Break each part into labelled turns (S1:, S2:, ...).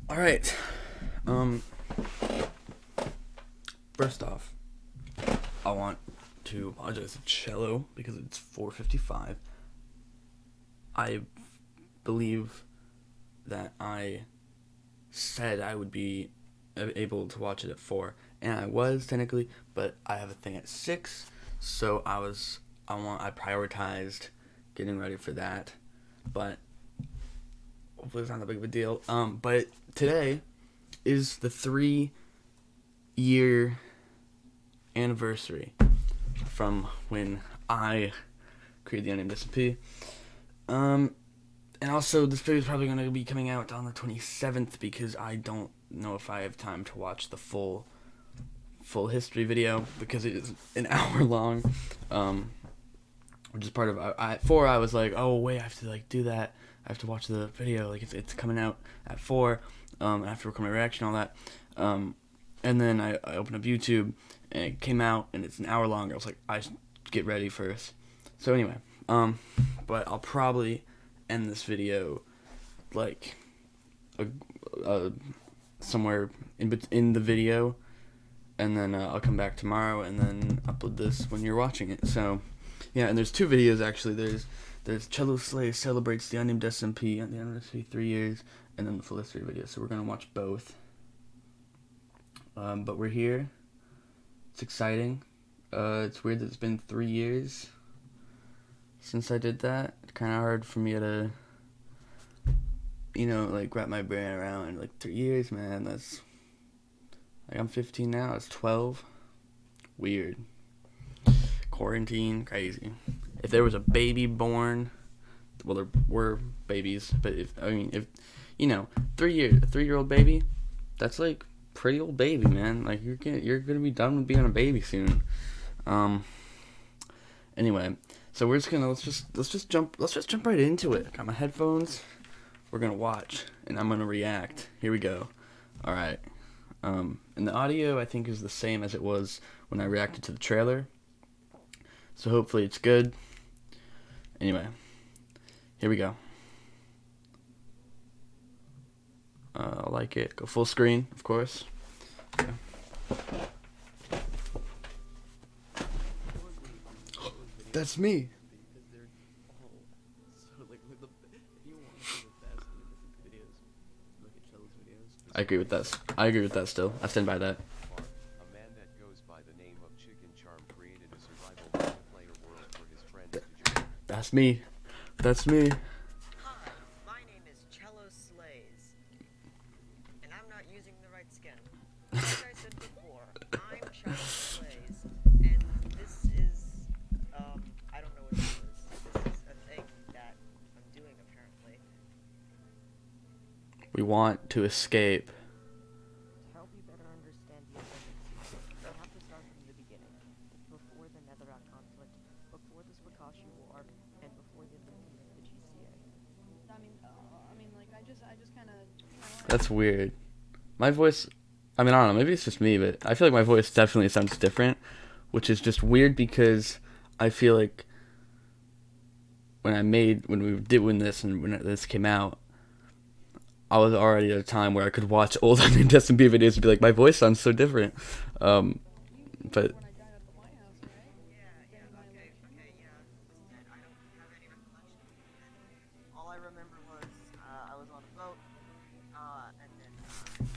S1: All right. Um. First off, I want to apologize to Cello because it's 4:55. I believe that I said I would be able to watch it at 4, and I was technically, but I have a thing at 6, so I prioritized getting ready for that, but hopefully it's not that big of a deal. But today is the 3-year anniversary from when I created the Unnamed SMP. And also, this video is probably going to be coming out on the 27th because I don't know if I have time to watch the full history video because it is an hour long. Which is part of at 4. I was like, oh wait, I have to do that. I have to watch the video. It's coming out at 4. I have to record my reaction, all that. And then I opened up YouTube and it came out and it's an hour long. I was like, I should get ready first. So anyway, but I'll probably end this video somewhere in the video, and then I'll come back tomorrow and then upload this when you're watching it. So yeah, and there's 2 videos actually. There's Cello Slay celebrates the Unnamed SMP and the anniversary 3 years, and then the full history video. So we're gonna watch both. But we're here. It's exciting. It's weird that it's been 3 years since I did that. It's kind of hard for me to, wrap my brain around. 3 years, man. That's I'm 15 now. It's 12. Weird. Quarantine, crazy. If there was a baby born, well, there were babies, but if 3 years, a 3-year-old baby, that's pretty old baby, man. You're gonna be done with being a baby soon. Anyway, so we're just gonna let's just jump right into it. Got my headphones. We're gonna watch and I'm gonna react. Here we go. All right. And the audio I think is the same as it was when I reacted to the trailer. So hopefully it's good. Anyway, here we go. I like it. Go full screen, of course. Okay. That's me. I agree with that. I agree with that still. I stand by that.
S2: A man that goes by the name of ChickenCharm created a survival multiplayer world for his friends to join.
S1: That's me. That's me.
S3: Hi, my name is Cello Slays, and I'm not using the right skin. Like I said before, I'm Cello Slays, and this is, I don't know what this is. This is a thing that I'm doing, apparently.
S1: We want to escape.
S3: To help you better understand the emergency, we have to start from the beginning. Before the Netherite conflict, before the Fooxy war, and before the lifting of the GCA.
S4: I just kind of.
S1: That's weird. My voice, I don't know, maybe it's just me, but I feel like my voice definitely sounds different, which is just weird because I feel like when this came out, I was already at a time where I could watch old Unnamed SMP videos and be like, my voice sounds so different. But
S4: When I died at the White House, right?
S3: Okay, yeah. I don't have any recollection. All I remember was, I was on a boat, and then,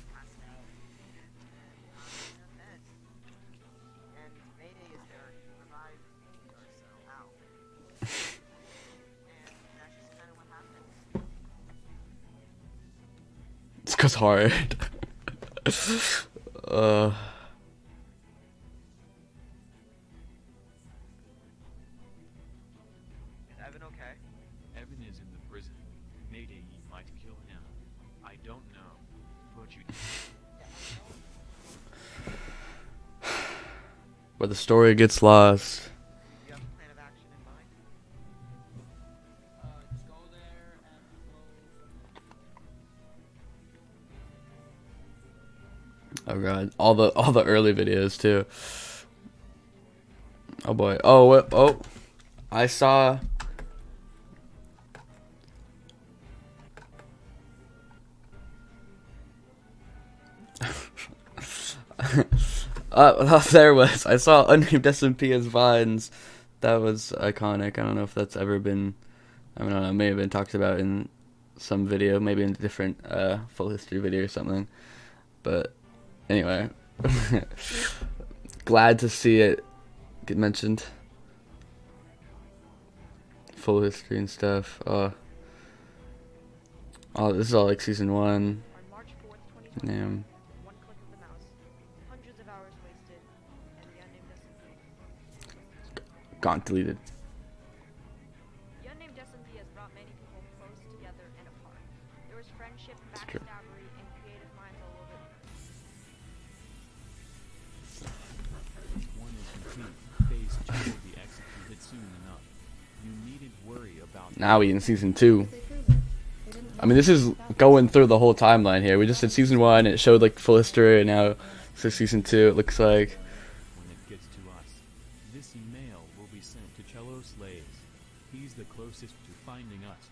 S3: passed out, and then I was in a bed. And Mayday is there to revive me or so out. And that's just kind of what happened.
S1: This goes hard.
S3: Is Evan okay?
S5: Evan is in the prison. Mayday might kill him. I don't know. But you
S1: Where the story gets lost.
S3: Do you have a plan of action in mind?
S4: Just go there and
S1: Oh god, all the early videos too. Oh boy. Oh, I saw There was. I saw Unnamed SMP as Vines. That was iconic. I don't know if that's ever been. I don't know. May have been talked about in some video, maybe in a different full history video or something. But anyway, glad to see it get mentioned. Full history and stuff. Oh, this is all like season 1.
S6: On March 4th, 2020,
S1: Damn.
S6: one click of the mouse, hundreds of hours wasted, and the Unnamed SMP.
S1: Gone, deleted.
S6: The Unnamed SMP has brought many people close together and apart. There was friendship,
S1: true.
S6: backstabbery, and creative minds all over the place.
S5: One is complete. Phase 2 will be executed soon enough. You needn't worry about
S1: Now we in season 2. I mean, this is going through the whole timeline here. We just did season 1. It showed like full history, and now it's season 2. It looks like.
S5: when it gets to us. This email will be sent to Cello Slaves. He's the closest to finding us.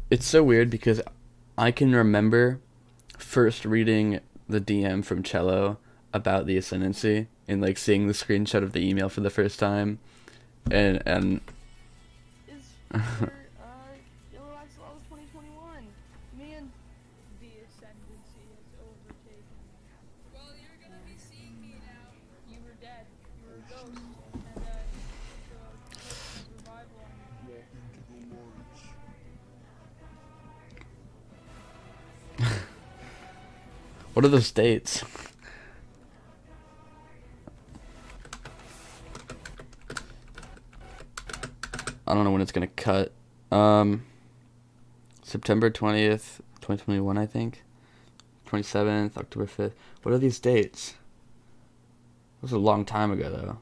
S1: It's so weird because I can remember first reading the DM from Cello about the Ascendancy and like seeing the screenshot of the email for the first time, and
S4: Is for Yellow Axolotl 2021. Me and the Ascendancy has overtaken. Well, you're gonna be seeing me now. You were dead. You were a ghost. And revival on you.
S1: what are those dates? I don't know when it's gonna cut. September 20th, 2021, I think. 27th, October 5th. What are these dates? That was a long time ago,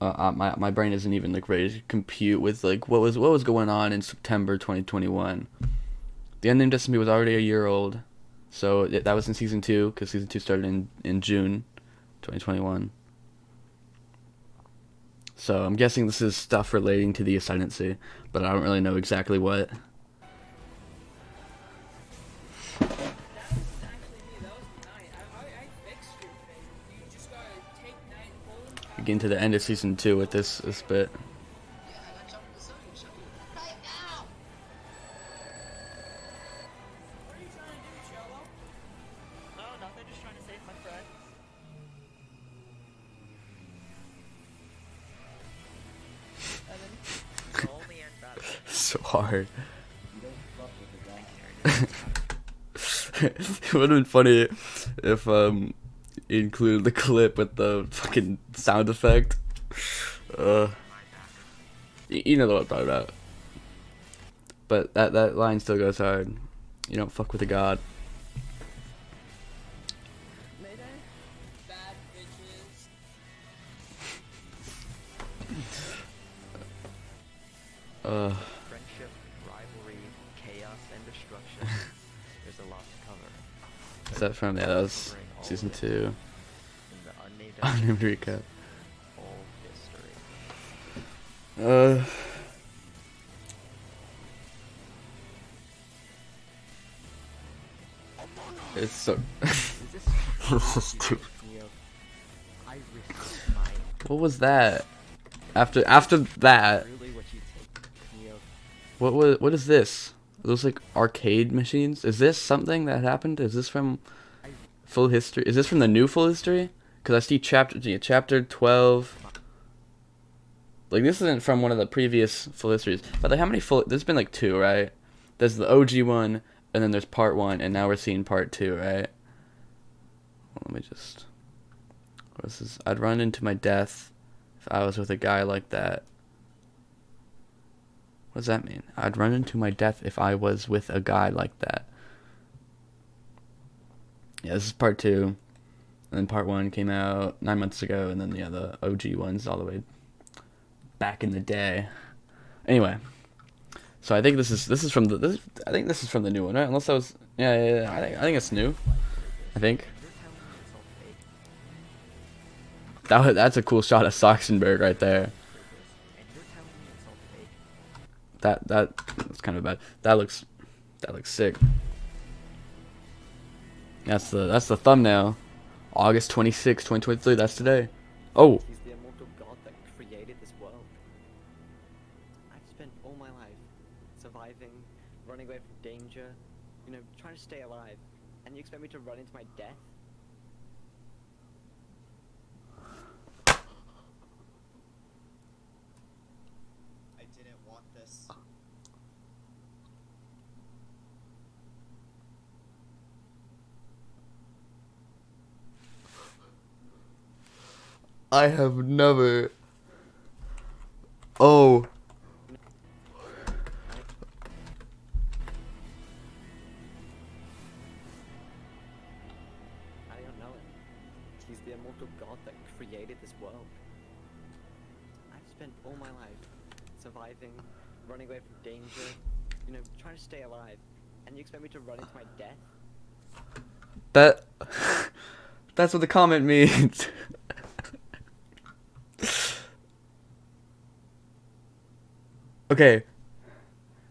S1: though. My brain isn't even like ready to compute with like what was going on in September 2021. The Unnamed SMP was already a year old, so that was in season 2 because season 2 started in June 2021. So I'm guessing this is stuff relating to the Ascendancy, but I don't really know exactly what.
S4: That wasn't actually me. That was Night. I fixed your thing. You just gotta take Night and pull him.
S1: We get into the end of season 2 with this bit.
S4: What are you trying to do, Cello?
S3: No, nothing. Just trying to save my friend.
S4: Evan?
S3: It'll only end better.
S1: So hard. It would have been funny if you included the clip with the fucking sound effect. You know what I'm talking about. But that line still goes hard. You don't fuck with a god.
S4: Mayday? Bad bitches.
S3: Friendship, rivalry, chaos, and destruction. There's a lot to cover.
S1: Is that from? Yeah, that was season 2.
S3: In the Unnamed
S1: Unnamed
S3: SMP,
S1: recap.
S3: full history.
S1: It's so.
S3: Is this
S1: This is too.
S3: Neo? I risked my
S1: What was that? After that,
S3: really what you take, Neo.
S1: what is this? Are those like arcade machines? Is this something that happened? Is this from full history? Is this from the new full history? Because I see chapter 12. Like this isn't from one of the previous full histories. But like how many full? There's been like 2, right? There's the OG one, and then there's part 1, and now we're seeing part 2, right? Well, let me just. What is this? I'd run into my death if I was with a guy like that. What does that mean? I'd run into my death if I was with a guy like that. Yeah, this is part 2. And then part 1 came out 9 months ago, and then the OG ones all the way back in the day. Anyway, so I think this is from the I think this is from the new one, right? Unless that was yeah. I think it's new. I think that's a cool shot of Soxenberg right there.
S3: And you're telling me it's all fake?
S1: That's kind of bad. That looks That looks sick. That's the thumbnail. August 26, 2023. That's today. Oh.
S7: He's the immortal god that created this world. I've spent all my life surviving, running away from danger, you know, trying to stay alive. And you expect me to run into my death?
S8: I didn't want this.
S1: I have never. Oh.
S7: I don't know him. He's the immortal god that created this world. I've spent all my life surviving, running away from danger, you know, trying to stay alive. And you expect me to run into my death?
S1: That's what the comment means. Okay.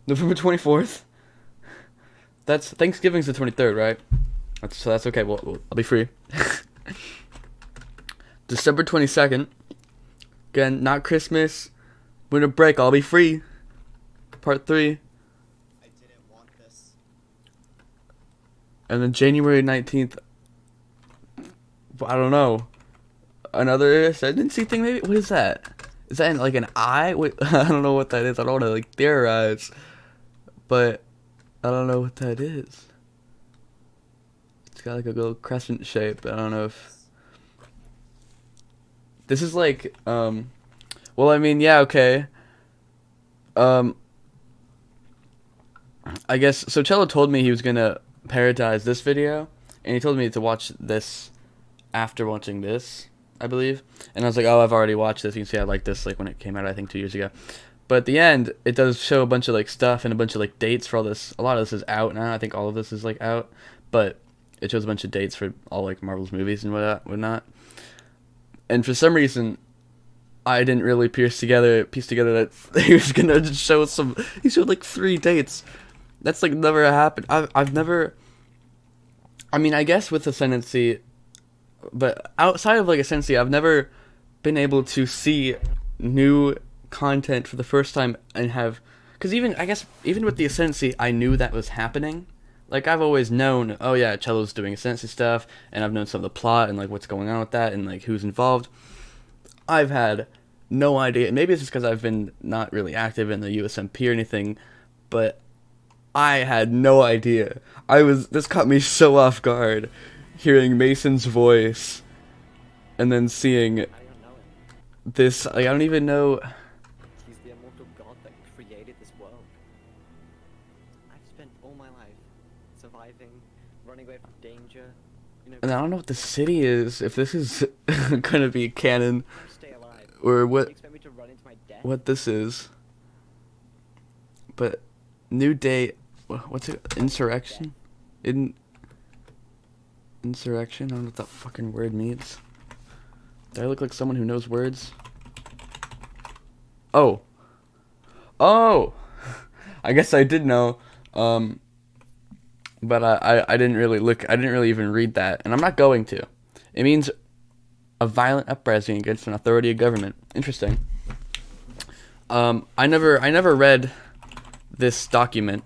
S1: November 24th. That's Thanksgiving's the 23rd, right? That's okay. Well, I'll be free. December 22nd. Again, not Christmas. Winter break. I'll be free. Part 3.
S8: I didn't want this.
S1: And then January 19th. I don't know. Another ascendancy thing, maybe? What is that? Is that like an eye? Wait, I don't know what that is. I don't want to like theorize. But I don't know what that is. It's got like a little crescent shape. I don't know if this is like well, I mean, yeah, okay. I guess so. Cello told me he was gonna parodize this video, and he told me to watch this after watching this, I believe. And I was like, oh, I've already watched this. You can see I like this like when it came out, I think 2 years ago. But at the end, it does show a bunch of like stuff and a bunch of like dates for all this. A lot of this is out now. I think all of this is like out, but it shows a bunch of dates for all like Marvel's movies and whatnot. And for some reason, I didn't really piece together that he was gonna just show some. He showed like 3 dates. That's like never happened. I've never. I mean, I guess with Ascendancy, but outside of like Ascendancy, I've never been able to see new content for the first time and have. Because even with the Ascendancy, I knew that was happening. Like, I've always known, oh yeah, Cello's doing Ascendancy stuff, and I've known some of the plot and like what's going on with that and like who's involved. I've had no idea. Maybe it's just because I've been not really active in the USMP or anything, but I had no idea. This caught me so off guard, hearing Mason's voice, and then seeing
S7: I don't know him.
S1: this. Like, I don't even know.
S7: He's the immortal god that created this world. I've spent all my life surviving, running away from danger, you know,
S1: And I don't know what the city is. If this is gonna be canon,
S7: trying to stay alive.
S1: or
S7: You
S1: what
S7: expect me to run into my death?
S1: what this is. But new date. What's it? Insurrection? Insurrection? I don't know what that fucking word means. Do I look like someone who knows words? Oh. I guess I did know. But I didn't really look. I didn't really even read that, and I'm not going to. It means a violent uprising against an authority of government. Interesting. I never read this document,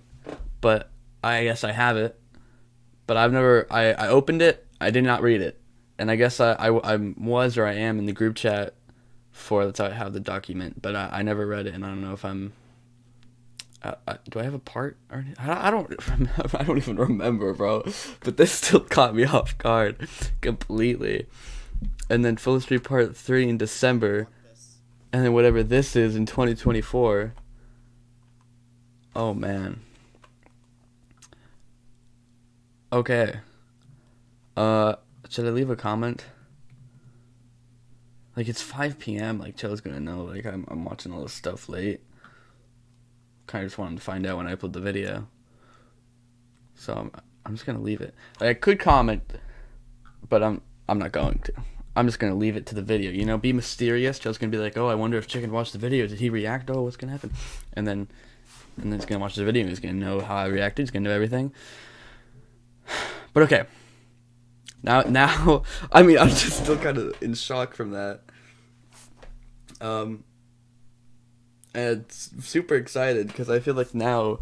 S1: but I guess I have it. But I opened it. I did not read it, and I guess I was or I am in the group chat for that's how I have the document, but I never read it, and I don't know if I'm. Do I have a part? Or I don't even remember, bro. But this still caught me off guard completely. And then Fooxy Part 3 in December, and then whatever this is in 2024. Oh man. Okay. Should I leave a comment? Like, it's 5 p.m. Like, Joe's gonna know. Like, I'm watching all this stuff late. Kind of just wanted to find out when I upload the video. So I'm just gonna leave it. Like, I could comment, but I'm not going to. I'm just gonna leave it to the video. You know, be mysterious. Joe's gonna be like, oh, I wonder if Chicken watched the video. Did he react? Oh, what's gonna happen? And then and then he's gonna watch the video. And he's gonna know how I reacted. He's gonna know everything. But okay. Now, I mean, I'm just still kind of in shock from that. And super excited because I feel like now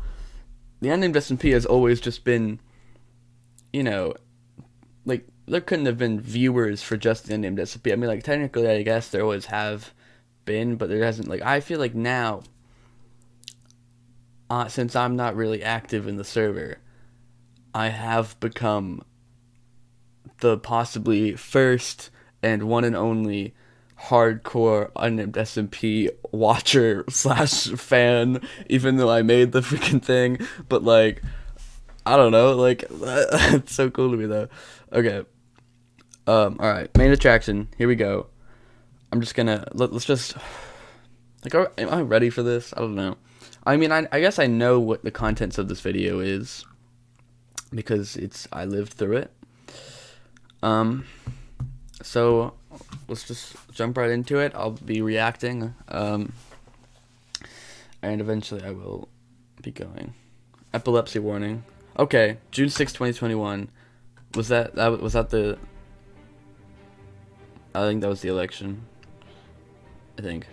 S1: the Unnamed SMP has always just been, you know, like there couldn't have been viewers for just the Unnamed SMP. I mean, like technically, I guess there always have been, but there hasn't. Like I feel like now, since I'm not really active in the server, I have become the possibly first and one and only hardcore Unnamed SMP watcher / fan, even though I made the freaking thing. But like, I don't know, like it's so cool to me though. Okay, all right, main attraction. Here we go. I'm just gonna let's just like, am I ready for this? I don't know. I mean, I guess I know what the contents of this video is because I lived through it. So let's just jump right into it. I'll be reacting, and eventually I will be going. Epilepsy warning. Okay, June 6, 2021. Was that the? I think that was the election. I think.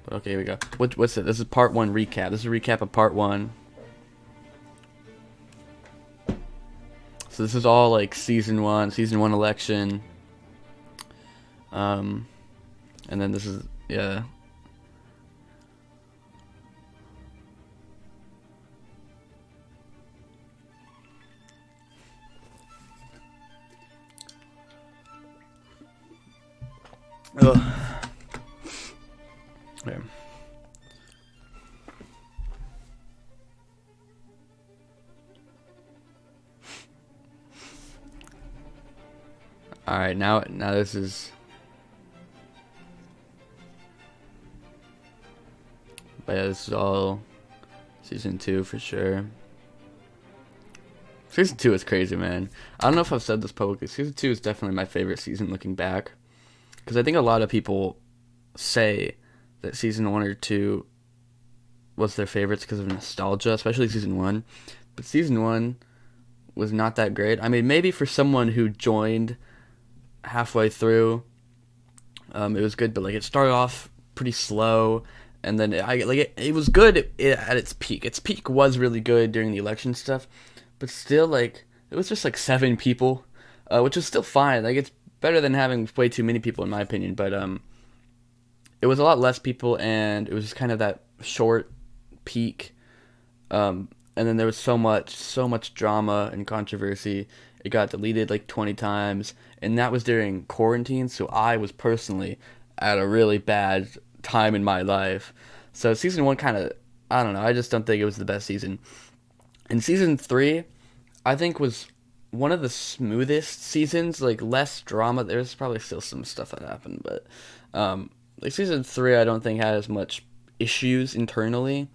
S1: But okay, here we go. What's it? This is part 1 recap. This is a recap of part 1. So this is all like season 1 election. And then this is, yeah. Ugh. Okay. All right, now this is. But yeah, this is all season 2 for sure. Season 2 is crazy, man. I don't know if I've said this publicly. Season 2 is definitely my favorite season looking back. Because I think a lot of people say that season 1 or 2 was their favorites because of nostalgia, especially season 1. But season 1 was not that great. I mean, maybe for someone who joined halfway through, it was good, but like it started off pretty slow. And then it was good at its peak. Its peak was really good during the election stuff, but still, like, it was just like 7 people, which is still fine. Like, it's better than having way too many people in my opinion. But it was a lot less people, and it was just kind of that short peak. And then there was so much drama and controversy. It got deleted like 20 times, and that was during quarantine. So I was personally at a really bad time in my life. So season 1 kind of, I don't know, I just don't think it was the best season. And season 3 I think was one of the smoothest seasons, like less drama. There's probably still some stuff that happened, but like season 3 I don't think had as much issues internally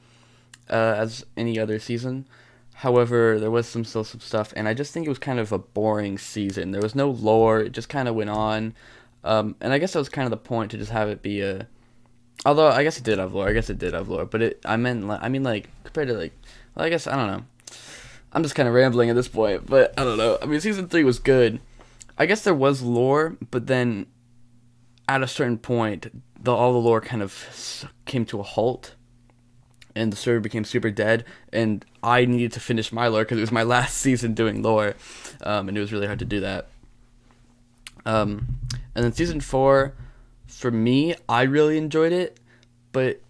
S1: as any other season. However, there was still some stuff, and I just think it was kind of a boring season. There was no lore. It just kind of went on, and I guess that was kind of the point, to just have it be a. Although I guess it did have lore. But I mean, like compared to like, well, I guess I don't know. I'm just kind of rambling at this point, but I don't know. I mean, season 3 was good. I guess there was lore, but then at a certain point, all the lore kind of came to a halt, and the server became super dead, and I needed to finish my lore because it was my last season doing lore, and it was really hard to do that. And then season 4, for me, I really enjoyed it, but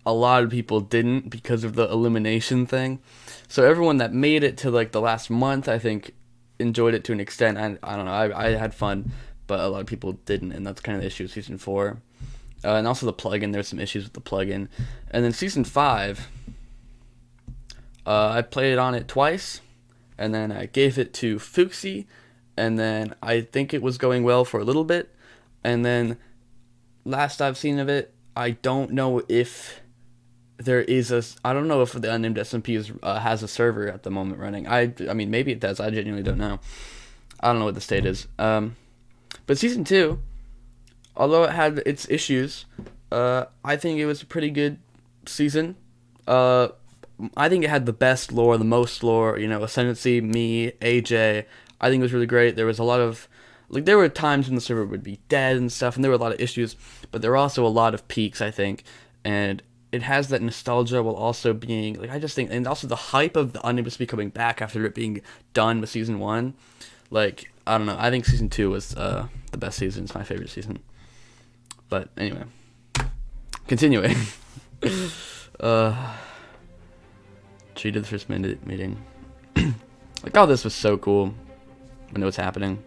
S1: a lot of people didn't because of the elimination thing. So everyone that made it to like the last month, I think, enjoyed it to an extent. I don't know, I had fun, but a lot of people didn't, and that's kind of the issue with season 4. And also the plugin, there's some issues with the plugin. And then season 5, I played on it twice, and then I gave it to Fooxy, and then I think it was going well for a little bit, and then last I've seen of it, I don't know if there is I don't know if the Unnamed SMP has a server at the moment running. I mean, maybe it does. I genuinely don't know. I don't know what the state is. But season 2, although it had its issues, I think it was a pretty good season. I think it had the best lore, the most lore. You know, Ascendancy, me, AJ. I think it was really great. There was a lot of, like, there were times when the server would be dead and stuff, and there were a lot of issues, but there were also a lot of peaks, I think, and it has that nostalgia while also being, like, I just think, and also the hype of the Unnamed SMP coming back after it being done with season 1. Like, I don't know, I think season 2 was the best season. It's my favorite season. But anyway, continuing. Treated the first minute meeting. Like, all this was so cool when it was happening.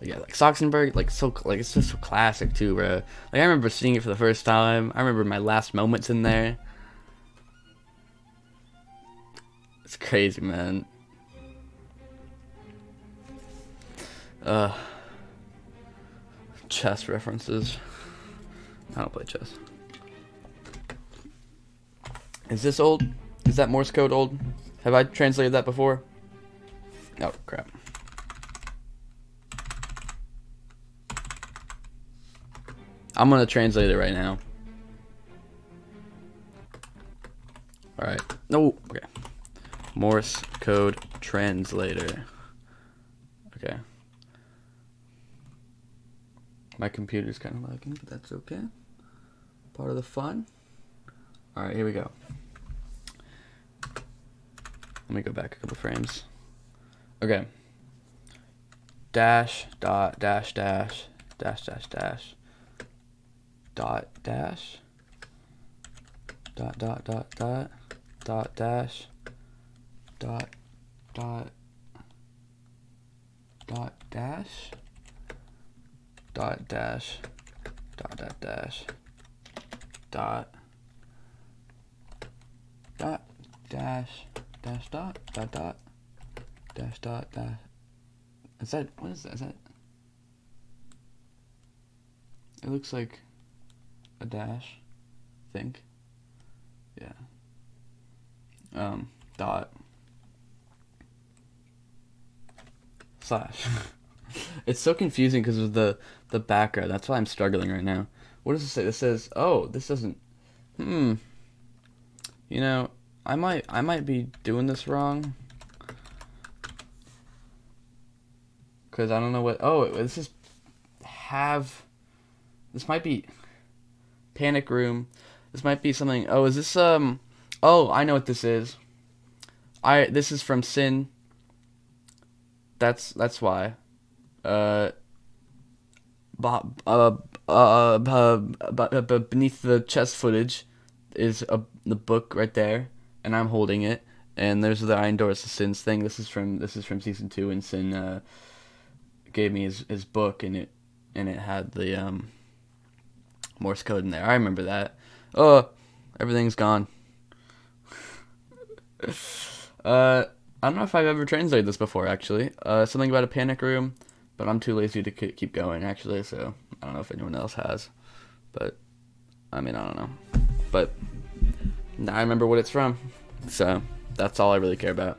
S1: Yeah, like Soxenberg, like, so, like, it's just so classic too, bro. Like, I remember seeing it for the first time. I remember my last moments in there. It's crazy, man. Chess references. I don't play chess. Is this old? Is that Morse code old? Have I translated that before? Oh, crap. I'm gonna translate it right now. Alright. No, okay. Morse code translator. Okay. My computer's kind of lagging, but that's okay. Part of the fun. Alright, here we go. Let me go back a couple frames. Okay. Dash, dot, dash, dash, dash, dash, dash, dot, dash, dot, dot, dot, dot, dot, dash, dot, dot, dot, dash, dot, dash, dot, dot, dash, dot, dot, dash, dash, dot, dot, dot, dash, dot, dash. Is that, what is that? Is that? It looks like a dash, I think. Yeah. Dot. Slash. It's so confusing because of the background. That's why I'm struggling right now. What does it say? This says, oh, this doesn't, You know, I might be doing this wrong. Because I don't know what, oh, this is this might be Panic Room. This might be something, oh, is this, oh, I know what this is. This is from Sin. That's why. Beneath the chest footage is the book right there, and I'm holding it. And there's the I endorse the Sin's thing. This is from season 2, and Sin gave me his book, and it had the Morse code in there. I remember that. Oh, everything's gone. I don't know if I've ever translated this before, actually. Something about a panic room, but I'm too lazy to keep going, actually, so I don't know if anyone else has. But, I mean, I don't know. But, now I remember what it's from, so that's all I really care about.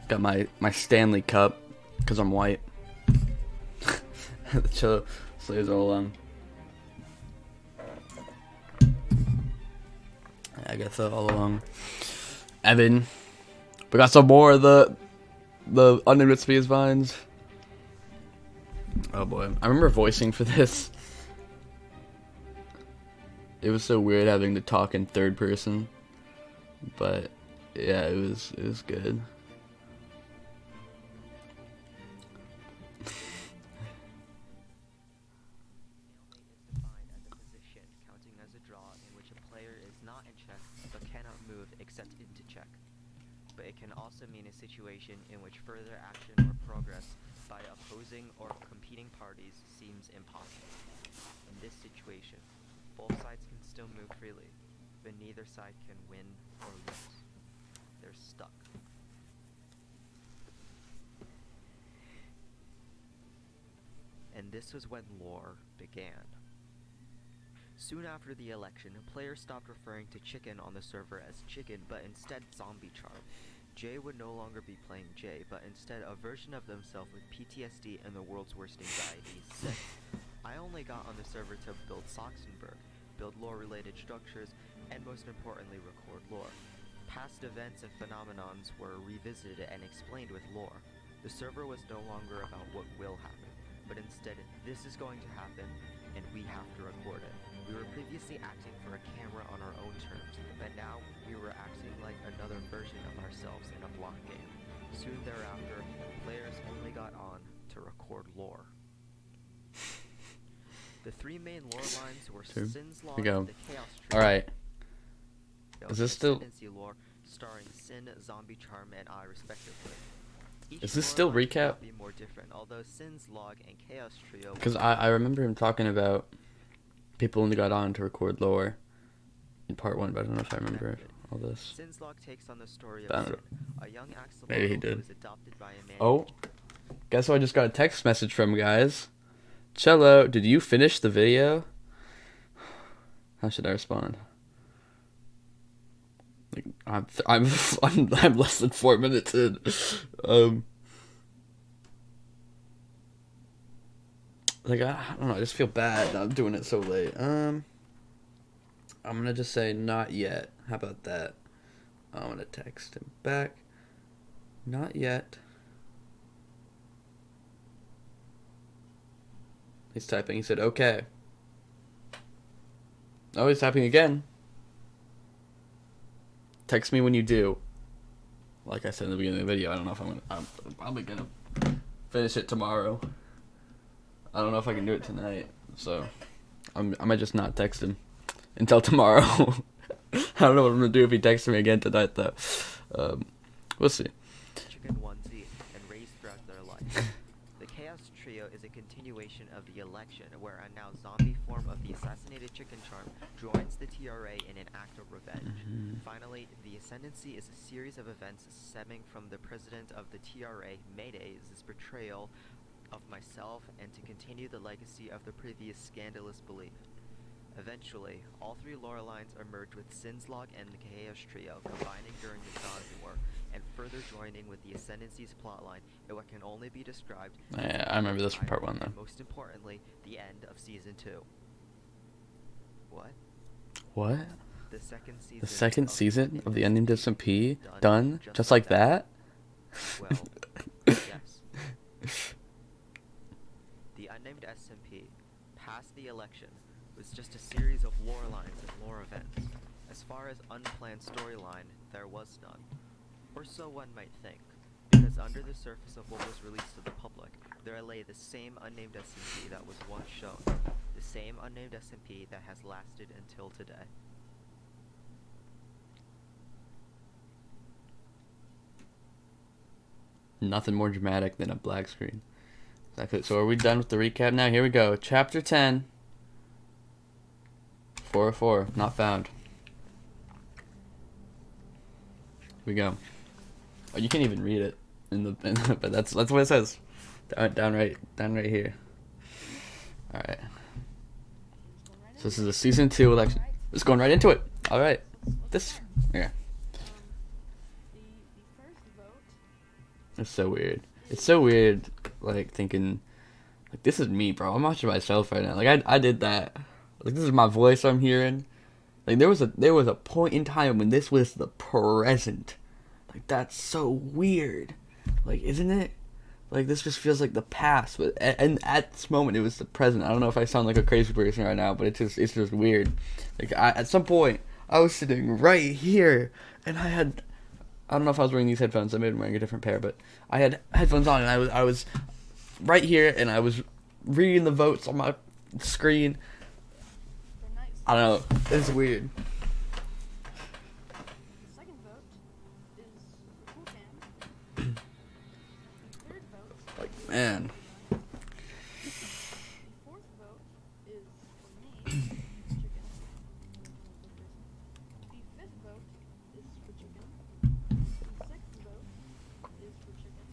S1: Got my Stanley Cup, because I'm white. The Cello slaves all along. I guess all along. Evan, we got some more of the Unnamed SP's vines. Oh boy, I remember voicing for this. It was so weird having to talk in third person, but yeah, it was good.
S9: But it can also mean a situation in which further action or progress by opposing or competing parties seems impossible. In this situation, both sides can still move freely, but neither side can win or lose. They're stuck. And this was when lore began. Soon after the election, players stopped referring to Chicken on the server as Chicken, but instead Zombie Charm. Jay would no longer be playing Jay, but instead a version of themselves with PTSD and the world's worst anxiety, Sick. I only got on the server to build Soxenberg, build lore-related structures, and most importantly record lore. Past events and phenomenons were revisited and explained with lore. The server was no longer about what will happen, but instead, this is going to happen, and we have to record it. We were previously acting for a camera on our own terms, but now we were acting like another version of ourselves in a block game. Soon thereafter, players only got on to record lore. The three main lore lines were Sin's Log,
S1: we go.
S9: the Chaos Tree.
S1: Alright. Is this still...
S9: Ascendancy lore starring Sin, Zombie Charm, and I respectively. Each
S1: Is this
S9: lore
S1: still
S9: line could
S1: recap?
S9: not be more different, although Sin's Log and Chaos Trio.
S1: Because I remember him talking about people only got on to record lore in part 1, but I don't know if I remember all this.
S9: Sin's Log takes on the story
S1: I
S9: of
S1: don't
S9: Sin, a young axolotl
S1: Maybe he
S9: who
S1: did.
S9: was adopted by a man.
S1: Oh, guess who I just got a text message from, guys? Cello, did you finish the video? How should I respond? Like, I'm less than 4 minutes in. Like, I don't know, I just feel bad that I'm doing it so late. I'm gonna just say not yet. How about that? I'm gonna text him back. Not yet. He's typing. He said, okay. Oh, he's typing again. Text me when you do. Like I said in the beginning of the video, I don't know if I'm probably gonna finish it tomorrow. I don't know if I can do it tonight, so I might just not text him until tomorrow. I don't know what I'm gonna do if he texts me again tonight, though. We'll see.
S9: Chicken onesie and raised throughout their life. The Chaos Trio is a continuation of the election, where a now zombie form of the assassinated ChickenCharm joins the TRA in an act of revenge. Finally, the Ascendancy is a series of events stemming from the president of the TRA, Mayday's betrayal of myself and to continue the legacy of the previous scandalous belief. Eventually, all three lore lines are merged with Sin's Log and the Chaos Trio, combining during the Zombie War, and further joining with the Ascendancy's plotline in what can only be described
S1: Yeah, I remember this from part 1, though.
S9: and most importantly, the end of Season 2. What?
S1: What?
S9: The second season,
S1: The second season of the Unnamed SMP done just like that?
S9: Well, yes. The Unnamed SMP, past the election, was just a series of lore lines and lore events. As far as unplanned storyline, there was none. Or so one might think, because under the surface of what was released to the public, there lay the same Unnamed SMP that was once shown, the same Unnamed SMP that has lasted until today.
S1: Nothing more dramatic than a black screen. Exactly. So are we done with the recap now? Here we go. Chapter 10. 404. Not found. Here we go. Oh, you can't even read it but that's what it says. Down right here. All right. So this is a season 2 election. Just going right into it. All right. This. Yeah.
S4: The first vote.
S1: It's so weird. It's so weird, like, thinking, like, this is me, bro. I'm watching myself right now. Like, I did that. Like, this is my voice I'm hearing. Like, there was a point in time when this was the present. Like, that's so weird. Like, isn't it? Like, this just feels like the past. But and at this moment, it was the present. I don't know if I sound like a crazy person right now, but it's just weird. Like, at some point, I was sitting right here, and I don't know if I was wearing these headphones. I may have been wearing a different pair, but I had headphones on, and I was right here, and I was reading the votes on my screen.
S4: They're nice.
S1: I don't know. It's weird.
S4: The second vote is for Cool Cam. The third vote.
S1: Like, man.
S4: The fourth vote is for me, Chicken. The fifth vote is for Chicken. The sixth vote is for Chicken.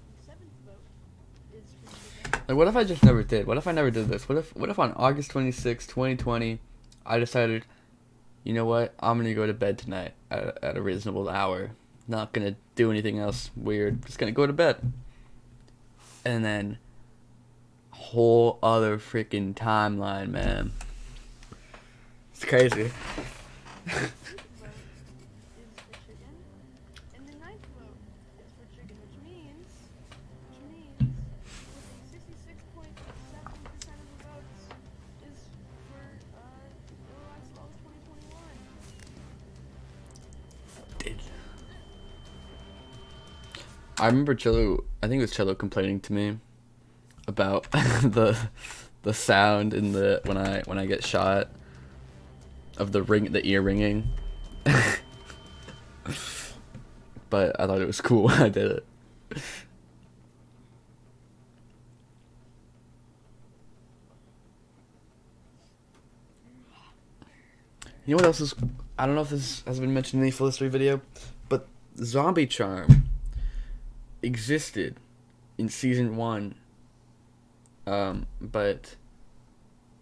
S4: The seventh vote is for Chicken.
S1: Like, what if I just never did? What if I never did this? What if on August 26, 2020, I decided, you know what? I'm going to go to bed tonight at a reasonable hour. Not going to do anything else weird. Just going to go to bed. And then whole other freaking timeline, man. It's crazy.
S4: Vote is for chicken, and the ninth vote is for chicken, which means with a 66.7% of the votes is for Yellow Laws 2021.
S1: I remember Cello. I think it was Cello complaining to me about the sound in the when I get shot of the ear ringing. But I thought it was cool. I did it. You know what else is? I don't know if this has been mentioned in the full history video, but Zombie Charm existed in season 1, but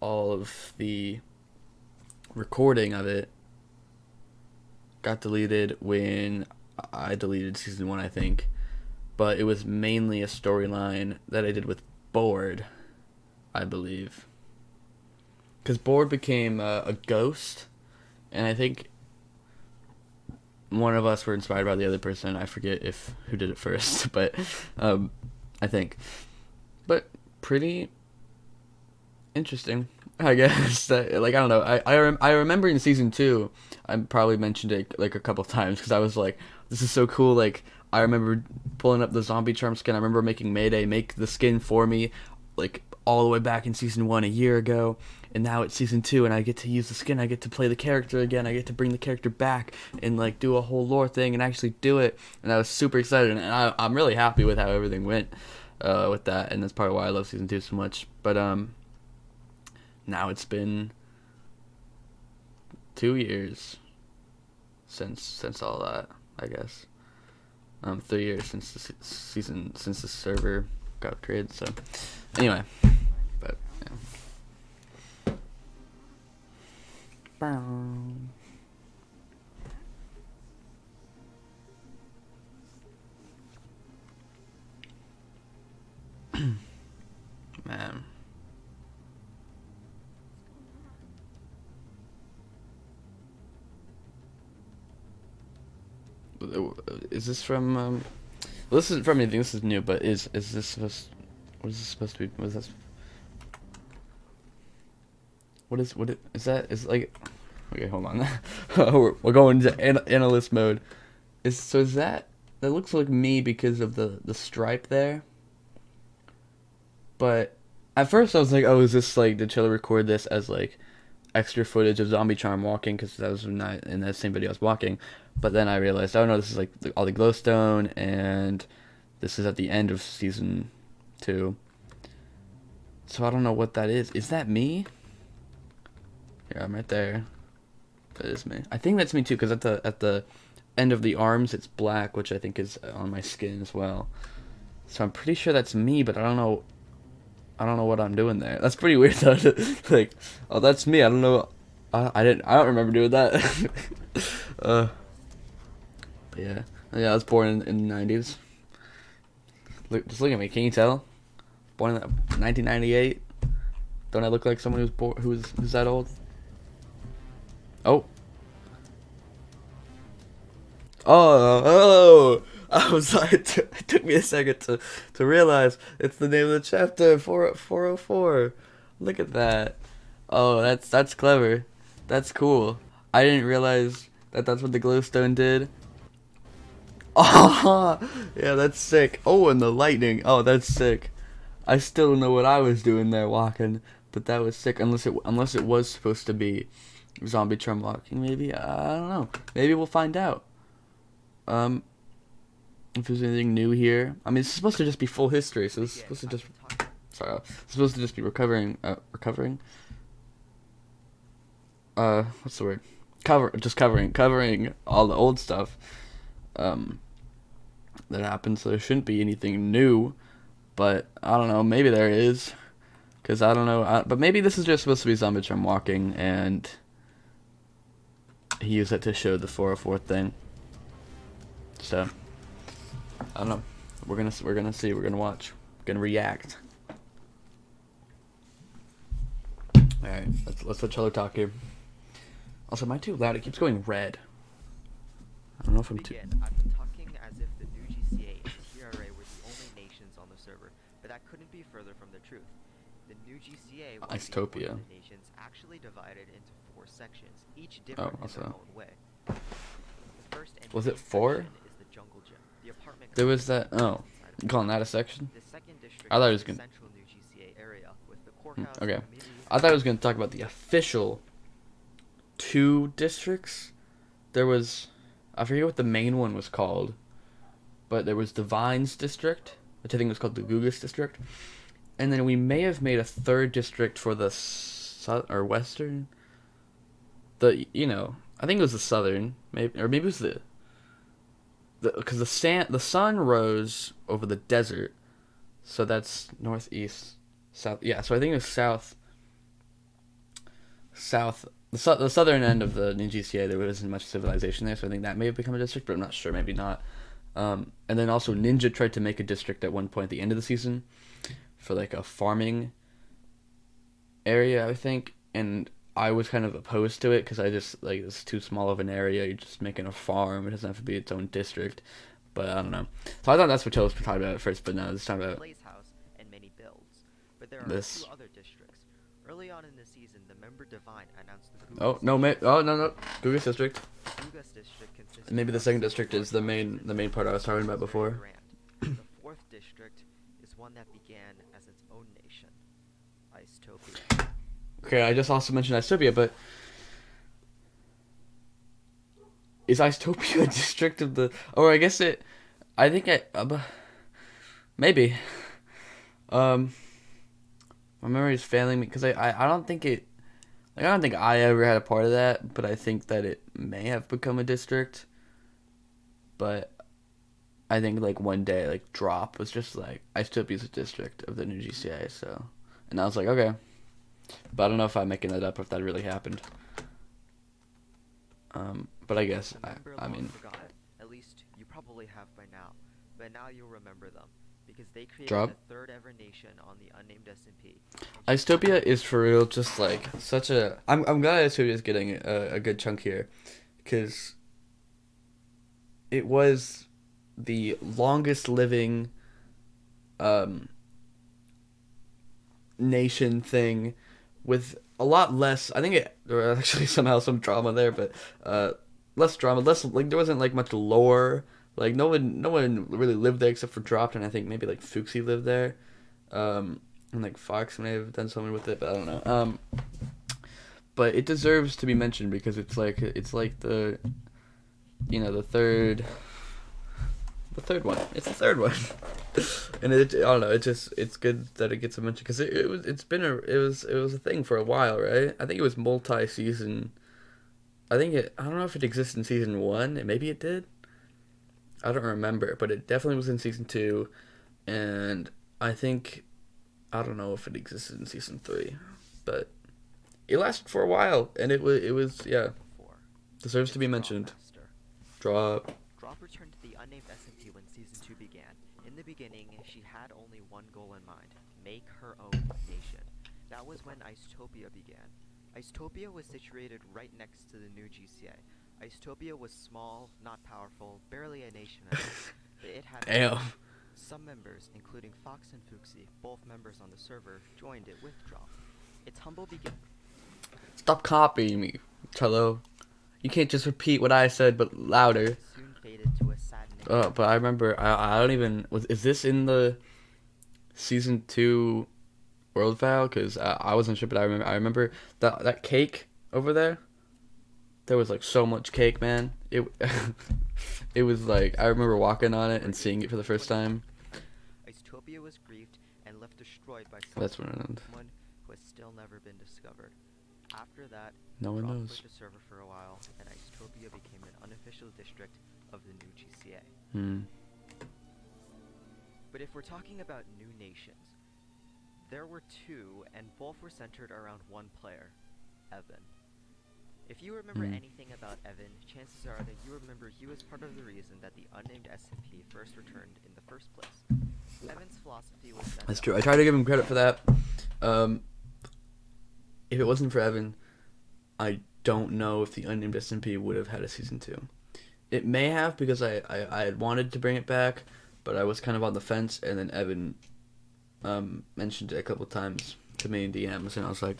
S1: all of the recording of it got deleted when I deleted season 1, I think. But it was mainly a storyline that I did with Board, I believe, because Board became a ghost, and I think one of us were inspired by the other person. I forget who did it first, but I think. But pretty interesting, I guess. Like, I don't know. I remember in season 2, I probably mentioned it like a couple times because I was like, this is so cool. Like, I remember pulling up the Zombie Charm skin. I remember making Mayday make the skin for me, like all the way back in season 1 a year ago. And now it's season 2, and I get to use the skin. I get to play the character again. I get to bring the character back and like do a whole lore thing and actually do it. And I was super excited, and I'm really happy with how everything went with that. And that's probably why I love season 2 so much. But now it's been 2 years since all that, I guess. 3 years since the server got created. So anyway, but yeah. Man. Is this from well, this isn't from anything, this is new, but is this supposed, what is this supposed to be? What is this? Is that like, okay, hold on. we're going to analyst mode. Is that looks like me because of the stripe there. But at first I was like, oh, is this like, did Cello record this as like extra footage of Zombie Charm walking, because that was in that same video I was walking. But then I realized, oh no, this is like all the glowstone, and this is at the end of season 2. So I don't know what that is. Is that me? Yeah, I'm right there. That is me. I think that's me too, because at the end of the arms it's black, which I think is on my skin as well. So I'm pretty sure that's me, but I don't know what I'm doing there. That's pretty weird though. Like, oh, that's me. I don't know. I don't remember doing that. But yeah. I was born in the 90s. Just look at me. Can you tell? Born in 1998. Don't I look like someone who's that old? Oh. Oh. I was like, it took me a second to realize it's the name of the chapter, 404. Look at that. Oh, that's clever. That's cool. I didn't realize that's what the glowstone did. Oh, yeah, that's sick. Oh, and the lightning. Oh, that's sick. I still don't know what I was doing there walking, but that was sick. Unless it was supposed to be Zombie Charm walking, maybe. I don't know. Maybe we'll find out. If there's anything new here. I mean, it's supposed to just be full history, so it's supposed to just... Sorry, it's supposed to just be recovering... what's the word? Covering all the old stuff that happened, so there shouldn't be anything new, but I don't know, maybe there is, because I don't know, but maybe this is just supposed to be Zombie Charm walking, and he used it to show the 404 thing, so... I don't know. We're gonna see. We're gonna watch. We're gonna react. Alright, let's let Cello talk here. Also, am I too loud? It keeps going red. I don't know if I'm too...
S9: Begin, I've been talking as if the new GCA and TRA were the only nations on the server, but that couldn't be further from the truth. The new GCA was
S1: Istopia.
S9: the nations actually divided into 4 sections, each different in their own way. The first and
S1: Was it
S9: main
S1: 4?
S9: section is the jungle gym, the apartment
S1: There was that...
S9: complex
S1: Oh.
S9: inside of
S1: You
S9: the
S1: calling that a section?
S9: The second district
S1: I thought it
S9: is
S1: was
S9: the
S1: gonna...
S9: central new GCA area with the courthouse,
S1: Okay.
S9: community
S1: I thought I was going to talk about the official 2 districts. There was... I forget what the main one was called. But there was the Vines district, which I think was called the Gugus district. And then we may have made a 3rd district for the or western. I think it was the southern, maybe, or maybe it was because the sun rose over the desert, so that's northeast, south. Yeah, so I think it was south. The southern end of the new GCA, there wasn't much civilization there, so I think that may have become a district, but I'm not sure, maybe not. And then also Ninja tried to make a district at one point at the end of the season for like a farming area, I think, and I was kind of opposed to it because I just like it's too small of an area. You're just making a farm; it doesn't have to be its own district. But I don't know. So I thought that's what Chell was talking about at first, but no, it's talking about
S9: Blaze House and many builds. But there are
S1: this.
S9: 2 other districts. Early on in the season, the member Divine announced the Gugus
S1: Oh no, no, Gugus district.
S9: Gugus district consists
S1: Maybe the
S9: of
S1: second
S9: 6
S1: district is the main part I was talking about before.
S9: grand. The 4th district is one that began as its own nation, Istopia.
S1: Okay, I just also mentioned Istopia, but is Istopia a district of the? Or I guess it. I think maybe. My memory is failing me because I don't think it. Like, I don't think I ever had a part of that, but I think that it may have become a district. But I think like one day, like Drop was just like Istopia's a district of the new GCA, so, and I was like, okay. But I don't know if I'm making that up or if that really happened. But I guess, I mean...
S9: Forgot. At least you probably have by now. But now you'll remember them. Because they created
S1: Drop.
S9: the 3rd ever nation on the Unnamed SMP.
S1: Istopia is for real just like such a... I'm glad Istopia is getting a good chunk here. Because it was the longest living nation thing with a lot less. I think there was actually somehow some drama there, but less drama, less like there wasn't like much lore. Like no one really lived there except for Dropped, and I think maybe like Fooxy lived there, and like Fox may have done something with it, but I don't know. But it deserves to be mentioned because it's like the, the third one. It's the third one. And I don't know. It's good that it gets a mention because it was a thing for a while, right? I think it was multi-season. I don't know if it existed in season 1. Maybe it did. I don't remember, but it definitely was in season 2, and I don't know if it existed in season 3, but it lasted for a while, and it was deserves to be mentioned. Drop
S9: returned to the Unnamed SMP when season 2 began. In the beginning, she had only one goal in mind: make her own nation. That was when Istopia began. Istopia was situated right next to the new GCA. Istopia was small, not powerful, barely a nation at all, but it had some members, including Fox and Fooxy, both members on the server, joined it with Drop. Its humble beginning.
S1: Stop copying me, Cello. You can't just repeat what I said, but louder.
S9: Soon faded to a sad name.
S1: Oh, but I remember. I don't even. Is this in the season 2 world file? Because I wasn't sure, but I remember that cake over there. There was like so much cake, man. It was like I remember walking on it and seeing it for the first time.
S9: Istopia was grieved and left destroyed by
S1: someone
S9: who has still never been discovered. After that,
S1: no one
S9: Drop
S1: knows.
S9: quit the server for a while, and Istopia became an unofficial district of the new GCA. But if we're talking about new nations, there were 2, and both were centered around one player, Evan. If you remember anything about Evan, chances are that you remember he was part of the reason that the Unnamed SMP first returned in the first place. Evan's philosophy was that...
S1: That's true. I try to give him credit for that. if it wasn't for Evan, I don't know if the Unnamed SMP would have had a season 2. It may have, because I had wanted to bring it back, but I was kind of on the fence, and then Evan mentioned it a couple times to me in DMs, and I was like,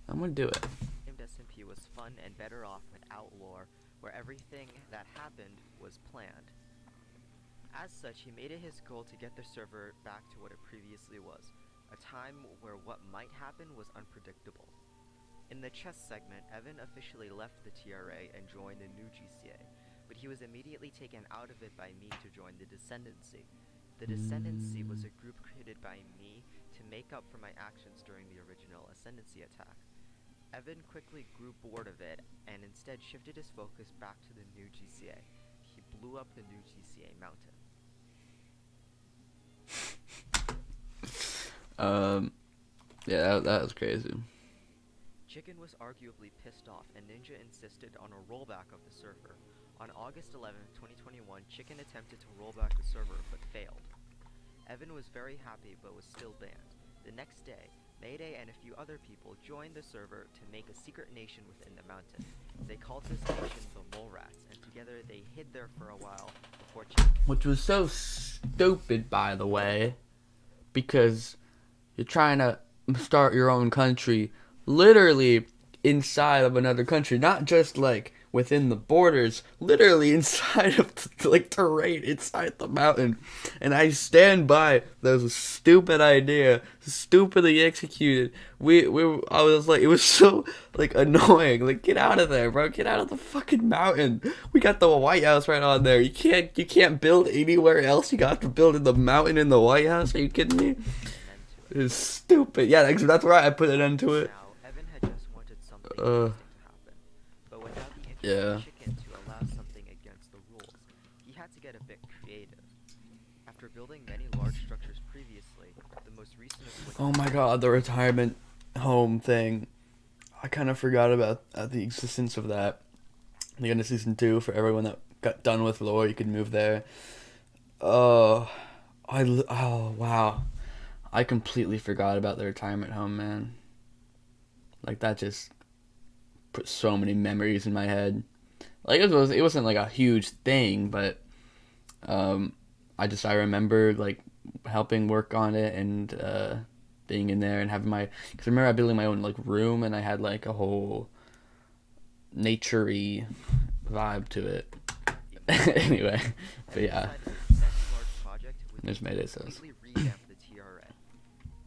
S1: I'm gonna do it.
S9: Unnamed SMP was fun and better off without lore, where everything that happened was planned. As such, he made it his goal to get the server back to what it previously was, a time where what might happen was unpredictable. In the chess segment, Evan officially left the TRA and joined the new GCA, but he was immediately taken out of it by me to join the Descendancy. The Descendancy was a group created by me to make up for my actions during the original Ascendancy attack. Evan quickly grew bored of it and instead shifted his focus back to the new GCA. He blew up the new GCA mountain.
S1: Yeah, that was crazy.
S9: Chicken was arguably pissed off, and Ninja insisted on a rollback of the server. On August 11, 2021, Chicken attempted to roll back the server, but failed. Evan was very happy, but was still banned. The next day, Mayday and a few other people joined the server to make a secret nation within the mountain. They called this nation the Mole Rats, and together they hid there for a while before Chicken...
S1: Which was so stupid, by the way, because you're trying to start your own country literally inside of another country, not just like within the borders, literally inside of the, like, terrain inside the mountain. And I stand by, that was a stupid idea, stupidly executed. I was like, it was so like annoying. Like, get out of there, bro. Get out of the fucking mountain. We got the White House right on there. You can't build anywhere else. You got to build in the mountain in the White House. Are you kidding me? It's stupid. Yeah, that's right. I put an end to it.
S9: Now, Evan had just wanted something interesting to happen, but without the interest of Chicken to allow something against the rules, he had to get a bit creative. After building many large structures previously, the most recent of which...
S1: Oh my god, the retirement home thing. I kind of forgot about the existence of that. The end of season 2, for everyone that got done with lore, you could move there. Oh, wow. I completely forgot about the retirement home, man. Like, that just put so many memories in my head. Like, it wasn't like a huge thing, but I remember like helping work on it and being in there and having my, because I remember I building my own like room, and I had like a whole nature-y vibe to it. Anyway, but yeah, there's Mayday says.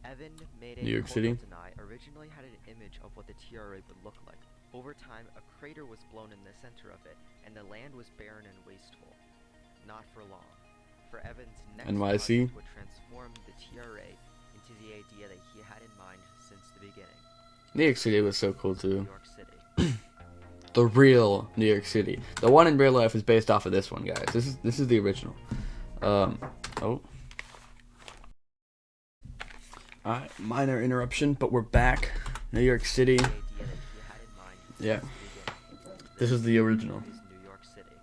S9: Evan, Mayday,
S1: New York City.
S9: and I originally had an image of what the TRA would look like. Over time, a crater was blown in the center of it, and the land was barren and wasteful. Not for long. For Evan's next
S1: NYC
S9: project would transform the TRA into the idea that he had in mind since the beginning.
S1: New York City was so cool too.
S9: New York City.
S1: The real New York City. The one in real life is based off of this one, guys. This is the original. Oh. Alright, minor interruption, but we're back. New York City.
S9: The idea that he had in mind since
S1: Yeah.
S9: the beginning.
S1: This is the original.
S9: Is New York City.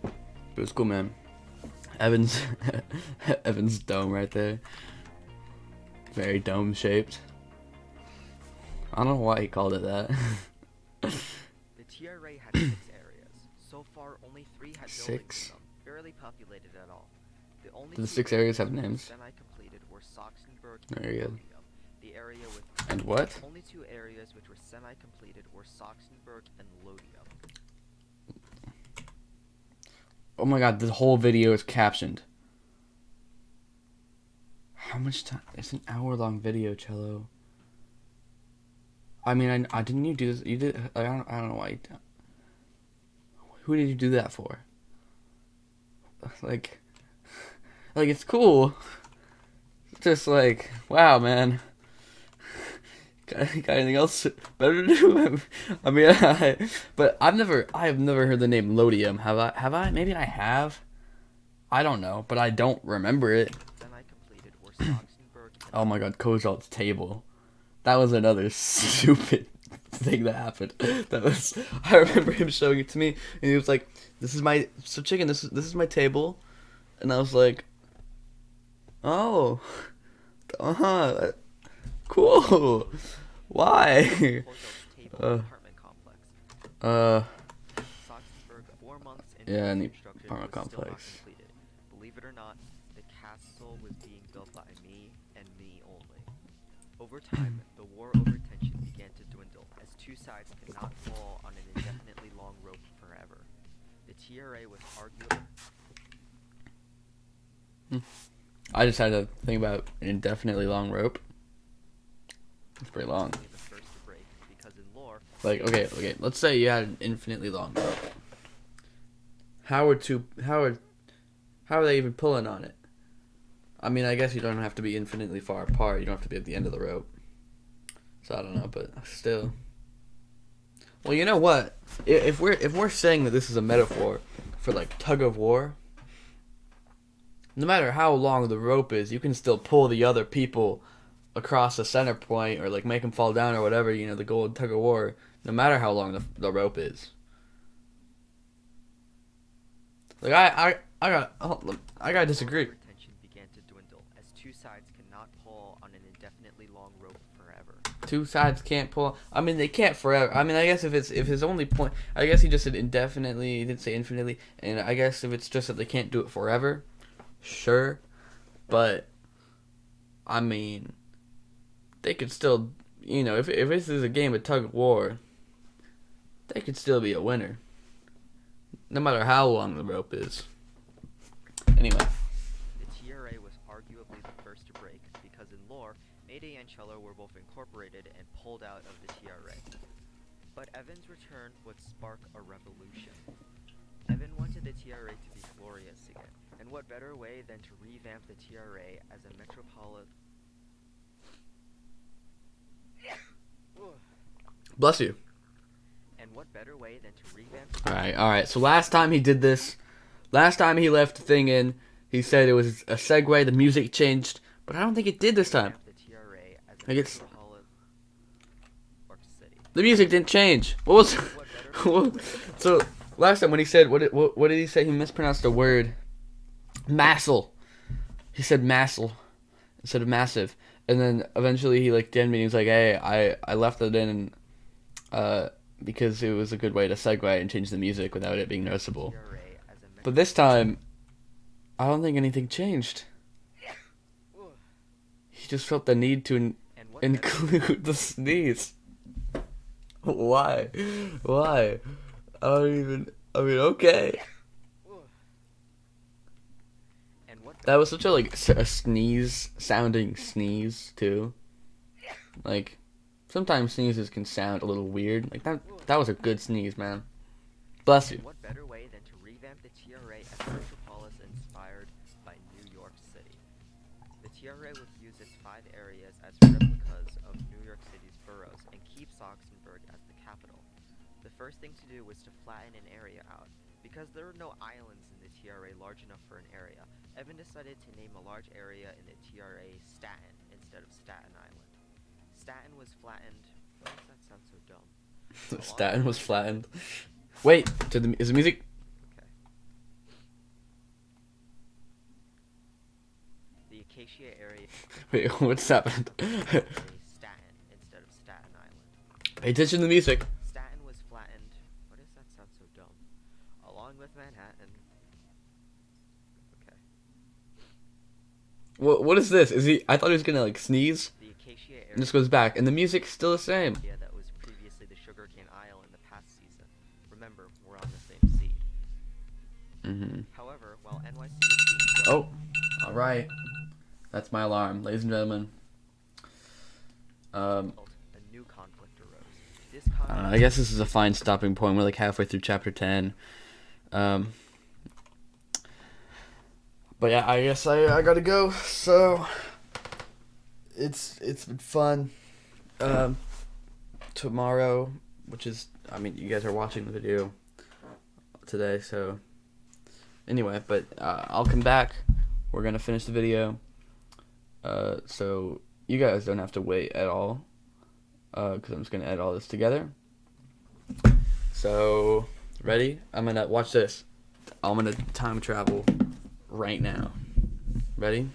S1: But it was cool, man. Evan's dome right there. Very dome shaped. I don't know why he called it that.
S9: The TRA had 6 areas. So far, only 3 had buildings
S1: 6?
S9: in them, barely populated at all. The only
S1: Do the
S9: 2
S1: 6 areas have
S9: that were
S1: names?
S9: Semi-completed were Soxenberg
S1: There
S9: and
S1: you go.
S9: Lodium. The area with
S1: And what?
S9: only 2 areas which were semi-completed were Soxenberg and Lodium.
S1: Oh my god, this whole video is captioned. How much time? It's an hour-long video, Cello. I mean, I didn't you do this? You did. I don't know why. Who did you do that for? Like it's cool. Just like, wow, man. Got anything else better to do? I mean, but I have never heard the name Lodium. Have I? Maybe I have. I don't know, but I don't remember it.
S9: Semi-completed were Soxenberg and
S1: Oh my god, Kozal's table. That was another stupid thing that happened. I remember him showing it to me, and he was like, "This is my Chicken. This is my table," and I was like, Oh. Cool. Why?
S9: Porto's Table apartment complex. Sachsenberg, 4 months into
S1: Yeah,
S9: its
S1: in the
S9: construction,
S1: apartment
S9: was still not
S1: complex.
S9: completed. Believe it or not, the castle was being built by me and me only. Over time, the war over tension began to dwindle, as two sides could not fall on an indefinitely long rope forever. The TRA was arguably
S1: I just had to think about an indefinitely long rope. It's pretty long.
S9: the first to break, because in lore,
S1: Like, okay. Let's say you had an infinitely long rope. How are they even pulling on it? I mean, I guess you don't have to be infinitely far apart. You don't have to be at the end of the rope. So I don't know, but still. Well, you know what? If we're saying that this is a metaphor for like tug of war, no matter how long the rope is, you can still pull the other people across the center point or like make them fall down or whatever. You know, the goal of tug of war. No matter how long the rope is. Like I gotta disagree.
S9: tension began to dwindle, as two sides could not pull on an indefinitely long rope forever.
S1: Two sides can't pull. I mean, they can't forever. I mean, I guess if his only point, I guess he just said indefinitely. He didn't say infinitely, and I guess if it's just that they can't do it forever, sure. But I mean, they could still, you know, if this is a game of tug of war, they could still be a winner, no matter how long the rope is. Anyway.
S9: The TRA was arguably the first to break, because in lore, Mayday and Cello were both incorporated and pulled out of the TRA. But Evan's return would spark a revolution. Evan wanted the TRA to be glorious again, and what better way than to revamp the TRA as a metropolitan...
S1: Bless you.
S9: And what better way than to revamp...
S1: Alright. So last time he did this, last time he left the thing in, he said it was a segue, the music changed, but I don't think it did this time.
S9: The TRA as
S1: I guess
S9: metropolitan city.
S1: the music didn't change. What was so last time when he said what did he say? He mispronounced a word. Massel. He said massel instead of massive. And then eventually he like did me and he was like, hey, I left it in because it was a good way to segue and change the music without it being noticeable. But this time I don't think anything changed. He just felt the need to include the sneeze. Why? I mean, okay. That was such a a sneeze sounding sneeze too. Like sometimes sneezes can sound a little weird. Like that was a good sneeze, man. Bless you.
S9: What better way than to revamp the TRA as metropolis inspired by New York City? The TRA would use its 5 areas as replicas of New York City's boroughs and keep Sachsenberg as the capital. The first thing to do was to flatten an area out. Because there were no islands in the TRA large enough for an area, Evan decided to name a large area in the TRA Staten instead of Staten Island. Staten was flattened. Why does that sound so dumb?
S1: Staten was flattened. Wait, is the music?
S9: Okay. The Acacia area.
S1: Wait, what's happened?
S9: Staten instead of Staten Island.
S1: Pay attention to the music.
S9: Staten was flattened. Why does that sound so dumb? Along with Manhattan. Okay.
S1: What is this? I thought he was gonna like sneeze.
S9: The Acacia area.
S1: And this goes back, and the music's still the same.
S9: Yeah, that was previously the Sugarcane Isle in the past season. Remember, we're on the same seed.
S1: Mm-hmm.
S9: However, while NYC was being built,
S1: Oh, all right. That's my alarm, ladies and gentlemen.
S9: a new conflict arose. This
S1: I don't know, I guess this is a fine stopping point. We're like halfway through chapter 10. But yeah, I guess I gotta go. So it's been fun. Tomorrow, which is, I mean, you guys are watching the video today, so anyway, but I'll come back. We're gonna finish the video. So you guys don't have to wait at all, because I'm just gonna edit all this together. So ready? I'm gonna watch this. I'm gonna time travel right now. Ready?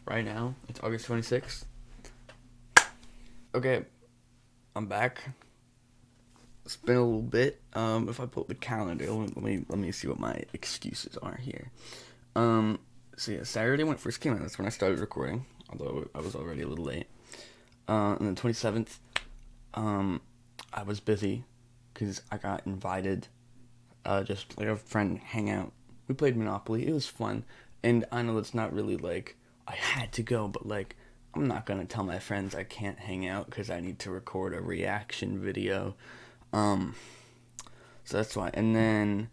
S1: right now. It's August 26th. Okay, I'm back. It's been a little bit. If I pull up the calendar, let me see what my excuses are here. So yeah, Saturday when it first came out, that's when I started recording, although I was already a little late. And then 27th, I was busy because I got invited, just like a friend hang out. We played Monopoly. It was fun, and I know it's not really like I had to go, but like I'm not gonna tell my friends I can't hang out because I need to record a reaction video. So that's why. And then,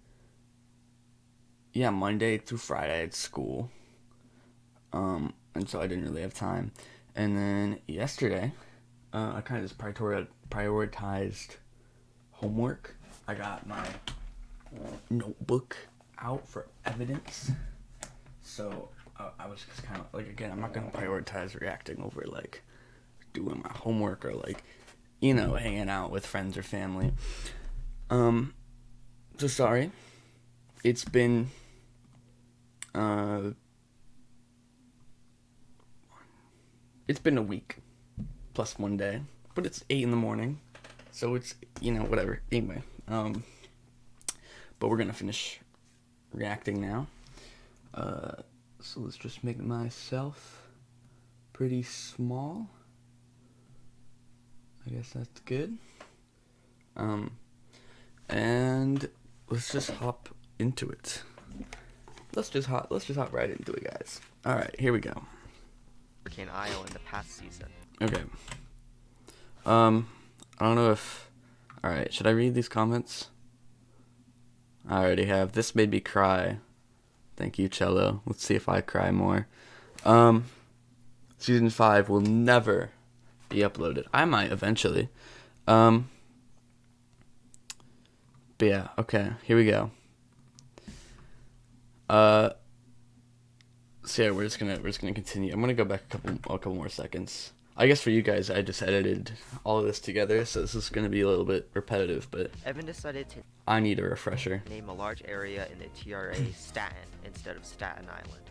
S1: yeah, Monday through Friday at school. And so I didn't really have time. And then yesterday, I kind of just prioritized homework. I got my notebook out for evidence. So I was just kind of like, again, I'm not going to prioritize reacting over like doing my homework or like, you know, hanging out with friends or family. So sorry. It's been a week plus one day, but it's 8 a.m, so it's, you know, whatever. Anyway, but we're gonna finish reacting now. So let's just make myself pretty small. I guess that's good. And let's just hop into it. Let's just hop right into it, guys. All right, here we go.
S9: Hurricane Isle in the past season.
S1: Okay. I don't know if... Alright, should I read these comments? I already have. This made me cry. Thank you, Cello. Let's see if I cry more. Season 5 will never be uploaded. I might eventually. But yeah, okay, here we go. So yeah, we're just gonna continue. I'm gonna go back a couple more seconds. I guess for you guys, I just edited all of this together, so this is gonna be a little bit repetitive, but
S9: Evan decided to
S1: I need a refresher.
S9: name a large area in the TRA Staten instead of Staten Island.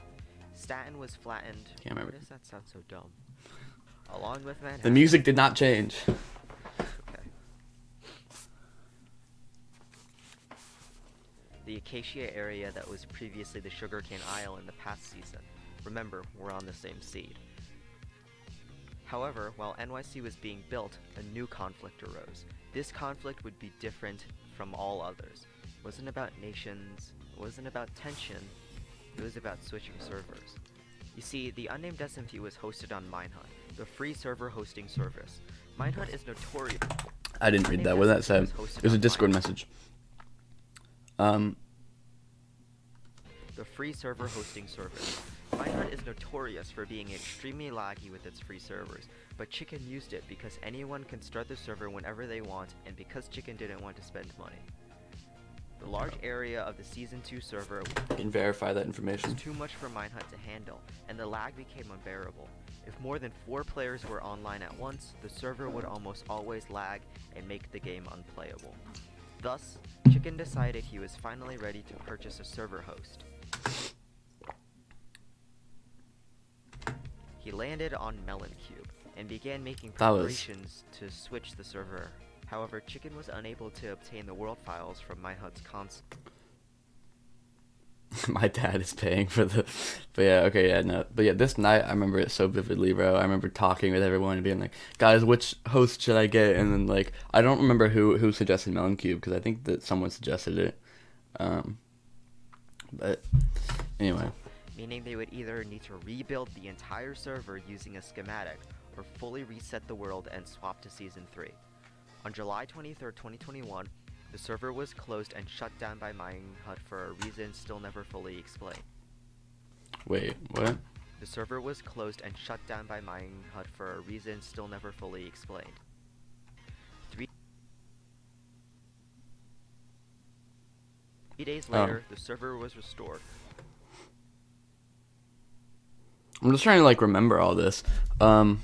S9: Staten was flattened.
S1: Can't remember.
S9: Why does that sound so dumb? Along with Manhattan.
S1: The music did not change.
S9: Okay. The Acacia area that was previously the Sugarcane Isle in the past season. Remember, we're on the same seed. However, while NYC was being built, a new conflict arose. This conflict would be different from all others. It wasn't about nations, it wasn't about tension, it was about switching servers. You see, the Unnamed SMP was hosted on Minehut, the free server hosting service. Minehut is notorious.
S1: I didn't read that. What that said? It was a Discord message.
S9: The free server hosting service. Minehut is notorious for being extremely laggy with its free servers, but Chicken used it because anyone can start the server whenever they want, and because Chicken didn't want to spend money. The large area of the Season 2 server
S1: I can verify that information.
S9: was too much for Minehut to handle, and the lag became unbearable. If more than 4 players were online at once, the server would almost always lag and make the game unplayable. Thus, Chicken decided he was finally ready to purchase a server host. He landed on Meloncube and began making preparations to switch the server. However, Chicken was unable to obtain the world files from Minehut's console.
S1: My dad is paying for the... But yeah, okay, yeah, no. But yeah, this night, I remember it so vividly, bro. I remember talking with everyone and being like, guys, which host should I get? And then, like, I don't remember who suggested Meloncube, because I think that someone suggested it. But, anyway.
S9: Meaning they would either need to rebuild the entire server using a schematic, or fully reset the world and swap to Season 3. On July 23rd, 2021, the server was closed and shut down by Minehut for a reason still never fully explained.
S1: Wait, what?
S9: The server was closed and shut down by Minehut for a reason still never fully explained. 3 days later, the server was restored.
S1: I'm just trying to, like, remember all this. But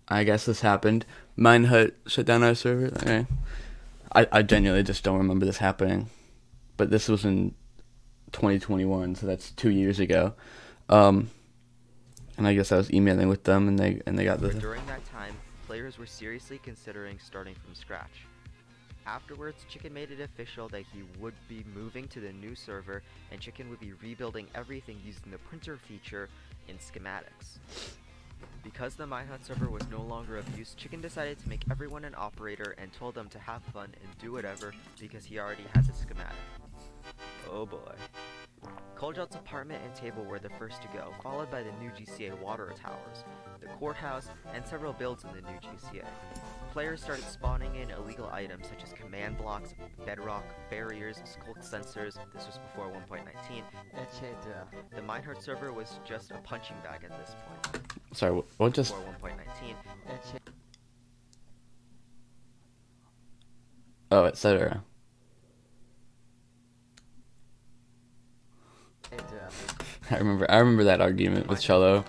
S1: I guess this happened. Minehut shut down our server. Okay. I genuinely just don't remember this happening. But this was in 2021, so that's 2 years ago. And I guess I was emailing with them, and they got the.
S9: During that time, players were seriously considering starting from scratch. Afterwards, Chicken made it official that he would be moving to the new server, and Chicken would be rebuilding everything using the printer feature in schematics. Because the Minehut server was no longer of use, Chicken decided to make everyone an operator and told them to have fun and do whatever because he already had the schematic. Oh boy. Coldjalt's apartment and table were the first to go, followed by the new GCA water towers, the courthouse, and several builds in the new GCA. Players started spawning in illegal items such as command blocks, bedrock, barriers, skulk sensors, this was before 1.19, etc. The Minehut server was just a punching bag at this point.
S1: Sorry, what just?
S9: Before 1.19, etc.
S1: Oh, etc. I remember that argument with Cello.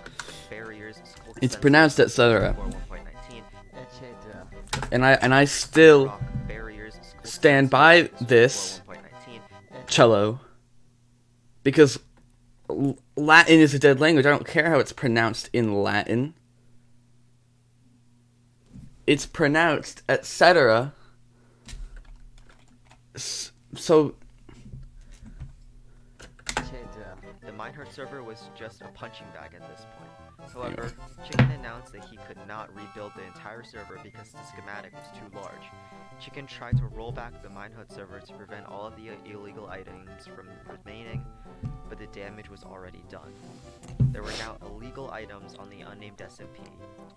S9: Barriers, skulk
S1: It's
S9: sensors,
S1: pronounced etc.
S9: before 1.19, etc.
S1: And I still
S9: Rock, barriers, skulk
S1: stand
S9: sensors,
S1: by
S9: this was
S1: this,
S9: before 1.19,
S1: Cello, because Latin is a dead language. I don't care how it's pronounced in Latin. It's pronounced etc. So
S9: The Minehut server was just a punching bag at this point. However, Chicken announced that he could not rebuild the entire server because the schematic was too large. Chicken tried to roll back the Minehut server to prevent all of the illegal items from remaining, but the damage was already done. There were now illegal items on the Unnamed SMP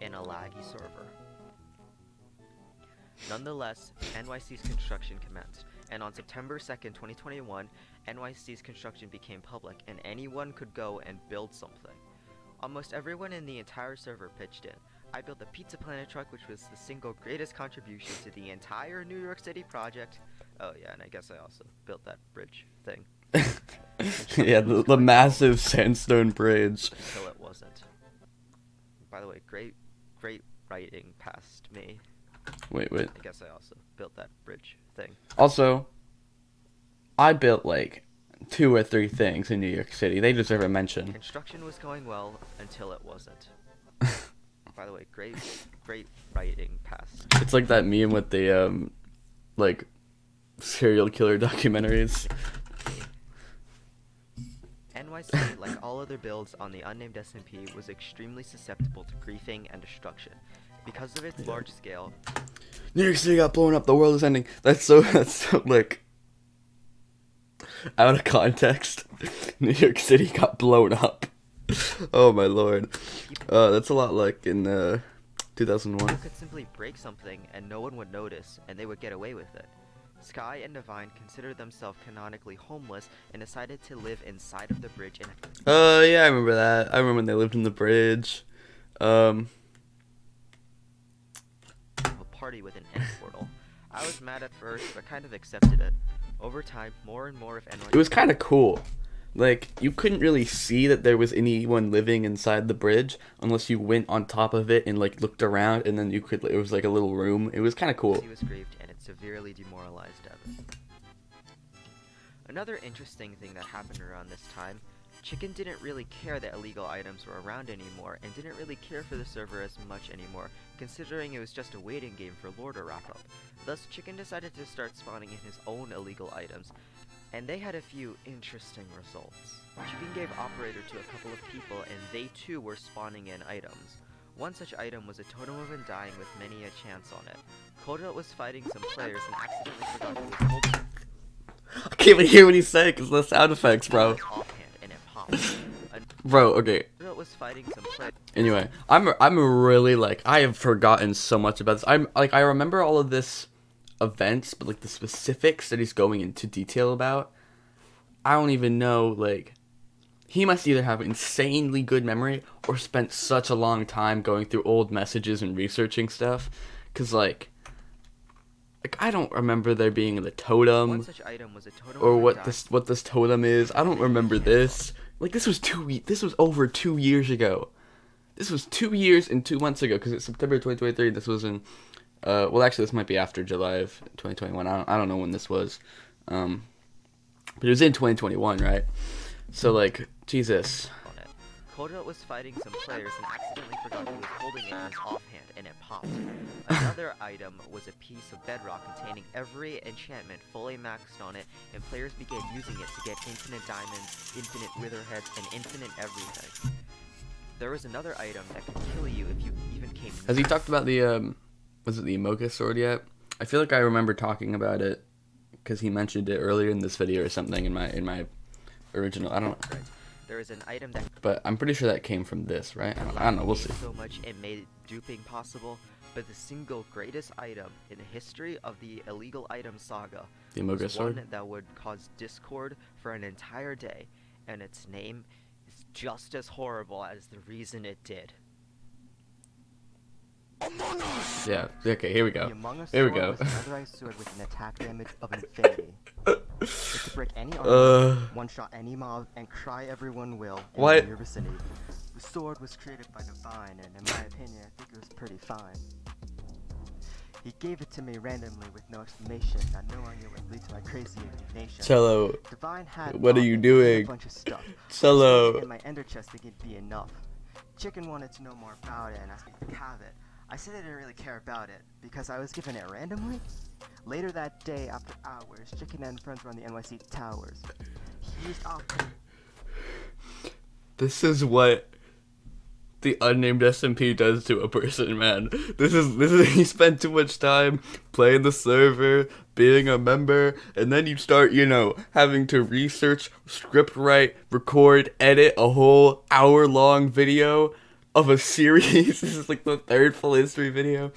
S9: in a laggy server. Nonetheless, NYC's construction commenced, and on September 2nd, 2021, NYC's construction became public, and anyone could go and build something. Almost everyone in the entire server pitched in. I built the Pizza Planet truck, which was the single greatest contribution to the entire New York City project. Oh yeah, and I guess I also built that bridge thing.
S1: yeah, the massive sandstone bridge.
S9: Until it wasn't. By the way, great writing past me.
S1: Wait.
S9: I guess I also built that bridge thing.
S1: Also, I built like 2 or 3 things in New York City. They deserve a mention.
S9: Construction was going well until it wasn't. By the way, great writing past.
S1: It's like that meme with the like serial killer documentaries.
S9: NYC, like all other builds on the Unnamed SMP, was extremely susceptible to griefing and destruction. Because of its large scale,
S1: New York City got blown up. The world is ending. That's so like out of context. New York City got blown up. Oh my lord. That's a lot like in 2001.
S9: people could simply break something and no one would notice, and they would get away with it. Sky and Divine considered themselves canonically homeless and decided to live inside of the bridge in
S1: Yeah, I remember that. I remember when they lived in the bridge.
S9: a party with an end portal. I was mad at first, but kind of accepted it. Over time, more and more of NYC...
S1: It was kind of cool. Like, you couldn't really see that there was anyone living inside the bridge unless you went on top of it and, like, looked around, and then you could... It was like a little room. It was kind of cool.
S9: He was grieved, and it severely demoralized Devin. Another interesting thing that happened around this time, Chicken didn't really care that illegal items were around anymore, and didn't really care for the server as much anymore, considering it was just a waiting game for lore to wrap up. Thus, Chicken decided to start spawning in his own illegal items, and they had a few interesting results. Chicken gave operator to a couple of people, and they too were spawning in items. One such item was a totem of undying with many a chance on it. Coldjalт was fighting some players and accidentally forgot to hold it.
S1: I can't even hear what he said because the sound effects, bro.
S9: Offhand, and it popped.
S1: Bro, okay.
S9: Coldjalt was fighting some players.
S1: Anyway, I'm really like, I have forgotten so much about this. I remember all of this events, but like the specifics that he's going into detail about, I don't even know. Like, he must either have insanely good memory or spent such a long time going through old messages and researching stuff, because like I don't remember there being the totem.
S9: One such item was a totem
S1: Or
S9: of
S1: what this totem is. I don't remember this. Like, this was over 2 years ago. This was 2 years and 2 months ago, because it's September 2023. This was in, well, actually, this might be after July of 2021. I don't know when this was. But it was in 2021, right? So like, Jesus.
S9: on it. Koda was fighting some players and accidentally forgot he was holding it in his offhand and it popped. Another item was a piece of bedrock containing every enchantment fully maxed on it, and players began using it to get infinite diamonds, infinite witherheads, and infinite everything. There was another item that could kill you if you even came near.
S1: Has he talked about the was it the Imoga sword yet? I feel like I remember talking about it because he mentioned it earlier in this video or something in my original. I don't know.
S9: Right. There is an item that
S1: But I'm pretty sure that came from this, right? I don't know. We'll see.
S9: so much it made duping possible, but the single greatest item in the history of the illegal item saga
S1: The Imoga
S9: was
S1: sword?
S9: one that would cause discord for an entire day, and its name is just as horrible as the reason it did.
S1: Yeah. Okay. Here we
S10: The
S1: go.
S10: Among Us
S1: Here we
S10: sword
S1: go.
S10: was another ice sword with an attack damage of infinity. It could break any armor, one-shot any mob, and cry everyone will in
S1: What?
S10: your vicinity. The sword was created by Divine, and in my opinion, I think it was pretty fine. He gave it to me randomly with no explanation, not knowing it would lead to my crazy indignation.
S1: Cello.
S10: Divine had
S1: What are you
S10: a
S1: doing?
S10: bunch of stuff.
S1: Cello.
S10: In my ender chest, thinking it'd be enough. Chicken wanted to know more about it and asked me to have it. I said I didn't really care about it because I was given it randomly. Later that day, after hours, Chicken and friends were on the NYC towers. He used alcohol.
S1: This is what the Unnamed SMP does to a person, man. This is he spent too much time playing the server, being a member, and then you start, having to research, script write, record, edit a whole hour-long video of a series. This is like the third full history video.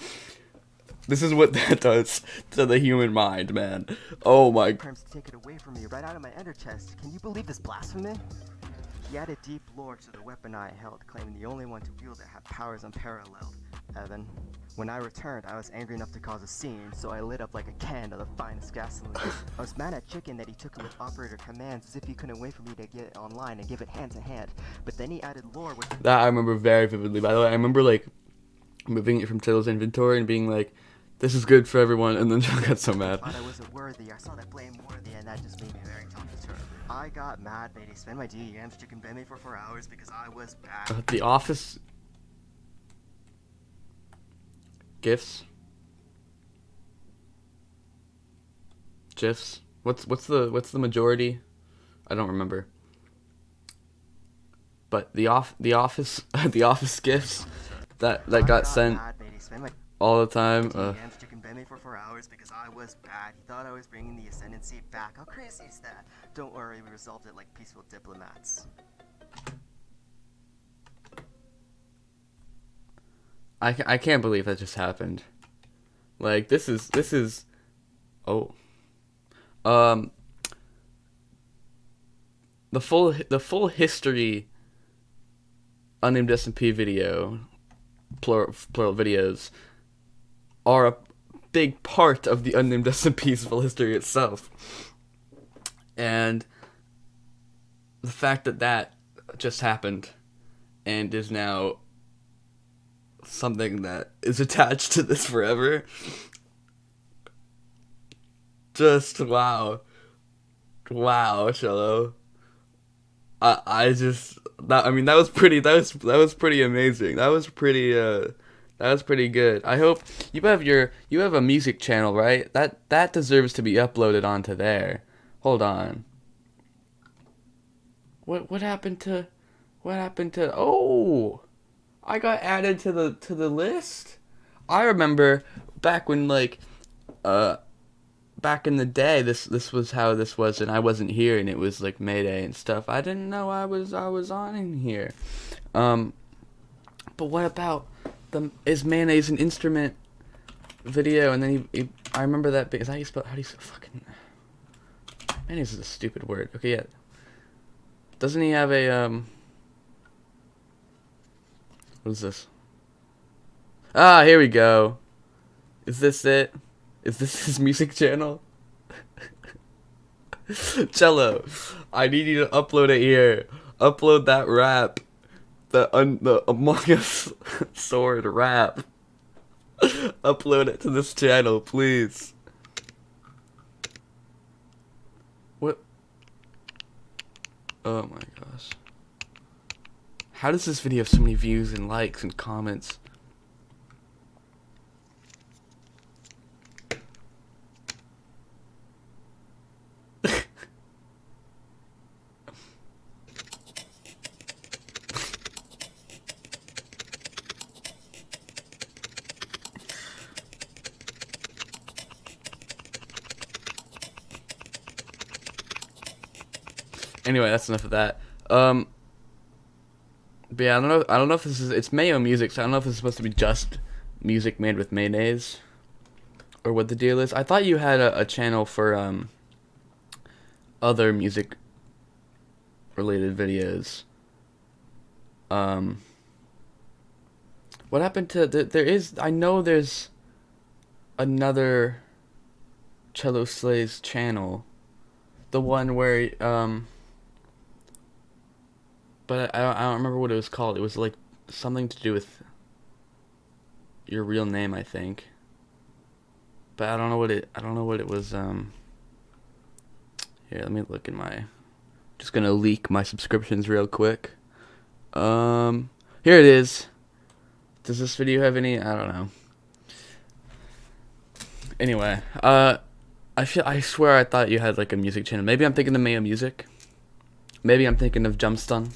S1: This is what that does to the human mind, man. Oh my.
S10: Crimes to take it away from me right out of my ender chest. Can you believe this blasphemy? He added deep lore to the weapon I held, claiming the only one to wield it had powers unparalleled. Evan. When I returned, I was angry enough to cause a scene, so I lit up like a can of the finest gasoline. I was mad at Chicken that he took it with operator commands as if he couldn't wait for me to get it online and give it hand to hand. But then he added lore with
S1: That I remember very vividly. By the way, I remember like moving it from Till's inventory and being like, "This is good for everyone," and then John got so mad.
S10: I wasn't worthy. I saw that blame worthy, and that just made me very talkative. I got mad, made me spend my DMs. Chicken banned me for 4 hours because I was bad.
S1: The Office gifs. GIFs. What's the majority? I don't remember. But the Office the Office gifs that got sent all the time.
S10: Chicken banned me for 4 hours because I was bad. He thought I was bringing the ascendancy back. How crazy is that? Don't worry, we resolved it like peaceful diplomats.
S1: I can't believe that just happened. Like this is oh. The full history Unnamed SMP video, plural videos, are a big part of the Unnamed SMP's full history itself. And the fact that just happened and is now something that is attached to this forever, just wow, Cello. That was pretty amazing. That was pretty good. I hope you have a music channel, right? That deserves to be uploaded onto there. Hold on. What happened to oh, I got added to the list. I remember back when back in the day, this was how this was, and I wasn't here, and it was like Mayday and stuff. I didn't know I was on in here. But what about is mayonnaise an instrument video? And then I remember that. Is that how you spell? How do you spell fucking mayonnaise? Is a stupid word. Okay, yeah. Doesn't he have a What is this? Ah, here we go. Is this it? Is this his music channel? Cello, I need you to upload it here. Upload that rap. The Among Us sword rap. Upload it to this channel, please. What? Oh my gosh. How does this video have so many views and likes and comments? Anyway, that's enough of that. But yeah, I don't know if this is, it's Mayo music, so I don't know if it's supposed to be just music made with mayonnaise, or what the deal is. I thought you had a channel for, other music related videos. What happened to, I know there's another Cello Slays channel. The one where, but I don't remember what it was called. It was like something to do with your real name, I think. But I don't know what it was. Here, let me look in my. Just gonna leak my subscriptions real quick. Here it is. Does this video have any? I don't know. Anyway, I swear I thought you had like a music channel. Maybe I'm thinking of Mayo Music. Maybe I'm thinking of Jumpstun.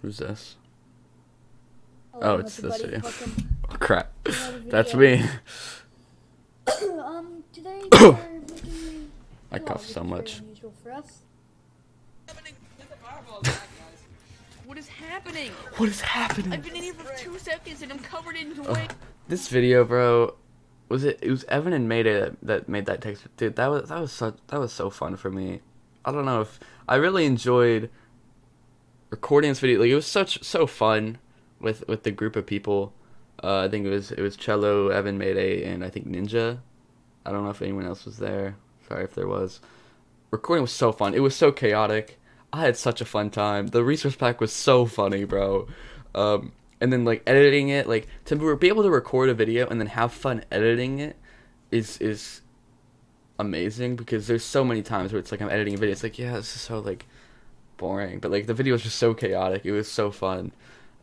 S1: Who's this?
S11: Hello,
S1: Oh, it's this
S11: everybody.
S1: video.
S11: Welcome
S1: Oh crap.
S11: to another
S1: That's
S11: video.
S1: me.
S11: Today we're making
S1: I cough so much.
S11: unusual for us.
S4: What is happening?
S1: What is happening?
S4: I've been in here for 2 seconds and I'm covered in wet.
S1: This video, bro, it was Evan and Mayday that made that text. Dude, that was so fun for me. I don't know if I really enjoyed recording this video. Like, it was so fun with the group of people. I think it was Cello, Evan, Mayday, and I think Ninja. I don't know if anyone else was there. Sorry if there was. Recording was so fun. It was so chaotic. I had such a fun time. The resource pack was so funny, bro. And then like editing it, like to be able to record a video and then have fun editing it is amazing, because there's so many times where it's like I'm editing a video, it's like, yeah, this is so like boring, but like the video was just so chaotic. It was so fun.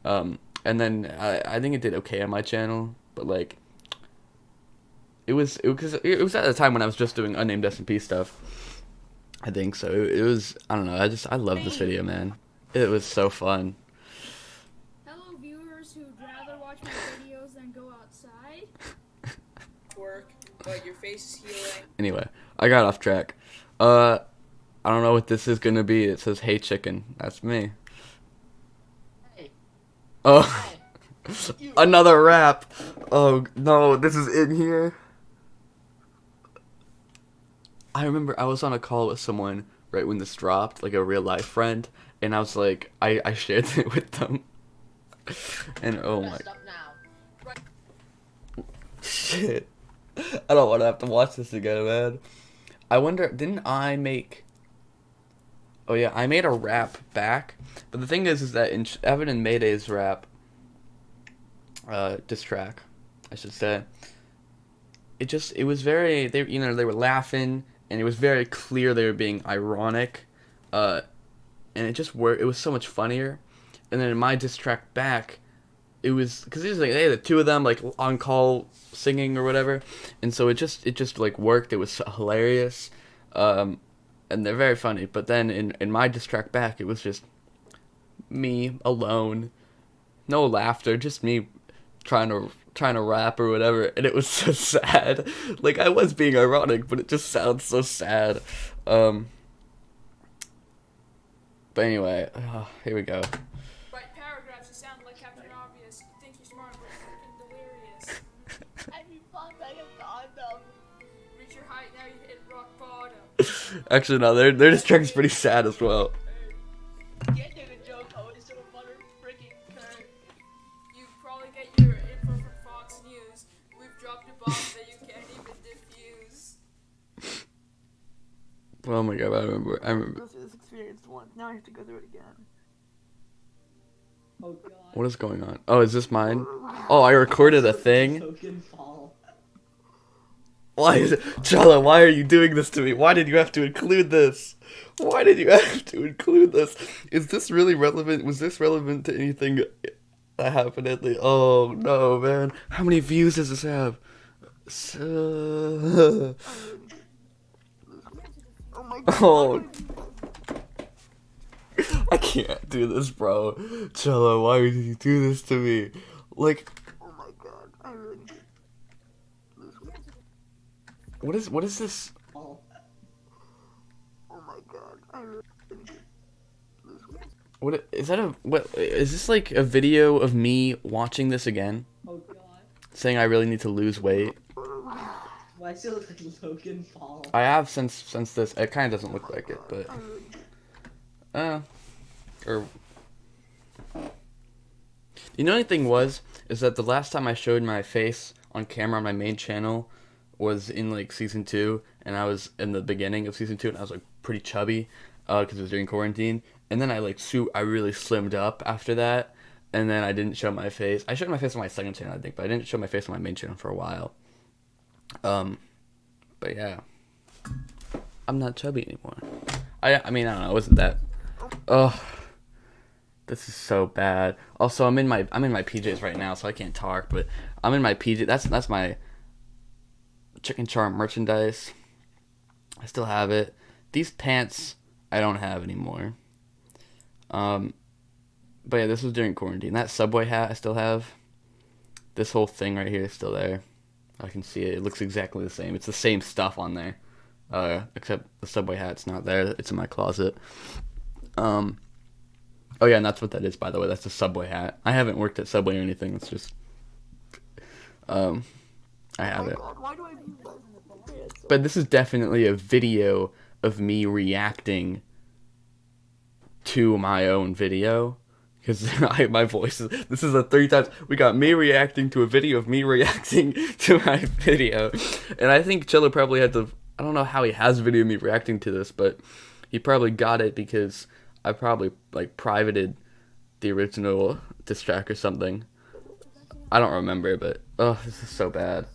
S1: And then I think it did okay on my channel, but like it was at a time when I was just doing Unnamed SMP stuff, I think. So it was, I don't know, I love this video, man. It was so fun.
S11: Hello, viewers who'd rather watch my videos than go outside.
S12: Work, but your face is healing.
S1: Anyway, I got off track. I don't know what this is gonna be. It says, "Hey chicken." That's me.
S12: Hey.
S1: Oh, another rap. Oh no, this is in here. I remember I was on a call with someone right when this dropped, like a real life friend, and I was like, I shared it with them, and oh my. Shit. I don't want to have to watch this again, man. I wonder, didn't I make... Oh yeah, I made a rap back. But the thing is that in Evan and Mayday's rap, diss track, I should say, it was very, they were laughing, and it was very clear they were being ironic, and it just worked. It was so much funnier. And then in my diss track back, it was, because it was like, hey, the two of them like on call singing or whatever, and so it just like worked. It was hilarious, and they're very funny. But then in my diss track back, it was just me alone, no laughter, just me trying to rap or whatever, and it was so sad. Like, I was being ironic, but it just sounds so sad. But anyway, here we go.
S12: Write paragraphs that sound like Captain Obvious. You think you're smart, but you're freaking delirious.
S4: Have you fought like a condom?
S12: Reach your height, now you hit rock bottom.
S1: Actually, no, their diss track is pretty sad as well.
S4: Can't do the joke, always to a butter freaking curd.
S12: You probably get your info from Fox News. We've dropped a bomb that you can't even defuse.
S1: Oh my god, I remember.
S12: Go through this experience once. Now I have to go through it again.
S13: Oh god.
S1: What is going on? Oh, is this mine? Oh, I recorded a thing.
S13: Token fall.
S1: Why is it, Cello? Why are you doing this to me? Why did you have to include this? Why did you have to include this? Is this really relevant? Was this relevant to anything that happened at the? Oh no, man! How many views does this have? So... Oh, I can't do this, bro. Cello, why did you do this to me? Like, oh my god, I really. What is this? Oh my god, I really. What is that? What is this, like a video of me watching this again?
S13: Oh god.
S1: Saying I really need to lose weight.
S13: Why does it look like Logan Paul?
S1: I have since this. It kind of doesn't look like it, but or the only thing is that the last time I showed my face on camera on my main channel was in like season 2, and I was in the beginning of season 2, and I was like pretty chubby because it was during quarantine, and then I really slimmed up after that, and then I didn't show my face. I showed my face on my second channel, I think, but I didn't show my face on my main channel for a while. But yeah, I'm not chubby anymore. I mean, I don't know, it wasn't that. Ugh, this is so bad. Also, I'm in my PJs right now, so I can't talk. But I'm in my PJ. That's my ChickenCharm merchandise. I still have it. These pants I don't have anymore. But yeah, this was during quarantine. That Subway hat I still have. This whole thing right here is still there. I can see it. It looks exactly the same. It's the same stuff on there. Except the Subway hat's not there. It's in my closet. Oh yeah, and that's what that is, by the way. That's a Subway hat. I haven't worked at Subway or anything. It's just I have it. But this is definitely a video of me reacting to my own video. Because my voice is... This is the 3 times... We got me reacting to a video of me reacting to my video. And I think Cello probably had to... I don't know how he has a video of me reacting to this, but he probably got it because I probably, like, privated the original diss track or something. I don't remember, but... Oh, this is so bad.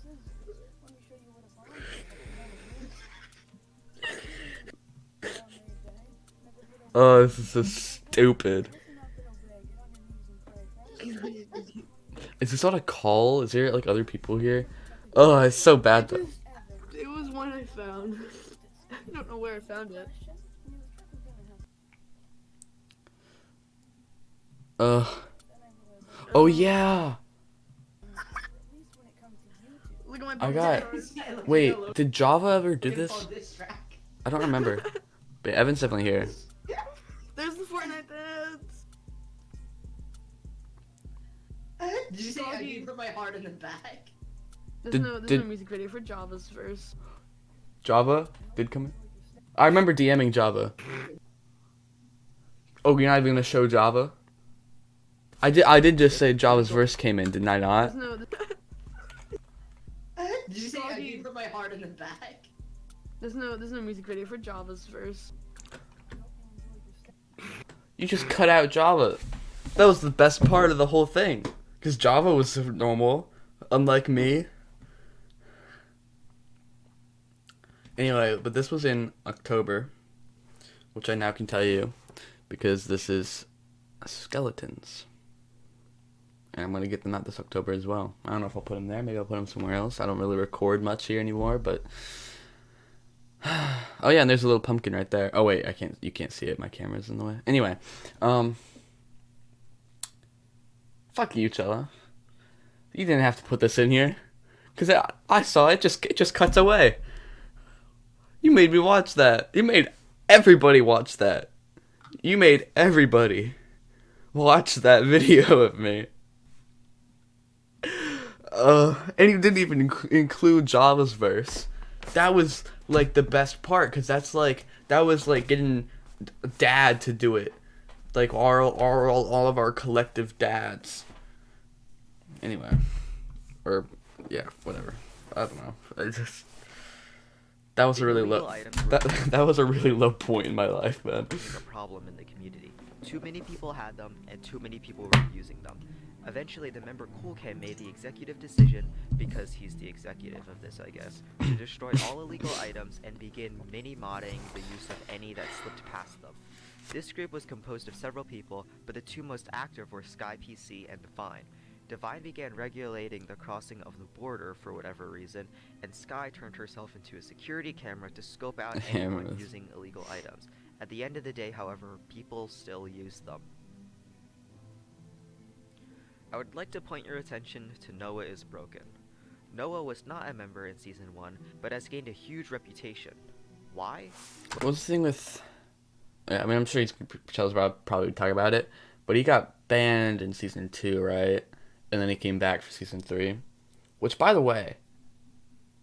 S1: Oh, this is so stupid. Is this on a call? Is there like other people here? Oh, it's so bad though.
S4: It was one I found. I don't know where I found it.
S1: Oh yeah.
S4: Look at my
S1: I got. Wait, did Java ever do this? I don't remember. But Evan's definitely here.
S4: There's the Fortnite dance.
S13: Did you say I gave her my heart in the back?
S4: There's no music video for Java's verse.
S1: Java did come in? I remember DMing Java. Oh, you're not even gonna show Java? I did just say Java's verse came in, didn't I not?
S13: Did you say I gave her my heart in the back?
S4: There's no music video for Java's verse.
S1: You just cut out Java. That was the best part of the whole thing. Because Java was normal, unlike me. Anyway, but this was in October, which I now can tell you, because this is skeletons. And I'm going to get them out this October as well. I don't know if I'll put them there. Maybe I'll put them somewhere else. I don't really record much here anymore, but... Oh yeah, and there's a little pumpkin right there. Oh wait, you can't see it. My camera's in the way. Anyway, fuck you, Cello. You didn't have to put this in here. Cause I saw it just cuts away. You made me watch that. You made everybody watch that. You made everybody watch that video of me. And you didn't even include Java's verse. That was like the best part, cause that was like getting Dad to do it, like all of our collective dads. Anyway, or yeah, whatever. I don't know. That was a really low. That was a really low point in my life, man.
S9: A problem in the community. Too many people had them, and too many people were using them. Eventually, the member CoolCam made the executive decision, because he's the executive of this, I guess, to destroy all illegal items and begin mini-modding the use of any that slipped past them. This group was composed of several people, but the two most active were SkyPC and Divine. Divine began regulating the crossing of the border for whatever reason, and Sky turned herself into a security camera to scope out anyone using illegal items. At the end of the day, however, people still use them. I would like to point your attention to Noah is Broken. Noah was not a member in Season 1, but has gained a huge reputation. Why?
S1: What's the thing with... Yeah, I mean, I'm sure Cello's probably talk about it, but he got banned in Season 2, right? And then he came back for Season 3. Which, by the way,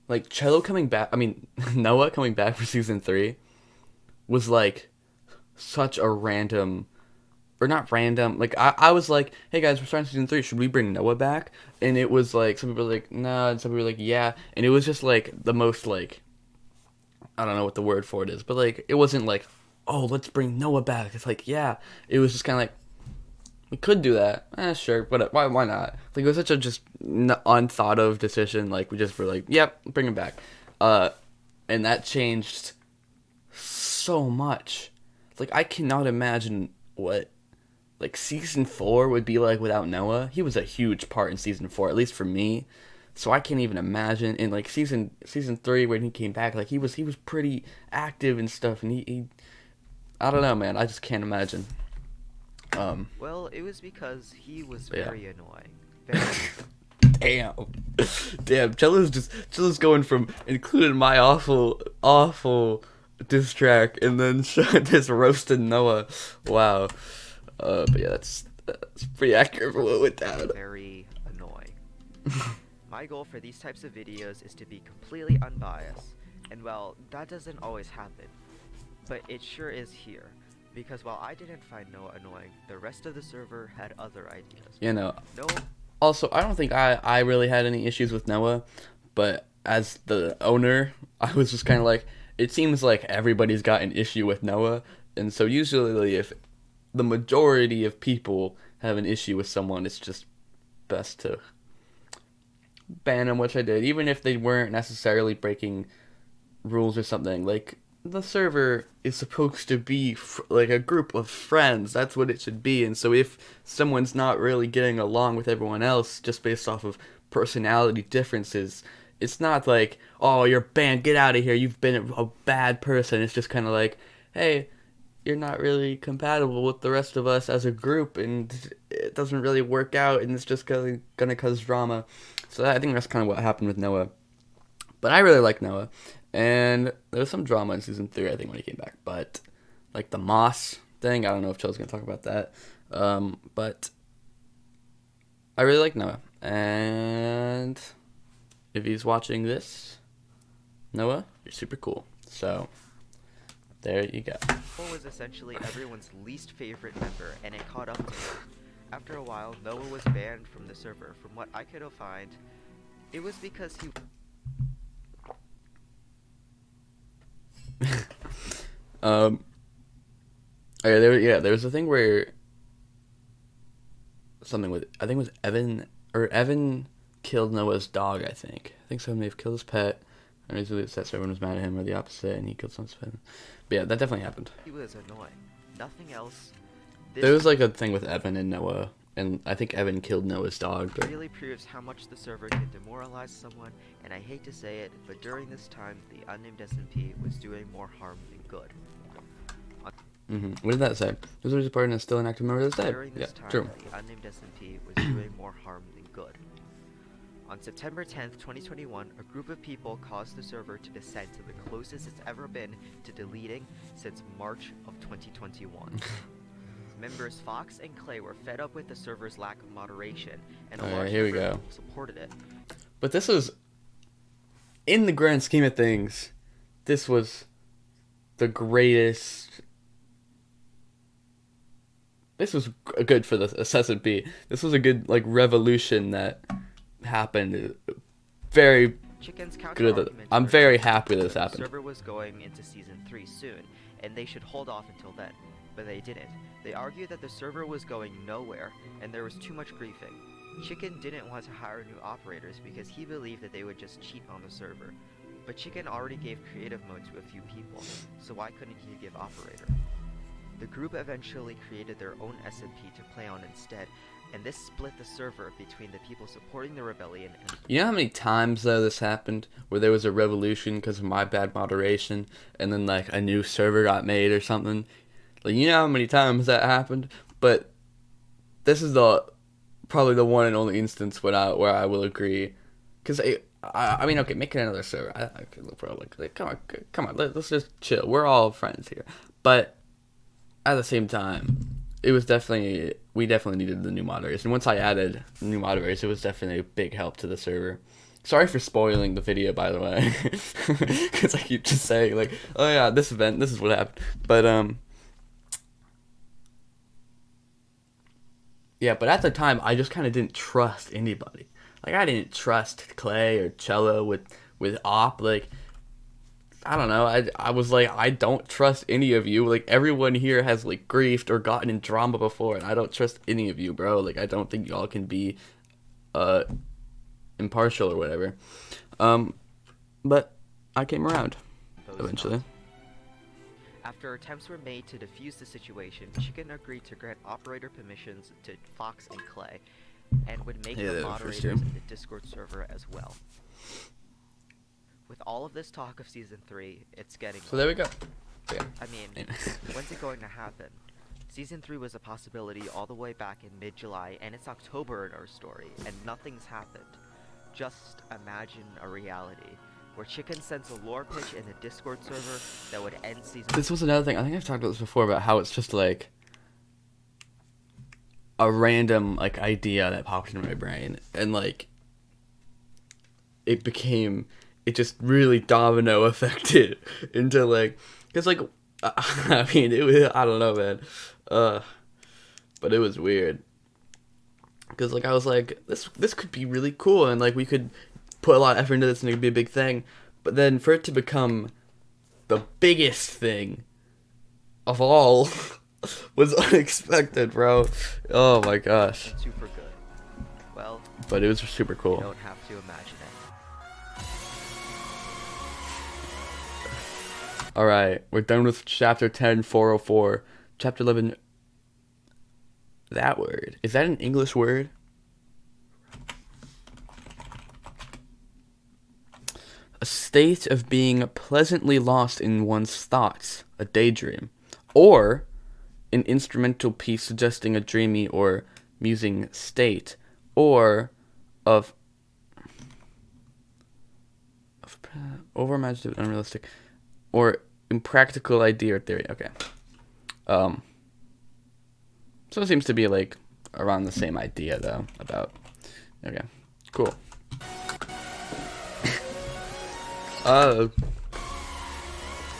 S1: like, Cello coming back... I mean, Noah coming back for Season 3 was, like, such a random... Or not random, like, I was like, hey guys, we're starting Season 3, should we bring Noah back? And it was like, some people were like, no, and some people were like, yeah. And it was just, like, the most, like, I don't know what the word for it is, but, like, it wasn't like, oh, let's bring Noah back. It's like, yeah. It was just kind of like, we could do that. Sure, but why not? Like, it was such a just unthought of decision. Like, we just were like, yep, bring him back. And that changed so much. Like, I cannot imagine what, like, Season 4 would be like without Noah. He was a huge part in Season 4, at least for me. So I can't even imagine. In, like, Season 3, when he came back, like, he was pretty active and stuff, and he I don't know, man. I just can't imagine.
S9: Well, it was because he was very annoying.
S1: Damn, Cello's going from including my awful diss track and then just roasting Noah. Wow. But yeah, that's pretty accurate for what went down.
S9: Very annoying. My goal for these types of videos is to be completely unbiased, and well, that doesn't always happen. But it sure is here. Because while I didn't find Noah annoying, the rest of the server had other ideas.
S1: You know. Also, I don't think I really had any issues with Noah, but as the owner, I was just kind of like, it seems like everybody's got an issue with Noah, and so usually if the majority of people have an issue with someone, it's just best to ban them, which I did, even if they weren't necessarily breaking rules or something. Like, the server is supposed to be like a group of friends. That's what it should be. And so if someone's not really getting along with everyone else just based off of personality differences, it's not like, oh, you're banned, get out of here, you've been a bad person. It's just kind of like, hey, you're not really compatible with the rest of us as a group, and it doesn't really work out, and it's just gonna cause drama. So I think that's kind of what happened with Noah. But I really like Noah. And there was some drama in Season 3, I think, when he came back. But, like, the Moss thing, I don't know if Cello's going to talk about that. But I really like Noah. And if he's watching this, Noah, you're super cool. So, there you go.
S9: Noah was essentially everyone's least favorite member, and it caught up to him. After a while, Noah was banned from the server. From what I could find, it was because he...
S1: Okay, there was a thing where something with, I think it was Evan killed Noah's dog, I think someone may have killed his pet, and he's really upset, so everyone was mad at him, or the opposite, and he killed someone's pet. But yeah, that definitely happened.
S9: He was annoying. Nothing else.
S1: There was like a thing with Evan and Noah, and I think Evan killed Noah's dog.
S9: It really proves how much the server can demoralize someone, and I hate to say it, but during this time, the Unnamed SMP was doing more harm than good.
S1: What did that say? This was a partner still an active member of this day.
S9: During this time,
S1: true.
S9: the Unnamed SMP was doing more harm than good. On September 10th, 2021, a group of people caused the server to descend to the closest it's ever been to deleting since March of 2021. Members Fox and Clay were fed up with the server's lack of moderation, and a large number of people supported it.
S1: But this was, in the grand scheme of things, this was the greatest. This was good for the SMP. This was a good, like, revolution that happened. Very good. I'm very happy that this happened.
S9: The server was going into Season 3 soon, and they should hold off until then. But they didn't. They argued that the server was going nowhere, and there was too much griefing. Chicken didn't want to hire new operators because he believed that they would just cheat on the server. But Chicken already gave creative mode to a few people, so why couldn't he give operator? The group eventually created their own SMP to play on instead, and this split the server between the people supporting the rebellion and...
S1: You know how many times though this happened where there was a revolution because of my bad moderation, and then like a new server got made or something? Like, you know how many times that happened? But this is probably the one and only instance where I will agree, because I mean, okay, make it another server. Bro, like come on, let's just chill. We're all friends here, but at the same time, we definitely needed the new moderators, and once I added new moderators, it was definitely a big help to the server. Sorry for spoiling the video, by the way, because I keep just saying like, oh yeah, this event, this is what happened, but yeah, but at the time, I just kind of didn't trust anybody. Like, I didn't trust Clay or Cello with Op. Like, I don't know. I was like, I don't trust any of you. Like, everyone here has, like, griefed or gotten in drama before, and I don't trust any of you, bro. Like, I don't think y'all can be impartial or whatever. But I came around eventually.
S9: After attempts were made to defuse the situation, Chicken agreed to grant operator permissions to Fox and Clay, and would make them moderators in the Discord server as well. With all of this talk of Season 3, it's getting...
S1: So there we go.
S9: Yeah. I mean, when's it going to happen? Season 3 was a possibility all the way back in mid-July, and it's October in our story, and nothing's happened. Just imagine a reality where Chicken sends a lore pitch in the Discord server that would end Season 3.
S1: This was another thing. I think I've talked about this before, about how it's just like a random like idea that popped into my brain, and like it just really domino affected into like, because like I mean, I don't know, man, but it was weird, because like I was like, this could be really cool, and like we could put a lot of effort into this and it could be a big thing, but then for it to become the biggest thing of all was unexpected, bro. Oh my gosh.
S9: Super good. Well,
S1: but it was super cool.
S9: You don't have to imagine it.
S1: Alright, we're done with chapter 10, 404. Chapter 11. That word. Is that an English word? A state of being pleasantly lost in one's thoughts, a daydream, or an instrumental piece suggesting a dreamy or musing state, or of overimaginative, unrealistic, or impractical idea or theory. Okay. So it seems to be like around the same idea though, about, okay, cool.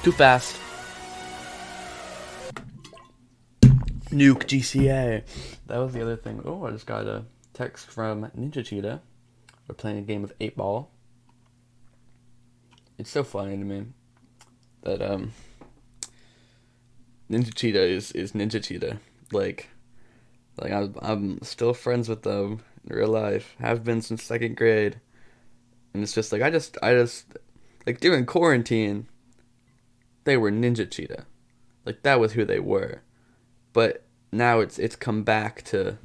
S1: Too fast. Nuke GCA. That was the other thing. Oh, I just got a text from Ninja Cheetah. We're playing a game of 8-Ball. It's so funny to me that Ninja Cheetah is Ninja Cheetah. Like I'm still friends with them in real life. Have been since 2nd grade. And it's just like I just like during quarantine, they were Ninja Cheetah. Like that was who they were. But now it's come back to...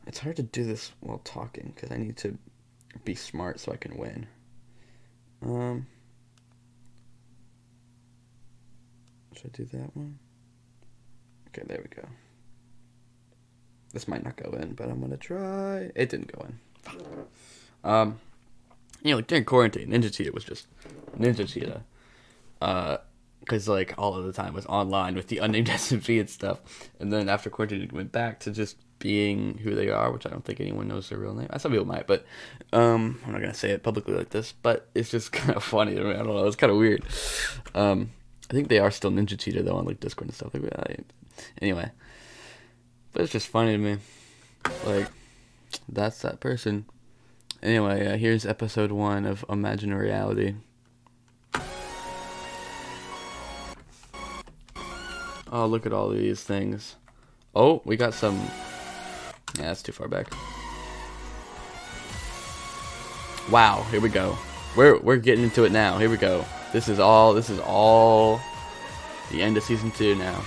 S1: It's hard to do this while talking, because I need to be smart so I can win. Should I do that one? Okay, there we go. This might not go in, but I'm gonna try. It didn't go in. You know, like during quarantine, Ninja Cheetah was just Ninja Cheetah. Because like all of the time was online with the Unnamed SMP and stuff, and then after quarantine it went back to just being who they are, which I don't think anyone knows their real name. Some people might, but I'm not gonna say it publicly like this. But it's just kind of funny to me. I don't know. It's kind of weird. I think they are still Ninja Cheetah though on like Discord and stuff. Anyway, but it's just funny to me. Like that's that person. Anyway, here's episode 1 of Imagine a Reality. Oh, look at all of these things. Oh, we got some... Yeah, that's too far back. Wow, here we go. We're getting into it now. Here we go. This is all the end of season 2 now.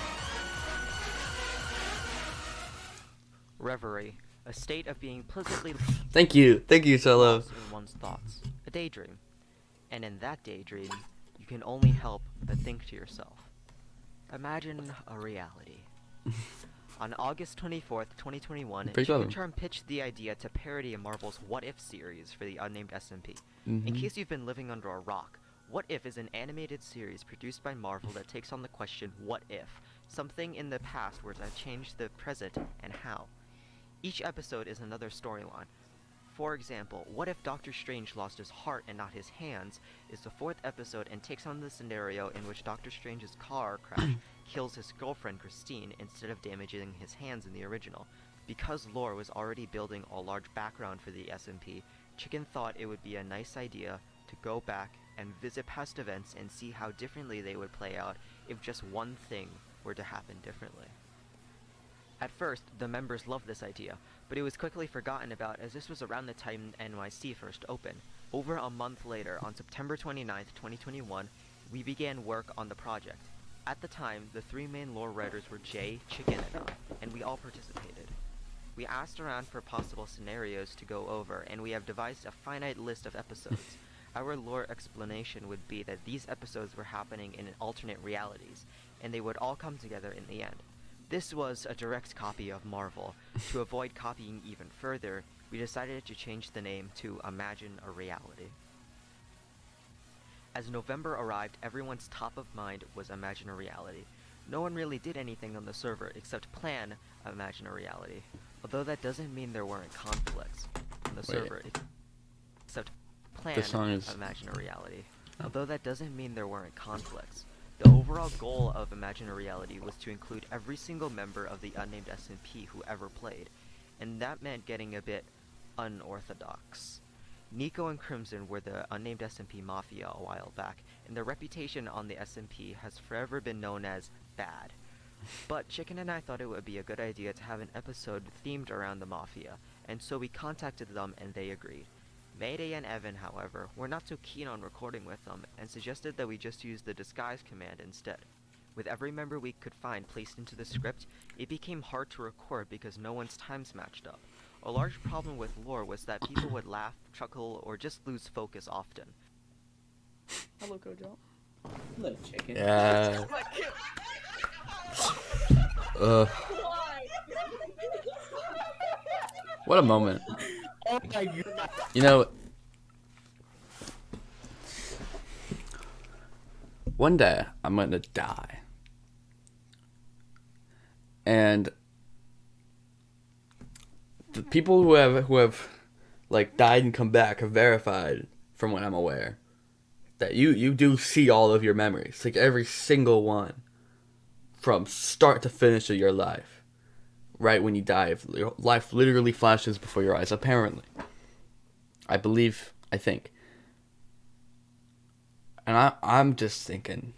S9: Reverie, a state of being pleasantly
S1: Thank you, Cello.
S9: lost in one's thoughts, a daydream. And in that daydream, you can only help but think to yourself, imagine a reality. On August 24th, 2021,
S1: Pretty clever.
S9: ChickenCharm pitched the idea to parody Marvel's What If series for the Unnamed SMP. In
S1: Mhm.
S9: case you've been living under a rock, What If is an animated series produced by Marvel that takes on the question, what if? Something in the past were to change the present, and how? Each episode is another storyline. For example, What If Doctor Strange lost his heart and not his hands is the 4th episode and takes on the scenario in which Doctor Strange's car crash kills his girlfriend Christine instead of damaging his hands in the original. Because lore was already building a large background for the SMP, Chicken thought it would be a nice idea to go back and visit past events and see how differently they would play out if just one thing were to happen differently. At first, the members loved this idea, but it was quickly forgotten about as this was around the time NYC first opened. Over a month later, on September 29th, 2021, we began work on the project. At the time, the 3 main lore writers were Jay, Chicken, and I, and we all participated. We asked around for possible scenarios to go over, and we have devised a finite list of episodes. Our lore explanation would be that these episodes were happening in alternate realities, and they would all come together in the end. This was a direct copy of Marvel. To avoid copying even further, we decided to change the name to Imagine a Reality. As November arrived, everyone's top of mind was Imagine a Reality. No one really did anything on the server except plan Imagine a Reality. Although that doesn't mean there weren't conflicts on the server, except plan Imagine a Reality. Although that doesn't mean there weren't conflicts. The overall goal of Imagine a Reality was to include every single member of the Unnamed SMP who ever played, and that meant getting a bit unorthodox. Nico and Crimson were the Unnamed SMP Mafia a while back, and their reputation on the SMP has forever been known as bad. But Chicken and I thought it would be a good idea to have an episode themed around the Mafia, and so we contacted them and they agreed. Mayday and Evan, however, were not so keen on recording with them, and suggested that we just use the disguise command instead. With every member we could find placed into the script, it became hard to record because no one's times matched up. A large problem with lore was that people would laugh, chuckle, or just lose focus often.
S4: Hello, Kojo.
S13: Hello, Chicken.
S1: Yeah. What a moment.
S13: Oh my god.
S1: You know, one day I'm gonna die, and the people who have like died and come back have verified, from what I'm aware, that you do see all of your memories, like every single one, from start to finish of your life. Right when you die, your life literally flashes before your eyes, apparently. I think. And I'm just thinking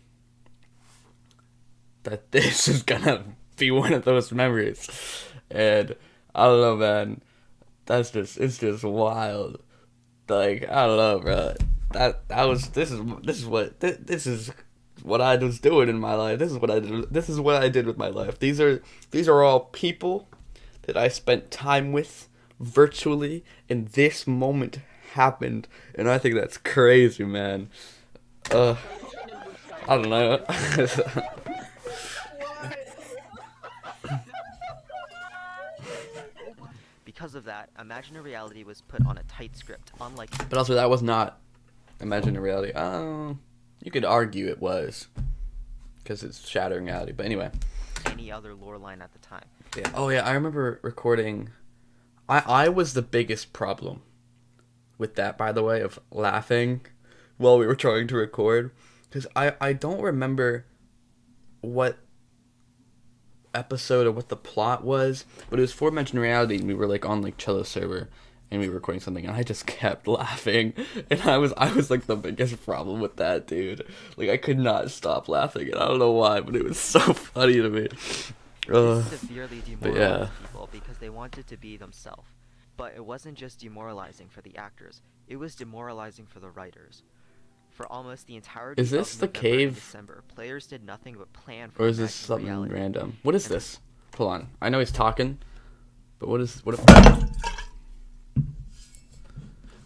S1: that this is gonna be one of those memories. And I don't know, man. It's just wild. Like, I don't know, bro. This is what I was doing in my life. This is what I did with my life. These are all people that I spent time with virtually, and this moment happened, and I think that's crazy, man. I don't know.
S9: Because of that, Imagine a Reality was put on a tight script, unlike...
S1: But also, that was not Imagine a Reality. You could argue it was, because it's shattering reality. But anyway.
S9: Any other lore line at the time.
S1: Yeah. Oh yeah, I remember recording. I was the biggest problem with that, by the way, of laughing while we were trying to record, because I don't remember what episode or what the plot was, but it was for Imagine Reality, and we were like on like Cello server, and we were recording something, and I just kept laughing, and I was like the biggest problem with that, dude. Like, I could not stop laughing, and I don't know why, but it was so funny to me.
S9: This severely demoralized people because they wanted to be themselves. But it wasn't just demoralizing for the actors, it was demoralizing for the writers. For almost the entirety
S1: Is this
S9: of
S1: the
S9: November
S1: cave?
S9: and December, players did nothing but plan for
S1: Or is this
S9: imagined
S1: something
S9: reality.
S1: random? What is
S9: And
S1: this? Hold on. I know he's talking, but what is what?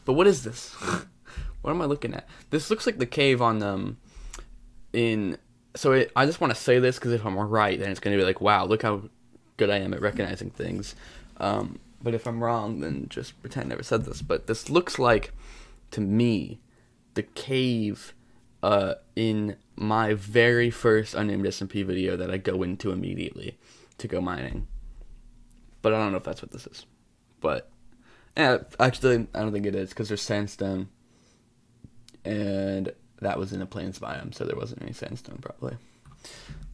S1: But what is this? What am I looking at? This looks like the cave on I just want to say this because if I'm right, then it's gonna be like, wow, look how good I am at recognizing things. But if I'm wrong, then just pretend I never said this. But this looks like, to me, the cave in my very first Unnamed SMP video that I go into immediately to go mining. But I don't know if that's what this is. But actually, I don't think it is because there's sandstone, and that was in a plains biome, so there wasn't any sandstone probably.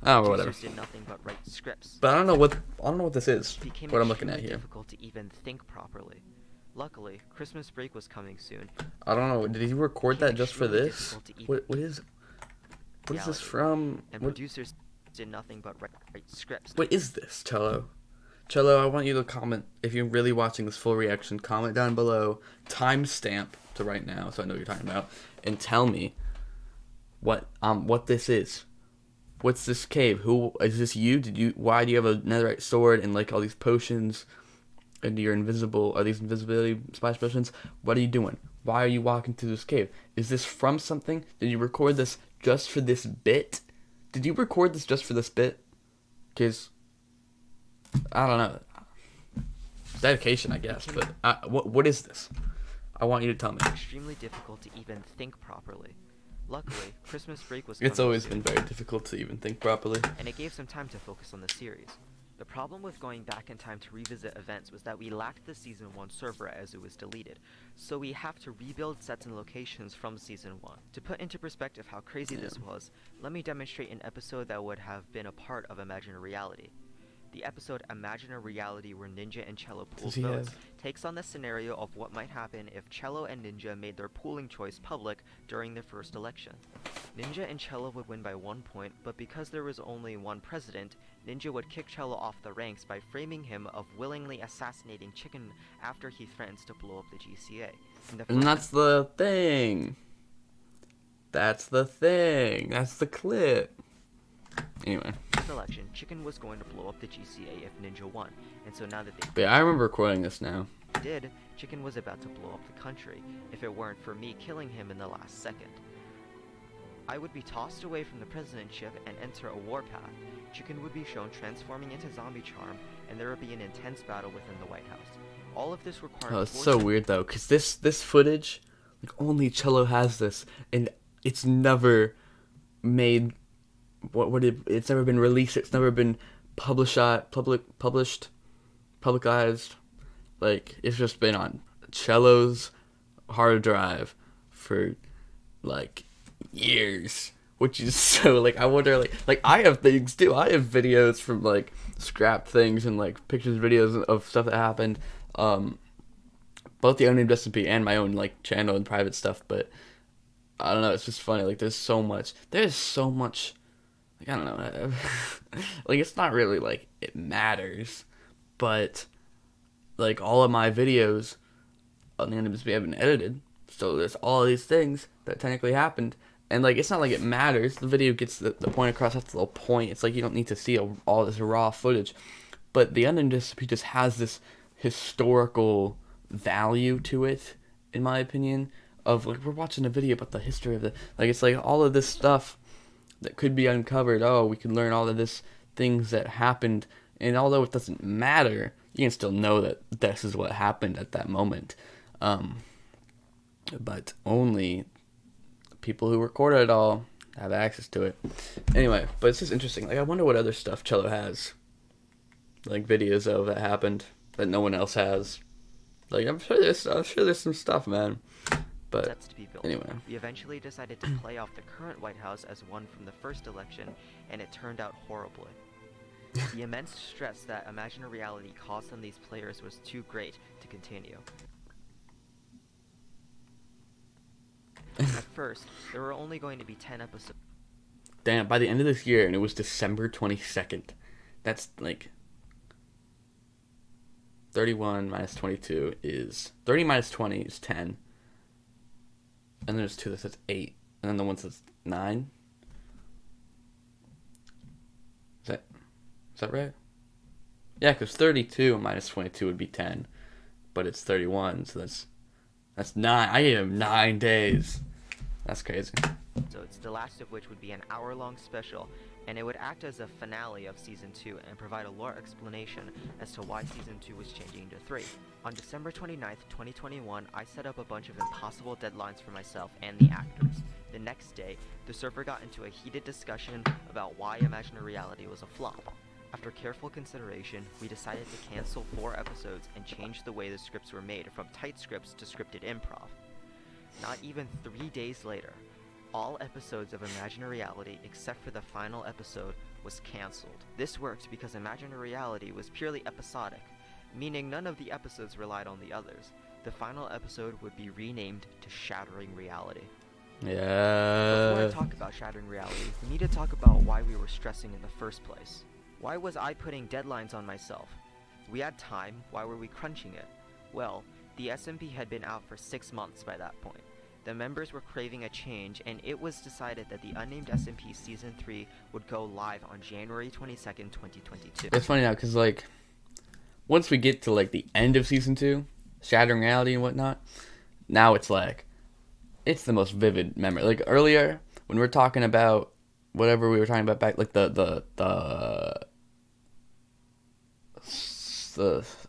S1: Oh, whatever.
S9: Did nothing but write scripts.
S1: But I don't know what this is. What I'm looking at here.
S9: Difficult to even think properly. Luckily, Christmas break was coming soon.
S1: I don't know. Did he record that just for this? What is this from?
S9: And producers did nothing but write scripts.
S1: What is this, Cello? Cello, I want you to comment if you're really watching this full reaction. Comment down below, timestamp to right now, so I know what you're talking about, and tell me what this is. What's this cave? Who is this? Why do you have a netherite sword and like all these potions? And you're invisible. Are these invisibility splash potions? What are you doing? Why are you walking through this cave? Is this from something? Did you record this just for this bit? Did you record this just for this bit? Because I don't know. Dedication, I guess. But what is this? I want you to tell me.
S9: Extremely difficult to even think properly. Luckily, Christmas break was coming
S1: It's always
S9: soon,
S1: been very difficult to even think properly.
S9: and it gave some time to focus on the series. The problem with going back in time to revisit events was that we lacked the Season 1 server as it was deleted, so we have to rebuild sets and locations from Season 1. To put into perspective how crazy this was, let me demonstrate an episode that would have been a part of Imagine a Reality. The episode Imagine a Reality where Ninja and Cello pool votes takes on the scenario of what might happen if Cello and Ninja made their pooling choice public during their first election. Ninja and Cello would win by 1 point, but because there was only one president, Ninja would kick Cello off the ranks by framing him of willingly assassinating Chicken after he threatens to blow up the GCA.
S1: And that's the thing. That's the thing. That's the clip. Anyway.
S9: This election, Chicken was going to blow up the GCA if Ninja won, and so now that they
S1: But yeah, I remember recording this now.
S9: did, Chicken was about to blow up the country, if it weren't for me killing him in the last second. I would be tossed away from the presidentship and enter a warpath. Chicken would be shown transforming into ChickenCharm, and there would be an intense battle within the White House. All of this required.
S1: Oh, it's so weird though, cause this footage, like only Cello has this, and it's never made. It's never been released. It's never been publicized. Like it's just been on Cello's hard drive for like years, which is so like I wonder like I have things too. I have videos from like scrapped things and like pictures, videos of stuff that happened. Both the Unnamed SMP and my own like channel and private stuff, but I don't know. It's just funny. Like there's so much. Like, I don't know. Like it's not really like it matters, but like all of my videos on the Unnamed SMP have been edited, so there's all these things that technically happened, and like it's not like it matters. The video gets the point across. That's the whole point. It's like you don't need to see all this raw footage, but the Unnamed SMP just has this historical value to it, in my opinion. Of like we're watching a video about the history of it's like all of this stuff that could be uncovered. Oh, we can learn all of this things that happened, and although it doesn't matter, you can still know that this is what happened at that moment. But only people who recorded it all have access to it. Anyway, but it's just interesting. Like I wonder what other stuff Cello has, like videos of that happened that no one else has. Like I'm sure there's some stuff, man. But
S9: sets to be built.
S1: Anyway,
S9: we eventually decided to play off the current White House as one from the first election, and it turned out horribly. The immense stress that Imagine a Reality caused on these players was too great to continue. At first, there were only going to be 10 episodes.
S1: Damn, by the end of this year, and it was December 22nd. That's like 31 minus 22 is 30 minus 20 is 10. And then there's 2 that says 8. And then the one says 9. Is that right? Yeah, because 32 minus 22 would be 10. But it's 31, so that's 9. I gave him 9 days. That's crazy.
S9: So it's the last of which would be an hour-long special, and it would act as a finale of Season 2 and provide a lore explanation as to why Season 2 was changing to 3. On December 29th, 2021, I set up a bunch of impossible deadlines for myself and the actors. The next day, the server got into a heated discussion about why Imaginary Reality was a flop. After careful consideration, we decided to cancel 4 episodes and change the way the scripts were made from tight scripts to scripted improv. Not even 3 days later, all episodes of Imaginary Reality except for the final episode was cancelled. This worked because Imaginary Reality was purely episodic, meaning none of the episodes relied on the others. The final episode would be renamed to Shattering Reality.
S1: Yeah.
S9: Before I talk about Shattering Reality, we need to talk about why we were stressing in the first place. Why was I putting deadlines on myself? We had time, why were we crunching it? Well, the SMP had been out for 6 months by that point. The members were craving a change, and it was decided that the Unnamed SMP Season 3 would go live on January 22nd, 2022.
S1: It's funny now, because, like, once we get to, like, the end of Season 2, Shattering Reality and whatnot, now it's, like, it's the most vivid memory. Like, earlier, when we were talking about whatever we were talking about back, like, the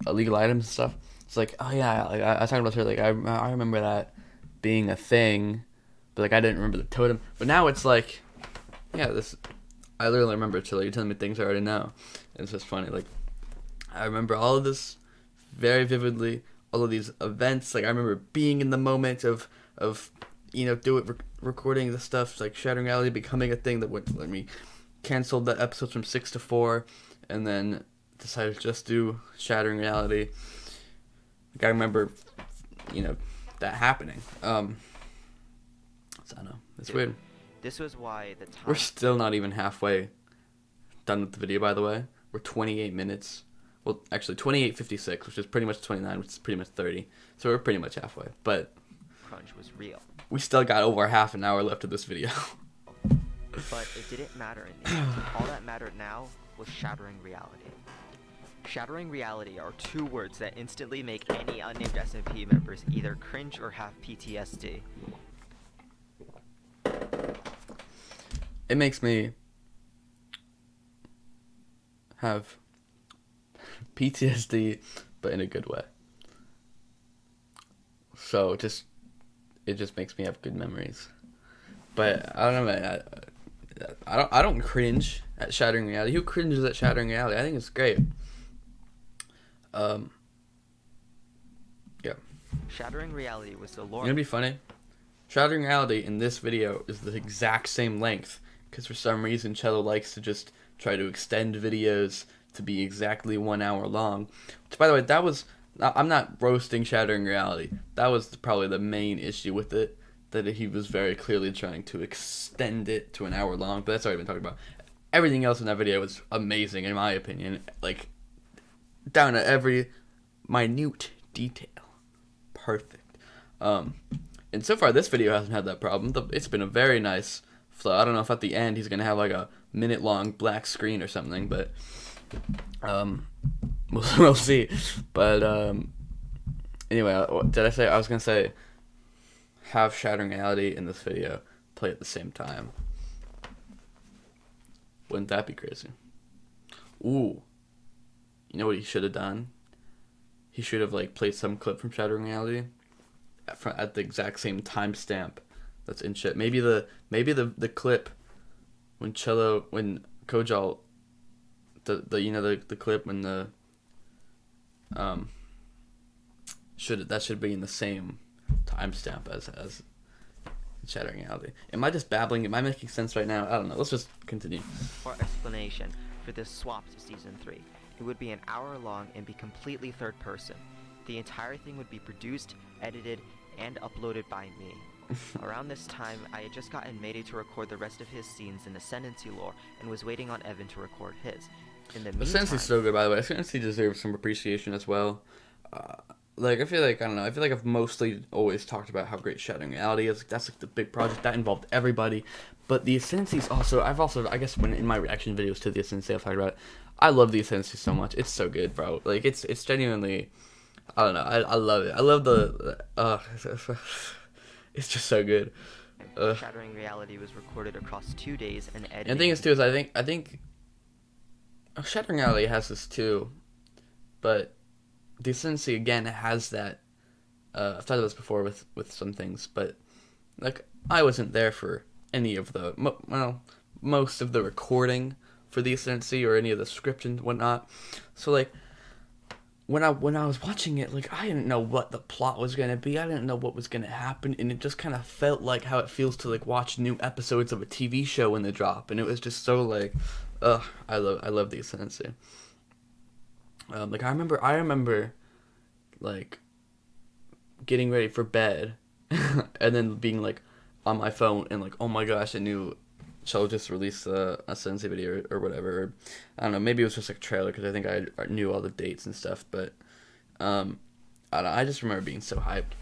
S1: illegal items and stuff, it's like, oh, yeah, like, I was talking about it, like, I remember that being a thing, but like I didn't remember the totem. But now it's like, yeah, I literally remember it. You're telling me things I already know. And it's just funny. Like, I remember all of this very vividly. All of these events. Like, I remember being in the moment of recording the stuff. Like Shattering Reality becoming a thing that would let me canceled the episodes from 6 to 4, and then decided to just do Shattering Reality. Like, I remember, that happening. So I don't know. It's weird.
S9: This was why the time...
S1: We're still not even halfway done with the video, by the way. We're 28 minutes. Well, actually, 28:56, which is pretty much 29, which is pretty much 30. So we're pretty much halfway. But
S9: crunch was real.
S1: We still got over half an hour left of this video.
S9: But it didn't matter in the end. All that mattered now was Shattering Reality. Shattering Reality are 2 words that instantly make any Unnamed SMP members either cringe or have PTSD.
S1: It makes me have PTSD, but in a good way. So it just makes me have good memories. But I don't know, man. I don't cringe at Shattering Reality. Who cringes at Shattering Reality? I think it's great. Yeah.
S9: Shattering Reality was the lore.
S1: You know, be funny. Shattering Reality in this video is the exact same length, because for some reason Cello likes to just try to extend videos to be exactly 1 hour long. Which, by the way, I'm not roasting Shattering Reality. That was probably the main issue with it, that he was very clearly trying to extend it to 1 hour long. But that's already been talked about. Everything else in that video was amazing, in my opinion. Like, down to every minute detail. Perfect. And so far, this video hasn't had that problem. It's been a very nice flow. I don't know if at the end he's going to have like a minute-long black screen or something, but we'll see. But anyway, did I say? I was going to say have Shattering Reality in this video play at the same time. Wouldn't that be crazy? Ooh. You know what he should have done? He should have like played some clip from Shattering Reality at the exact same timestamp that's in shit. Maybe the clip when Kojal the clip when that should be in the same timestamp as Shattering Reality. Am I just babbling? Am I making sense right now? I don't know. Let's just continue.
S9: For explanation for this swap to Season 3. It would be an hour long and be completely third person. The entire thing would be produced, edited, and uploaded by me. Around this time, I had just gotten Mayday to record the rest of his scenes in Ascendancy lore and was waiting on Evan to record his. In the
S1: The
S9: meantime,
S1: Sensei's so good, by the way. Sensei deserves some appreciation as well. Like, I feel like, I don't know, I feel like I've mostly always talked about how great Shattering Reality is. Like, that's like the big project that involved everybody. But the Sensei's also, I guess when in my reaction videos to the Sensei, I've talked about it. I love the Sensei so much. It's so good, bro. Like, it's genuinely, I don't know, I love it. I love it's just so good.
S9: Shattering Reality was recorded across 2 days and edited.
S1: And the thing is, too, is I think Shattering Reality has this too, but the Sensei again has that. I've talked about this before with some things, but like I wasn't there for any of the most of the recording for the Sensei or any of the script and whatnot. So like when I was watching it, like I didn't know what the plot was gonna be. I didn't know what was gonna happen, and it just kind of felt like how it feels to like watch new episodes of a TV show when they drop, and it was just so like, I love the Sensei. Like I remember, like, getting ready for bed, and then being like, on my phone and like, oh my gosh, I knew Cello just released a Sensei video or whatever. Or, I don't know, maybe it was just like a trailer because I think I knew all the dates and stuff. But I don't know, I just remember being so hyped.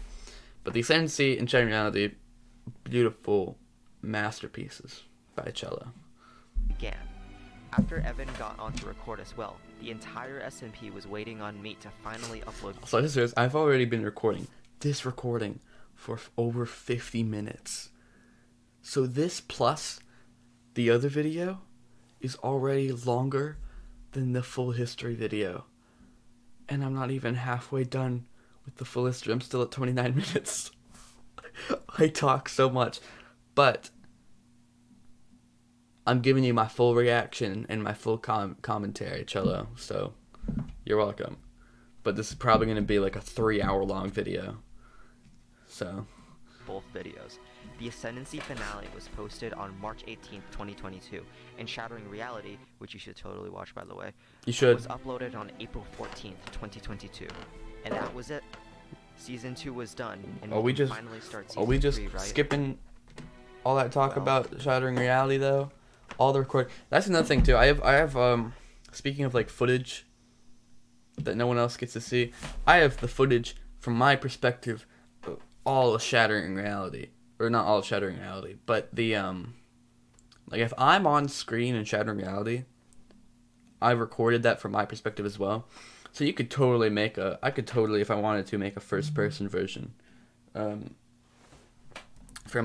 S1: But the Sensei and Shattering Reality, beautiful masterpieces by Cello.
S9: Began. After Evan got on to record as well, the entire SMP was waiting on me to finally upload.
S1: So listeners, I've already been recording this recording for over 50 minutes. So this plus the other video is already longer than the full history video. And I'm not even halfway done with the full history. I'm still at 29 minutes. I talk so much. But I'm giving you my full reaction and my full commentary, Cello. So you're welcome. But this is probably going to be like a 3-hour long video. So
S9: both videos. The Ascendancy finale was posted on March 18th, 2022, and Shattering Reality, which you should totally watch by the way,
S1: you should,
S9: was uploaded on April 14th, 2022. And that was it. Season 2 was done, and we can finally start season 3, right?
S1: Are we just skipping all that talk about Shattering Reality though? All the record. That's another thing too. I have speaking of like footage that no one else gets to see, I have the footage from my perspective of all of Shattering Reality. Or not all of Shattering Reality, but the like if I'm on screen in Shattering Reality, I recorded that from my perspective as well. So you could totally make I could totally, if I wanted to, make a first person version from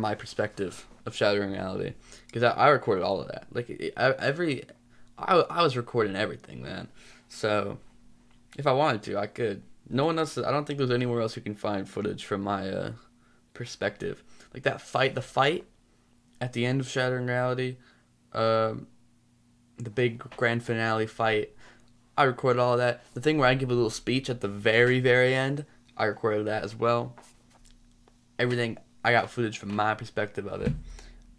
S1: my perspective of Shattering Reality, because I recorded all of that. Like I was recording everything, man. So if I wanted to, I could. No one else. I don't think there's anywhere else you can find footage from my perspective. Like that fight, the fight at the end of Shattering Reality, the big grand finale fight. I recorded all of that. The thing where I give a little speech at the very, very end, I recorded that as well. Everything, I got footage from my perspective of it.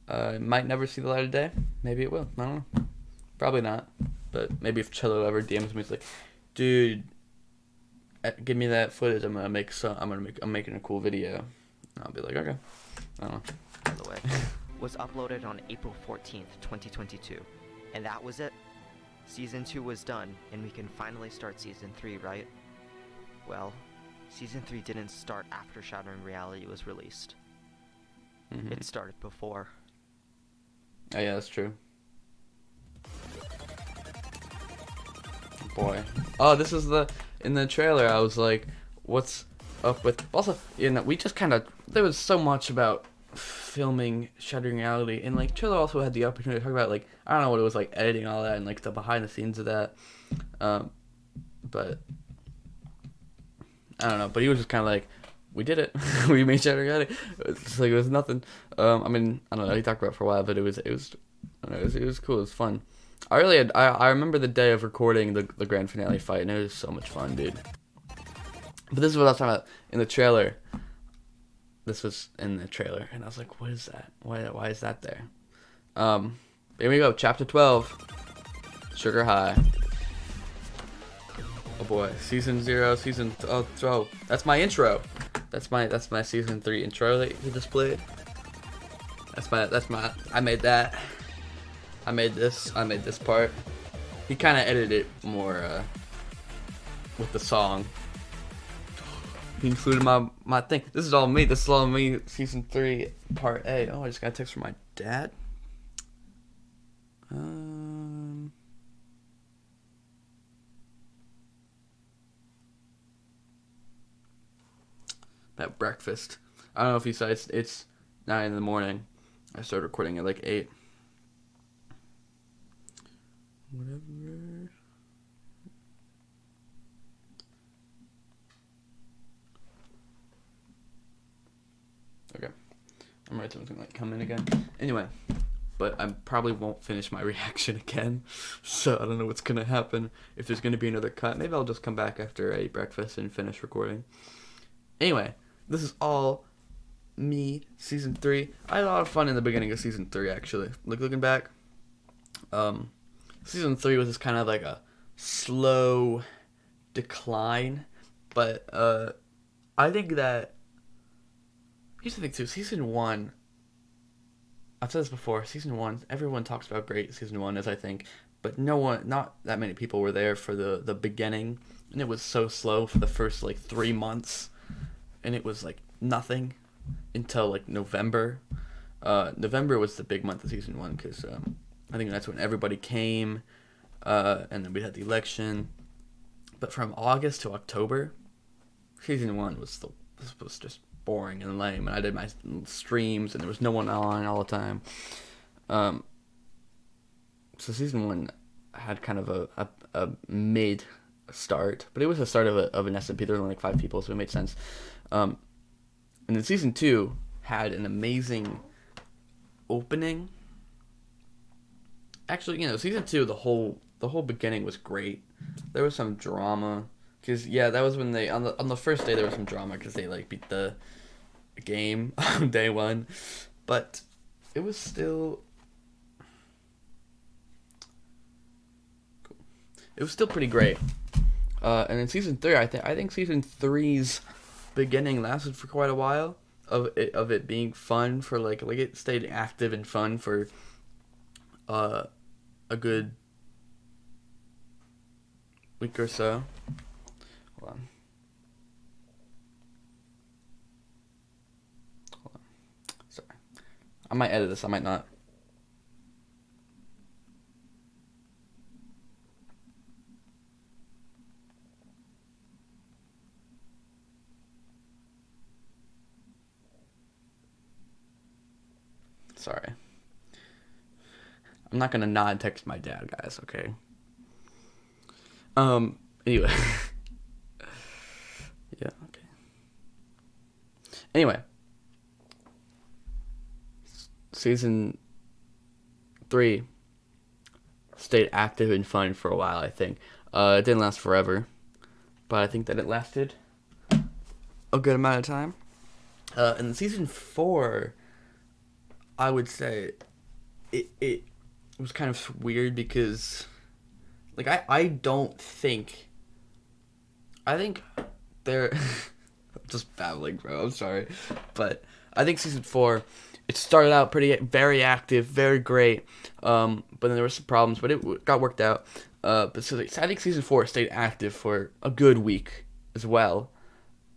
S1: It might never see the light of day. Maybe it will. I don't know. Probably not. But maybe if Cello ever DMs me, it's like, dude, give me that footage. I'm making a cool video. And I'll be like, okay. I don't know.
S9: By the way, was uploaded on April 14th, 2022, and that was it. Season 2 was done, and we can finally start Season 3, right? Well, Season 3 didn't start after Shattering Reality was released.
S1: Mm-hmm.
S9: It started before.
S1: Oh yeah, that's true. Boy. Oh, this is in the trailer, I was like, what's up with... Also, you know, we just kind of... There was so much about filming Shattering Reality, and like Cello also had the opportunity to talk about, like, I don't know what it was like, editing all that and like the behind the scenes of that, but I don't know, but he was just kind of like, we did it. We made Shattering Reality. It's like it was nothing. I mean, I don't know, he talked about it for a while, but it was I don't know, it was cool, it was fun. I remember the day of recording the grand finale fight, and it was so much fun, dude. But this is what I was talking about in the trailer. This was in the trailer, and I was like, what is that? Why is that there? Here we go, chapter 12, Sugar High. Oh boy, season 0, oh, that's my intro. That's my season 3 intro that you displayed. I made that. I made this part. he kind of edited it more with the song. He included my thing. This is all me. This is all me. Season 3, Part A. Oh, I just got a text from my dad. About breakfast. I don't know if he said it's 9 in the morning. I started recording at like 8. Whatever. Okay. I'm ready to like come in again. Anyway, but I probably won't finish my reaction again. So I don't know what's gonna happen. If there's gonna be another cut, maybe I'll just come back after I eat breakfast and finish recording. Anyway, this is all me, season 3. I had a lot of fun in the beginning of season 3 actually. Looking back. Season 3 was just kind of like a slow decline. But I think that here's the thing too, season 1, I've said this before, season 1, everyone talks about great season 1 is, I think, but not that many people were there for the beginning, and it was so slow for the first like 3 months, and it was like nothing until like November. November was the big month of season 1, because I think that's when everybody came, and then we had the election, but from August to October, season 1 was just boring and lame, and I did my streams and there was no one on all the time. So season 1 had kind of a mid start, but it was a start of an SMP. There were only like 5 people, so it made sense. And then season 2 had an amazing opening. Actually, season 2, the whole beginning was great. There was some drama, because that was when they on the first day there was some drama because they like beat the game on day 1, but it was still cool. It was still pretty great. And in season 3, I think season 3's beginning lasted for quite a while of it being fun for like it stayed active and fun for a good week or so. Hold on. Sorry. I might edit this, I might not. Sorry. I'm not gonna not text my dad, guys, okay? Anyway. Yeah, okay. Anyway. Season 3 stayed active and fun for a while, I think. It didn't last forever, but I think that it lasted a good amount of time. And season 4, I would say it was kind of weird because like I think they're just babbling, bro. I'm sorry, but I think season 4 it started out very active, very great. But then there were some problems, but it got worked out. But so I think season 4 stayed active for a good week as well.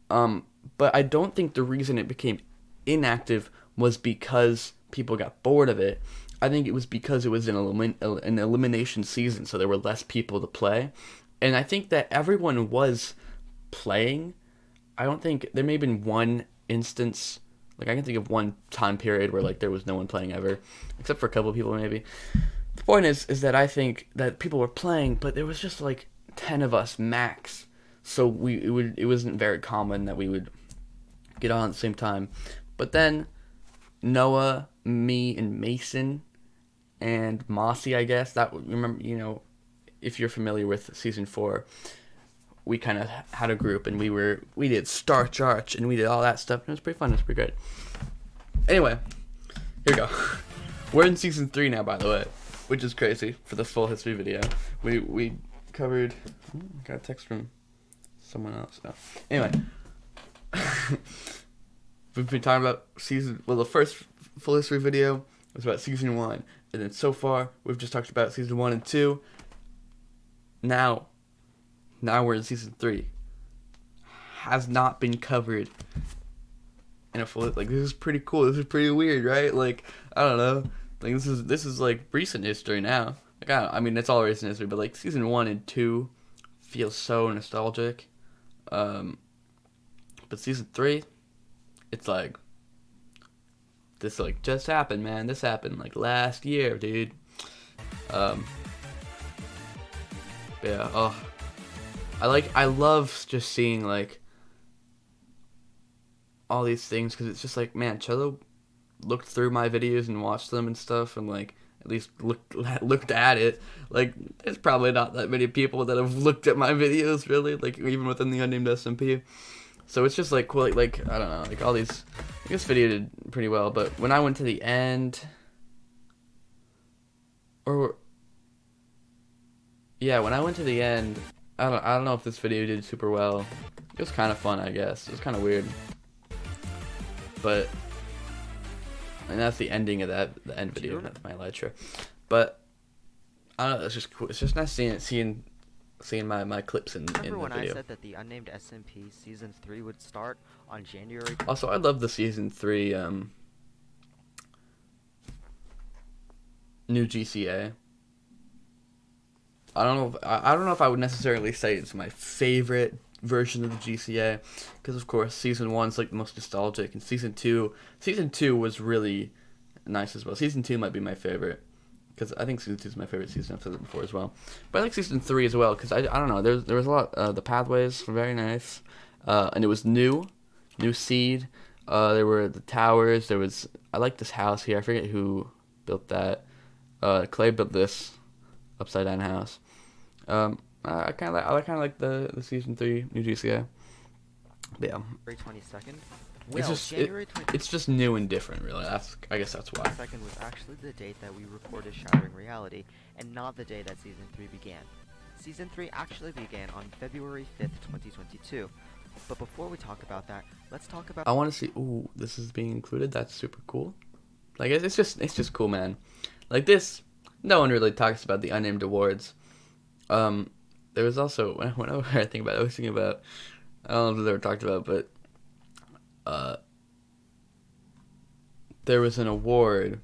S1: But I don't think the reason it became inactive was because people got bored of it. I think it was because it was an elimination season, so there were less people to play. And I think that everyone was playing. I don't think there may have been one instance, like I can think of one time period where like there was no one playing ever, except for a couple of people maybe. The point is that I think that people were playing, but there was just like 10 of us max, so it wasn't very common that we would get on at the same time. But then Noah, me, and Mason, and Mossy, I guess that remember, if you're familiar with season 4, we kind of had a group and we did Starch Arch and we did all that stuff, and it was pretty fun. It was pretty good. Anyway, here we go. We're in season 3 now, by the way, which is crazy for the full history video. We covered. Got a text from someone else. No. Anyway, we've been talking about the first full history video was about season 1, and then so far we've just talked about season 1 and 2. now we're in season 3, has not been covered in a full. Like, this is pretty cool. This is pretty weird, right? Like, I don't know. Like, this is like recent history now. Like, I mean, it's all recent history, but like season 1 and 2 feels so nostalgic. But season 3, it's like, this like just happened, man. This happened like last year, dude. Yeah. Oh, I love just seeing like all these things, because it's just like, man, Cello looked through my videos and watched them and stuff, and like at least looked at it. Like, there's probably not that many people that have looked at my videos, really, like even within the Unnamed SMP. So it's just like cool, like I don't know, like all these. I guess video did pretty well, but when I went to the end, when I went to the end, I don't know if this video did super well. It was kind of fun, I guess. It was kind of weird, but and that's the ending of the end video. That's my lecture, but I don't know. It's just cool. It's just nice seeing my clips in the video.
S9: Remember when I said that the Unnamed SMP Season 3 would start on January...
S1: Also, I love the Season 3 new GCA. I don't know if I would necessarily say it's my favorite version of the GCA, because of course Season 1's like the most nostalgic, and Season 2 was really nice as well. Season 2 might be my favorite, because I think Season 2 is my favorite season. I've said it before as well. But I like Season 3 as well, because I don't know, there was a lot. The pathways were very nice, and it was new seed. There were the towers. I like this house here. I forget who built that. Clay built this upside down house. I kind of like the Season 3 new GCA. But yeah.
S9: January 22nd.
S1: It's just new and different, really. I guess that's why.
S9: 22nd was actually the date that we recorded Shattering Reality, and not the day that Season 3 began. Season 3 actually began on February 5th, 2022. But before we talk about that, let's talk about...
S1: I want to see... Ooh, this is being included. That's super cool. Like, it's just cool, man. Like, this... No one really talks about the Unnamed Awards. There was also... Whenever I think about it, I was thinking about... I don't know if it was ever talked about, but... there was an award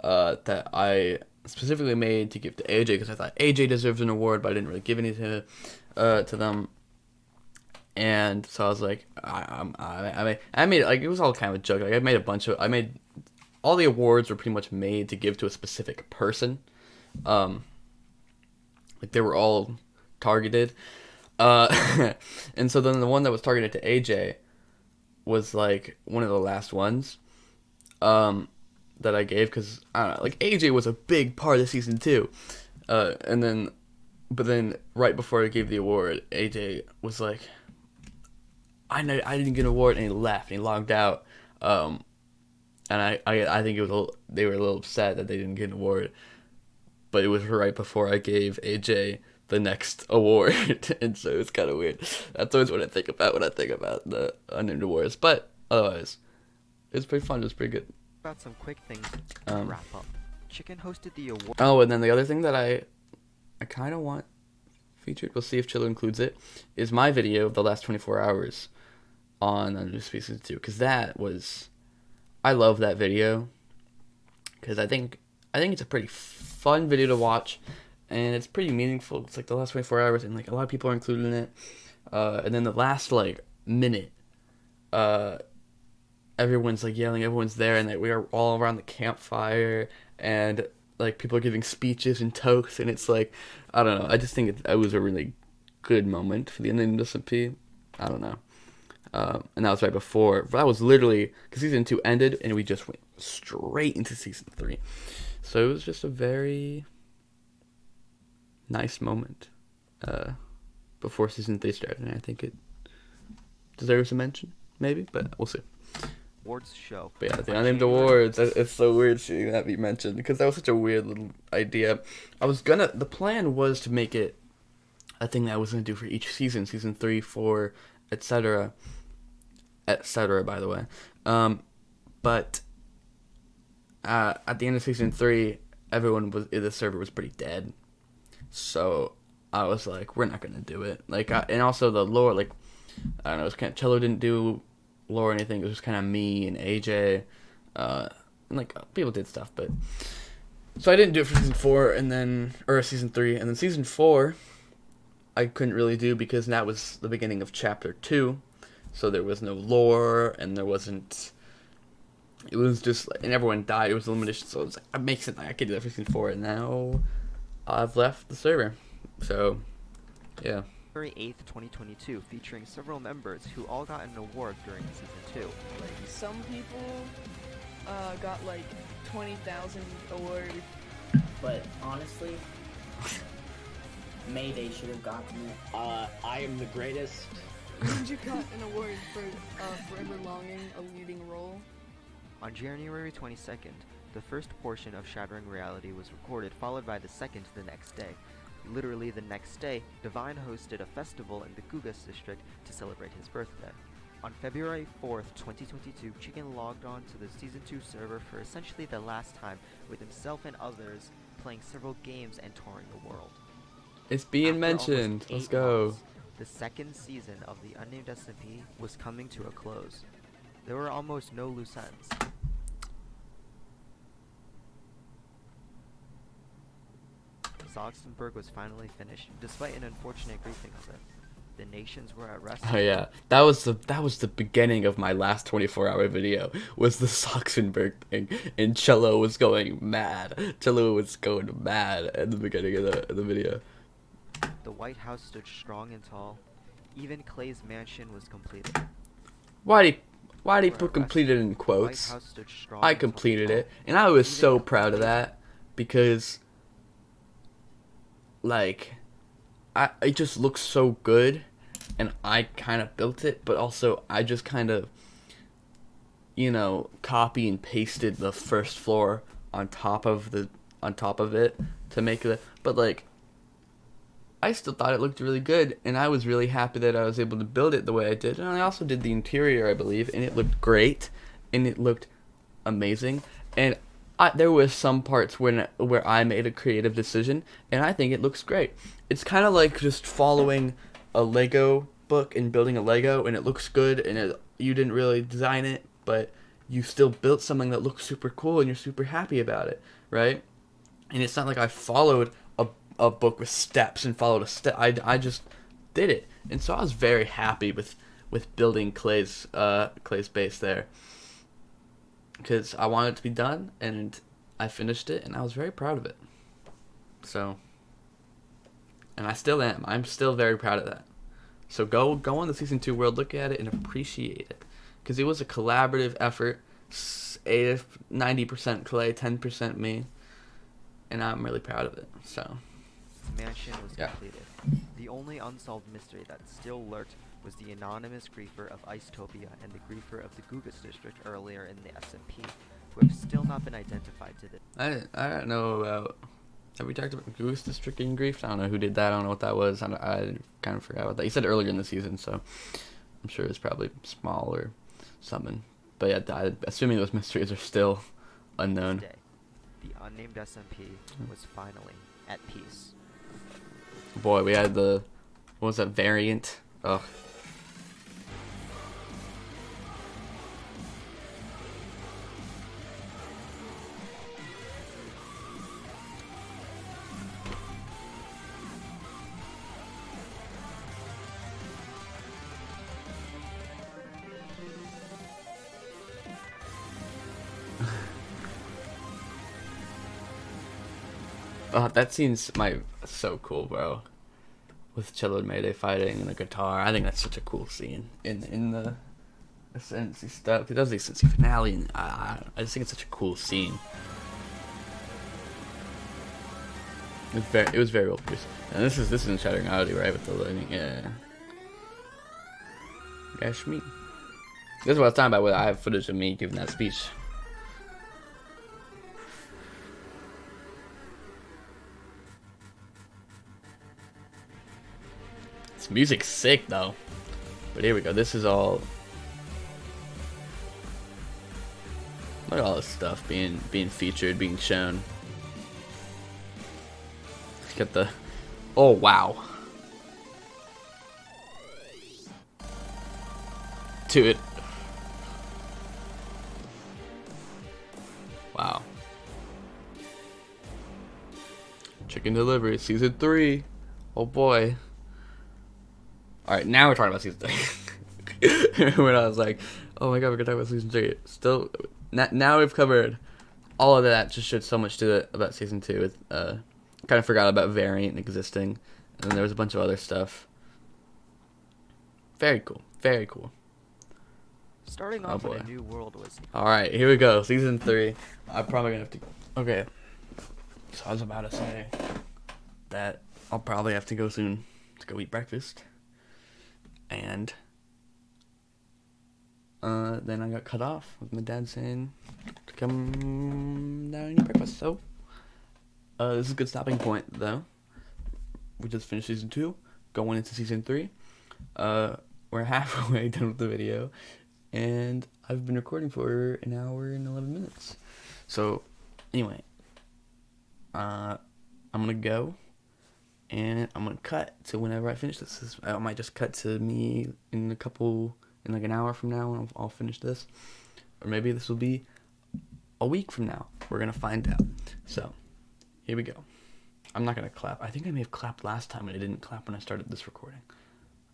S1: that I specifically made to give to AJ, because I thought AJ deserves an award, but I didn't really give any to them. And so I was like, I made it, like, it was all kind of a joke. Like, I made all the awards were pretty much made to give to a specific person. Like, they were all targeted. And so then the one that was targeted to AJ was like one of the last ones that I gave, because I don't know, like, AJ was a big part of Season 2, but then right before I gave the award, AJ was like, I didn't get an award, and he left, and he logged out, and I think they were a little upset that they didn't get an award, but it was right before I gave AJ the next award, and so it's kind of weird. That's always what I think about when I think about the Unnamed Awards, but otherwise, it's pretty fun. It's pretty good.
S9: About some quick things to wrap up. Chicken hosted the award.
S1: Oh, and then the other thing that I kind of want featured, we'll see if Cello includes it, is my video of the last 24 hours on Unnamed Season 2, because I love that video, because I think it's a pretty fun video to watch, and it's pretty meaningful. It's like the last 24 hours, and like a lot of people are included in it. And then the last like minute, everyone's like yelling, everyone's there, and like we are all around the campfire, and like people are giving speeches and toasts, and it's like, I don't know. I just think it was a really good moment for the Unnamed SMP. I don't know. And that was right before. That was literally because Season 2 ended, and we just went straight into Season 3. So it was just a very nice moment before Season 3 started, and I think it deserves a mention, maybe, but we'll see.
S9: Awards show.
S1: But yeah, the Unnamed Awards, it's so weird seeing that be mentioned, because that was such a weird little idea. The plan was to make it a thing that I was going to do for each season, Season 3, 4, etc., by the way. But at the end of Season 3, the server was pretty dead. So I was like, we're not gonna do it. Like, and also the lore, like, I don't know, it was kind of, Cello didn't do lore or anything. It was just kind of me and AJ, and like people did stuff, but so I didn't do it for season 4, and then season 3, and then season 4, I couldn't really do because that was the beginning of chapter 2, so there was no lore, and there wasn't. It was just, and everyone died. It was elimination, so it was like, it makes sense. Like, I could do that for season 4, and now I've left the server. So, yeah.
S9: February 8th, 2022, featuring several members who all got an award during season 2.
S4: Like, some people got like 20,000 awards.
S13: But honestly, Mayday should have gotten it. I am the greatest.
S4: Ninja got an award for Forever Longing, a leading role.
S9: On January 22nd, the first portion of Shattering Reality was recorded, followed by the second the next day. Literally the next day, Divine hosted a festival in the Gugas district to celebrate his birthday. On February 4th, 2022, Chicken logged on to the Season 2 server for essentially the last time, with himself and others playing several games and touring the world.
S1: It's being
S9: After
S1: mentioned.
S9: almost
S1: Let's
S9: 8
S1: go.
S9: months, the second season of the Unnamed SMP was coming to a close. There were almost no loose ends. Zoxenberg was finally finished, despite an unfortunate griefing of it. The nations were at rest.
S1: Oh yeah, that was the beginning of my last 24-hour video. Was the Zoxenberg thing, and Cello was going mad. Cello was going mad at the beginning of the video.
S9: The White House stood strong and tall. Even Clay's mansion was completed.
S1: Why'd he put completed in quotes? I completed it, and I was so proud of that because, like, it just looks so good, and I kind of built it, but also I just kind of, copy and pasted the first floor on top of it to make it. But like, I still thought it looked really good, and I was really happy that I was able to build it the way I did. And I also did the interior, I believe, and it looked great, and it looked amazing. And there was some parts where I made a creative decision, and I think it looks great. It's kind of like just following a Lego book and building a Lego, and it looks good, and you didn't really design it, but you still built something that looks super cool, and you're super happy about it, right? And it's not like I followed a book with steps and followed a step. I just did it, and so I was very happy with building Clay's base there, because I wanted it to be done, and I finished it, and I was very proud of it. So, and I still am. I'm still very proud of that. So go on the Season 2 world, look at it, and appreciate it, because it was a collaborative effort. 90% Clay, 10% me, and I'm really proud of it. So.
S9: The mansion was completed. The only unsolved mystery that still lurked was the anonymous griefer of Icetopia and the griefer of the Gugas district earlier in the SMP, who have still not been identified to this.
S1: I don't know about. Have we talked about Gugas district and grief? I don't know who did that. I don't know what that was. I kind of forgot about that. You said earlier in the season, so I'm sure it's probably small or something. But yeah, assuming those mysteries are still unknown.
S9: Today, the Unnamed SMP was finally at peace.
S1: Boy, we had what was that variant? Ugh. That scene's so cool, bro. With Cello and Mayday fighting and the guitar. I think that's such a cool scene in the Ascendancy stuff. It does the Ascendancy finale, and I just think it's such a cool scene. It was very well produced. And this is in Shattering Reality, right? With the lighting, yeah. Gosh, me. This is what I was talking about. I have footage of me giving that speech. This music's sick though. But here we go. This is all. Look at all this stuff being featured, being shown. Got the Oh, wow. Dude. Wow. Chicken Delivery, Season 3. Oh, boy. Alright, now we're talking about Season 3. When I was like, oh my god, we're gonna talk about Season 3. Still, now we've covered all of that. Just showed so much to it about Season 2. Kind of forgot about Variant existing. And then there was a bunch of other stuff. Very cool. Very cool.
S9: Starting off with a new world was...
S1: Alright, here we go. Season 3. I'm probably gonna have to... Okay. So I was about to say that I'll probably have to go soon to go eat breakfast. And then I got cut off with my dad saying to come down and eat breakfast. So this is a good stopping point, though. We just finished Season 2, going into Season 3. We're halfway done with the video, and I've been recording for an hour and 11 minutes. So, anyway, I'm gonna go, and I'm gonna cut to whenever I finish this. I might just cut to me in like an hour from now, and I'll finish this. Or maybe this will be a week from now. We're gonna find out. So, here we go. I'm not gonna clap. I think I may have clapped last time, and I didn't clap when I started this recording.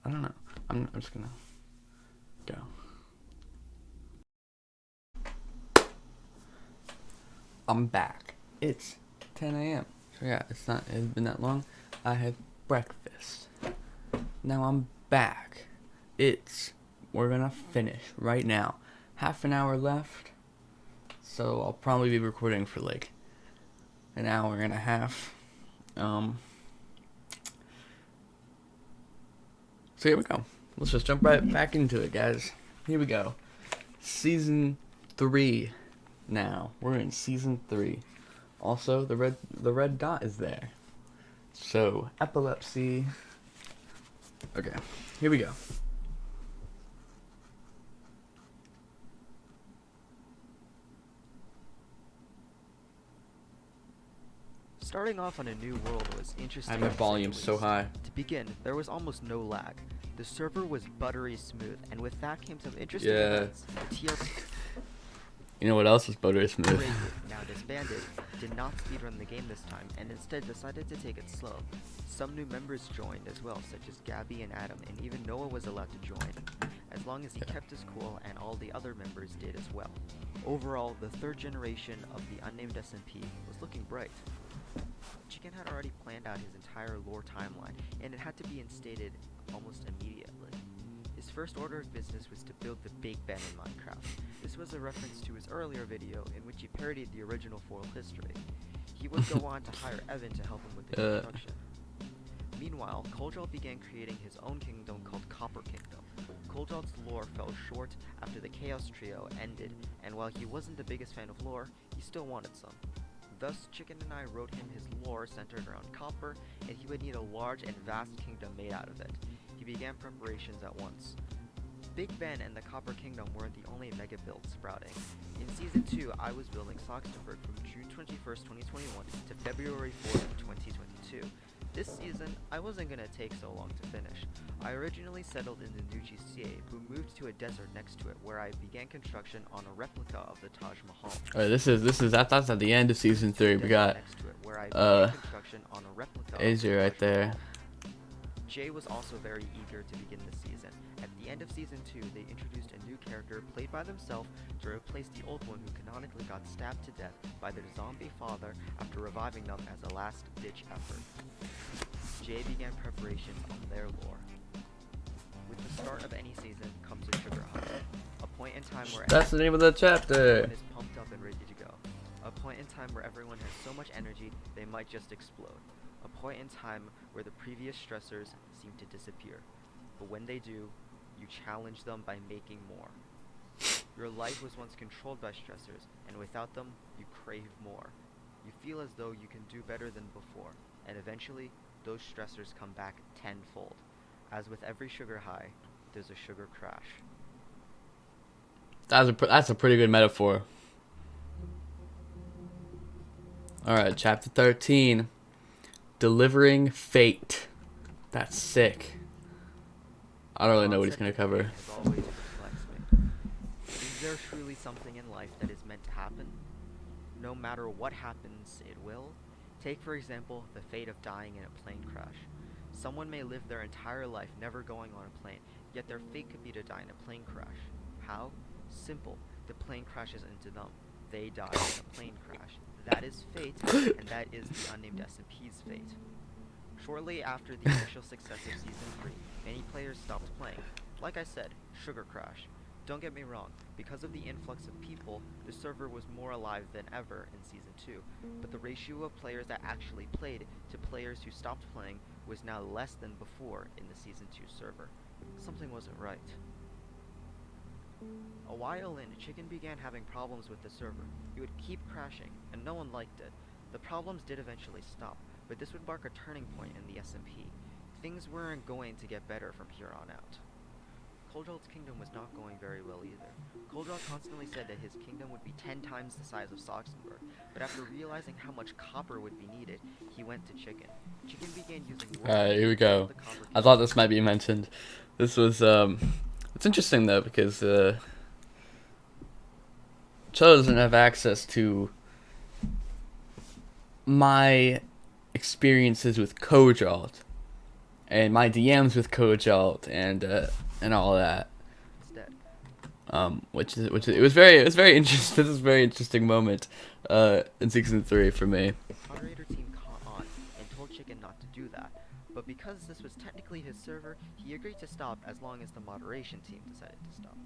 S1: I don't know. I'm just gonna go. I'm back. It's 10 a.m. So yeah, it's been that long. I had breakfast. Now I'm back. We're gonna finish right now. Half an hour left. So I'll probably be recording for like an hour and a half. So here we go. Let's just jump right back into it, guys. Here we go. Season 3 now. We're in Season 3. Also, the red dot is there. So, epilepsy. Okay, here we go.
S9: Starting off on a new world was interesting.
S1: I have my volume so high.
S9: To begin, there was almost no lag. The server was buttery smooth, and with that came some interesting events. The TRP,
S1: you know what else is buttery smooth?
S9: now disbanded, did not speedrun the game this time, and instead decided to take it slow. Some new members joined as well, such as Gabby and Adam, and even Noah was allowed to join, as long as he kept his cool, and all the other members did as well. Overall, the third generation of the Unnamed SMP was looking bright. Chicken had already planned out his entire lore timeline, and it had to be instated almost immediately. His first order of business was to build the Big Ben in Minecraft. This was a reference to his earlier video in which he parodied the original Foil history. He would go on to hire Evan to help him with the construction. Meanwhile, Koljal began creating his own kingdom called Copper Kingdom. Koljal's lore fell short after the Chaos Trio ended, and while he wasn't the biggest fan of lore, he still wanted some. Thus, Chicken and I wrote him his lore centered around copper, and he would need a large and vast kingdom made out of it. He began preparations at once. Big Ben and the Copper Kingdom weren't the only mega builds sprouting. In Season 2, I was building Soxtenberg from June 21st, 2021 to February 4th, 2022. This season, I wasn't gonna take so long to finish. I originally settled in the new GTA, but moved to a desert next to it where I began construction on a replica of the Taj Mahal.
S1: Alright, that's at the end of Season 3. We got Asia right there.
S9: Jay was also very eager to begin the season. At the end of Season 2, they introduced a new character played by themselves to replace the old one who canonically got stabbed to death by their zombie father after reviving them as a last-ditch effort. Jay began preparations on their lore. With the start of any season comes a sugar high, a point in time where
S1: that's the name of the chapter.
S9: Everyone is pumped up and ready to go. A point in time where everyone has so much energy they might just explode. A point in time where the previous stressors seem to disappear. But when they do, you challenge them by making more. Your life was once controlled by stressors, and without them, you crave more. You feel as though you can do better than before, and eventually, those stressors come back tenfold. As with every sugar high, there's a sugar crash.
S1: That's a pretty good metaphor. Alright, chapter 13. Delivering Fate. That's sick. I don't really know what he's gonna cover.
S9: Has always perplexed me. Is there truly something in life that is meant to happen? No matter what happens, it will. Take, for example, the fate of dying in a plane crash. Someone may live their entire life never going on a plane, yet their fate could be to die in a plane crash. How? Simple. The plane crashes into them. They die in a plane crash. That is fate, and that is the Unnamed SMP's fate. Shortly after the initial success of Season 3, many players stopped playing. Like I said, sugar crash. Don't get me wrong, because of the influx of people, the server was more alive than ever in Season 2, but the ratio of players that actually played to players who stopped playing was now less than before in the Season 2 server. Something wasn't right. A while in, Chicken began having problems with the server. It would keep crashing, and no one liked it. The problems did eventually stop, but this would mark a turning point in the SMP. Things weren't going to get better from here on out. Coldrell's kingdom was not going very well either. Coldrell constantly said that his kingdom would be 10 times the size of Soxenberg, but after realizing how much copper would be needed, he went to Chicken. Chicken began using
S1: Here we go. I thought this might be mentioned. This was, it's interesting though, because, Cello doesn't have access to my experiences with Coldrell and my DMs with Coldrell and all that. Which it was very interesting. This is a very interesting moment in Season 3 for me.
S9: The moderator team caught on and told Chicken not to do that, but because this was technically his server, he agreed to stop as long as the moderation team decided to stop.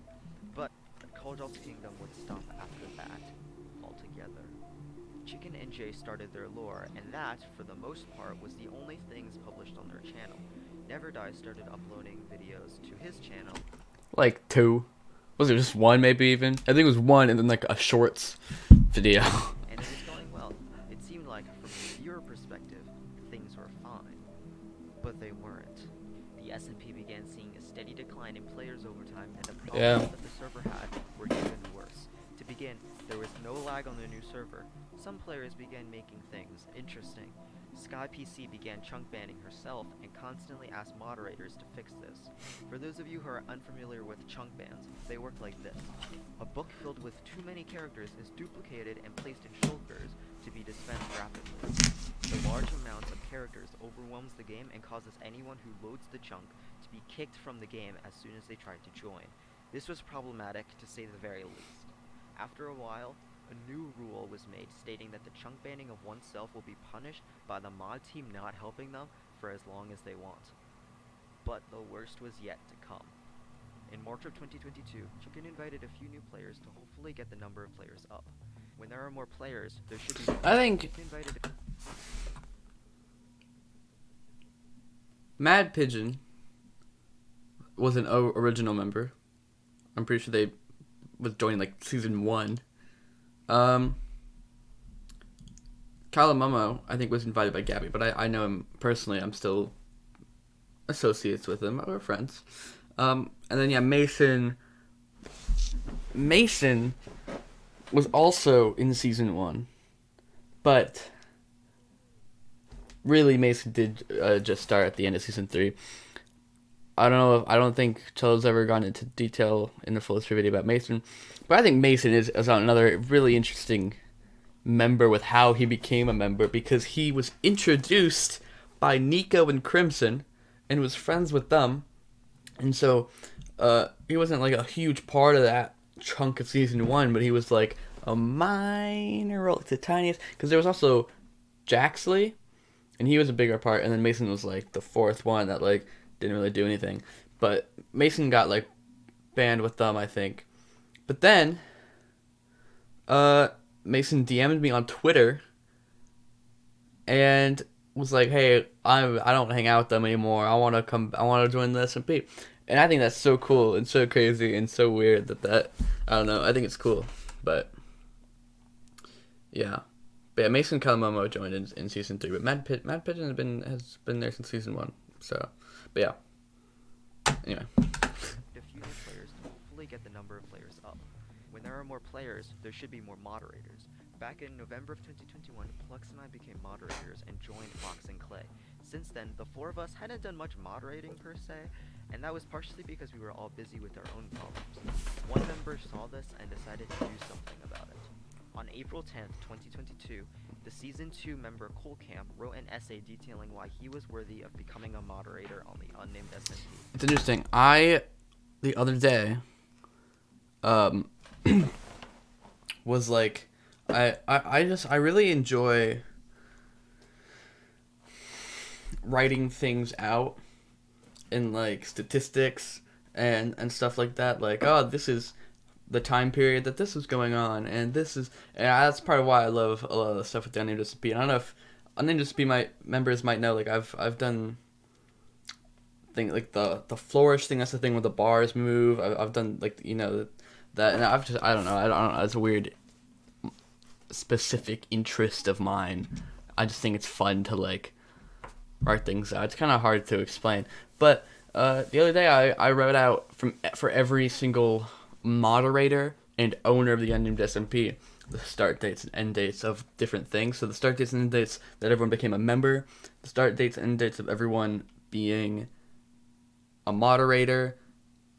S9: But Coldrell's kingdom would stop after that altogether. Chicken and Jay started their lore, and that, for the most part, was the only things published on their channel. Never Die started uploading videos to his channel.
S1: Like 2. Was it just 1 maybe even? I think it was 1 and then like a shorts video.
S9: And it was going well. It seemed like, from a viewer perspective, things were fine. But they weren't. The SMP began seeing a steady decline in players over time, and the problems that the server had were even worse. To begin, there was no lag on the new server. Some players began making things interesting. SkyPC began chunk banning herself and constantly asked moderators to fix this. For those of you who are unfamiliar with chunk bans, they work like this. A book filled with too many characters is duplicated and placed in shulkers to be dispensed rapidly. The large amount of characters overwhelms the game and causes anyone who loads the chunk to be kicked from the game as soon as they try to join. This was problematic, to say the very least. After a while, a new rule was made stating that the chunk banning of oneself will be punished by the mod team not helping them for as long as they want. But the worst was yet to come. In March of 2022, Chicken invited a few new players to hopefully get the number of players up. When there are more players, there should be...
S1: I think Mad Pigeon was an original member. I'm pretty sure they was joining like Season 1. Kalamomo, I think, was invited by Gabby, but I know him personally. I'm still associates with him. We're friends. And then, yeah, Mason was also in Season 1, but really Mason did just start at the end of Season 3. I don't think Cello's ever gone into detail in the full history video about Mason, but I think Mason is another really interesting member with how he became a member, because he was introduced by Nico and Crimson and was friends with them, and so he wasn't like a huge part of that chunk of Season 1, but he was like a minor role, like the tiniest, because there was also Jaxley, and he was a bigger part, and then Mason was like the fourth one that like didn't really do anything. But Mason got like banned with them, I think. But then Mason DM'd me on Twitter and was like, "Hey, I don't hang out with them anymore. I want to join the SMP." And I think that's so cool and so crazy and so weird that I don't know. I think it's cool. But yeah. But yeah, Mason Kalamomo joined in Season 3, but Mad Pigeon has been there since Season 1. So, but yeah. Anyway.
S9: A few new players to hopefully get the number of players up. When there are more players, there should be more moderators. Back in November of 2021, Plux and I became moderators and joined Fox and Clay. Since then, the four of us hadn't done much moderating per se, and that was partially because we were all busy with our own problems. One member saw this and decided to do something about it. On April 10th, 2022, the Season 2 member ChickenCharm wrote an essay detailing why he was worthy of becoming a moderator on the Unnamed SMP.
S1: It's interesting. The other day, was like, I really enjoy writing things out in like statistics and stuff like that. Like, oh, this is the time period that this was going on, and that's part of why I love a lot of the stuff with the Unnamed SMP. And I don't know if Unnamed SMP members might know, like I've done thing like the flourish thing. That's the thing where the bars move. I've done like that, and I don't know. It's a weird specific interest of mine. I just think it's fun to like write things out. It's kind of hard to explain, but the other day I wrote out for every single moderator and owner of the Unnamed SMP the start dates and end dates of different things. So the start dates and end dates that everyone became a member, the start dates and end dates of everyone being a moderator,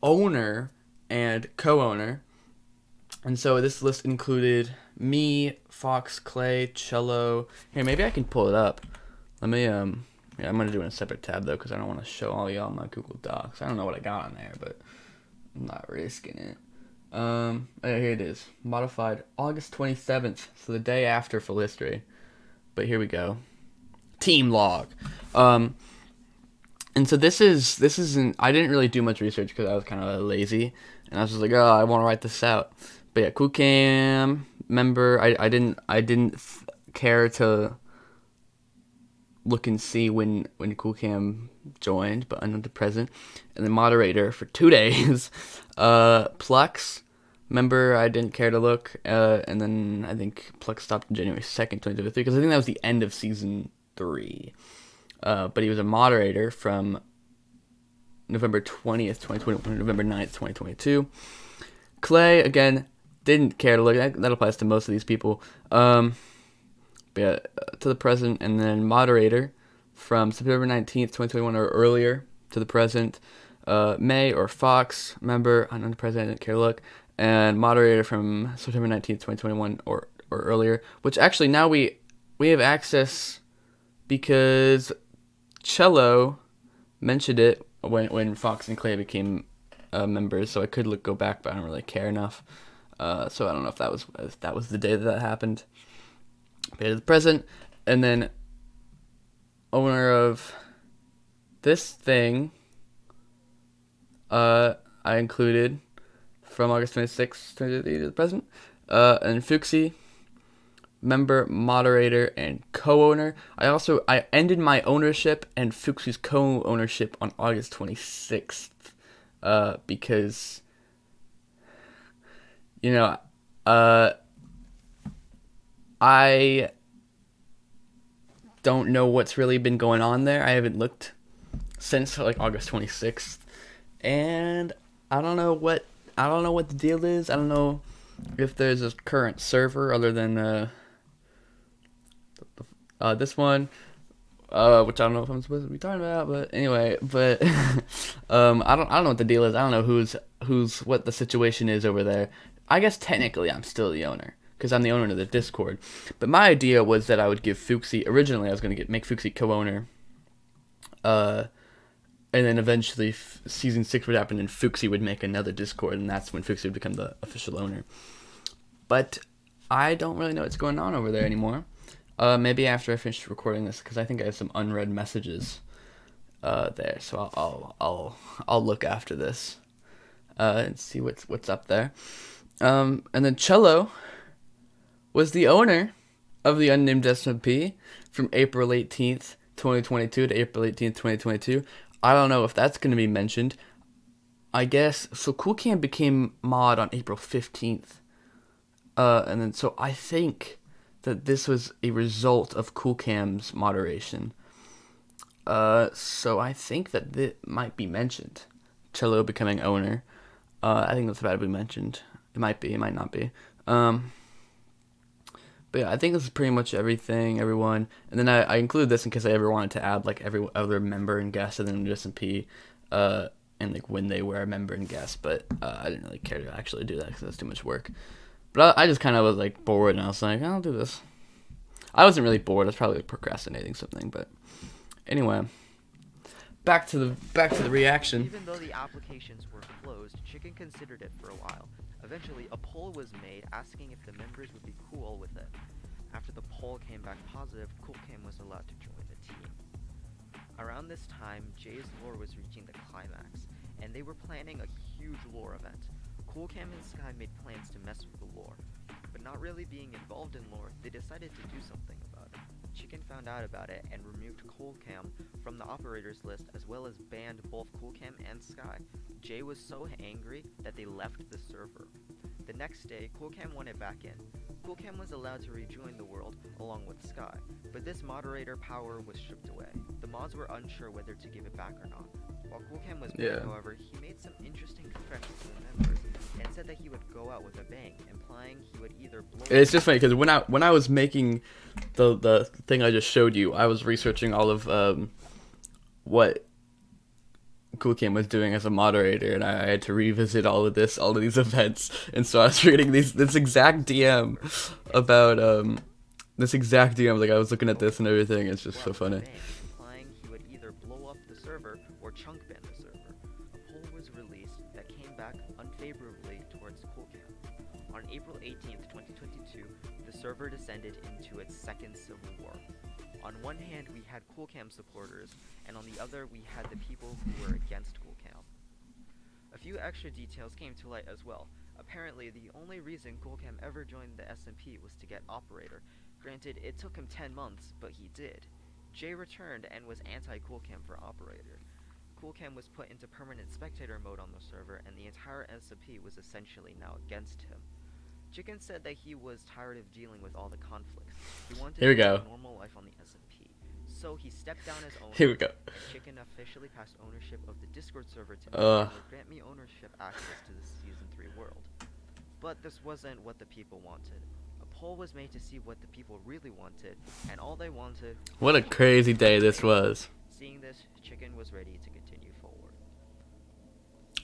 S1: owner, and co-owner. And so this list included me, Fox, Clay, Cello. Here, maybe I can pull it up. Let me yeah, I'm gonna do it in a separate tab though, because I don't want to show all y'all my Google Docs. I don't know what I got on there, but I'm not risking it. Here it is. Modified August 27th, so the day after full history. But here we go. Team log. And so this isn't. I didn't really do much research because I was kind of lazy, and I was just like, oh, I want to write this out. But yeah, ChickenCharm member. I didn't care to look and see when ChickenCharm joined, but unknown to present. And then moderator for 2 days. Plux member, I didn't care to look. And then I think Plux stopped on January 2nd, 2023, because I think that was the end of season 3. But he was a moderator from November 20th, 2021 to November 9th, 2022. Clay, again, didn't care to look. That applies to most of these people. But yeah, to the present, and then moderator from September 19th, 2021 or earlier to the present. May or Fox member, unknown to present, didn't care to look. And moderator from September 19th, 2021 or earlier. Which actually now we have access because Cello mentioned it when Fox and Clay became members, so I could go back, but I don't really care enough. So I don't know if that was the day that happened. But to the present, and then owner of this thing, I included from August 26th to the present, and Fooxy, member, moderator, and co-owner. I ended my ownership and Fooxy's co-ownership on August 26th, because, I don't know what's really been going on there. I haven't looked since like August 26th, and I don't know what the deal is. I don't know if there's a current server other than this one, which I don't know if I'm supposed to be talking about, but anyway, I don't know what the deal is. I don't know what the situation is over there. I guess technically I'm still the owner, because I'm the owner of the Discord. But my idea was that I would give Fooxy, originally I was going to make Fooxy co-owner, and then eventually Season 6 would happen and Fooxy would make another Discord, and that's when Fooxy would become the official owner. But I don't really know what's going on over there anymore. Maybe after I finish recording this, because I think I have some unread messages there, so I'll look after this and see what's up there. And then Cello was the owner of the Unnamed SMP from April 18th, 2022 to April 18th, 2022. I don't know if that's going to be mentioned. I guess, so ChickenCharm became mod on April 15th. And then, so I think that this was a result of ChickenCharm's moderation. So I think that this might be mentioned. Cello becoming owner. I think that's about to be mentioned. It might be, it might not be. But yeah, I think this is pretty much everything, everyone. And then I included this in case I ever wanted to add like every other member and guest and then SMP, and like when they were a member and guest. But I didn't really care to actually do that because that's too much work. But I just kind of was like bored, and I was like, I'll do this. I wasn't really bored. I was probably like, procrastinating something. But anyway, back to the reaction.
S9: Even though the applications were closed, Chicken considered it for a while. Eventually, a poll was made asking if the members would be cool with it. After the poll came back positive, ChickenCharm was allowed to join the team. Around this time, Jay's lore was reaching the climax, and they were planning a huge lore event. ChickenCharm and Sky made plans to mess with the lore, but not really being involved in lore, they decided to do something about it. Chicken found out about it and removed ChickenCharm from the operators list, as well as banned both ChickenCharm and Sky. Jay was so angry that they left the server. The next day, ChickenCharm wanted back in. ChickenCharm was allowed to rejoin the world along with Sky, but this moderator power was stripped away. The mods were unsure whether to give it back or not. While ChickenCharm was banned, however, he made some interesting threats to the members and said that he would go out with a bang, implying he would either blow.
S1: It's just funny because when I was making the thing I just showed you, I was researching all of what ChickenCharm was doing as a moderator, and I had to revisit all of these events, and so I was reading this exact DM about this exact DM. Like I was looking at this and everything. It's just so funny.
S9: Implying he would either blow up the server or chunk ban the server. A poll was released that came back unfavorably towards ChickenCharm. On April 18th, 2022, the server descended into its second civil war. On one hand, we had ChickenCharm supporters, and on the other, we had the people who were against ChickenCharm. A few extra details came to light as well. Apparently, the only reason ChickenCharm ever joined the SMP was to get Operator. Granted, it took him 10 months, but he did. Jay returned and was anti-ChickenCharm for Operator. ChickenCharm was put into permanent spectator mode on the server, and the entire SMP was essentially now against him. Chicken said that he was tired of dealing with all the conflicts. He wanted
S1: Here we
S9: to
S1: go.
S9: live a normal life on the SMP. So he stepped down as owner.
S1: Here we go.
S9: And Chicken officially passed ownership of the Discord server to me and would grant me ownership access to the Season 3 world. But this wasn't what the people wanted. A poll was made to see what the people really wanted, and all they wanted.
S1: What a crazy day this was.
S9: Seeing this, Chicken was ready to continue forward.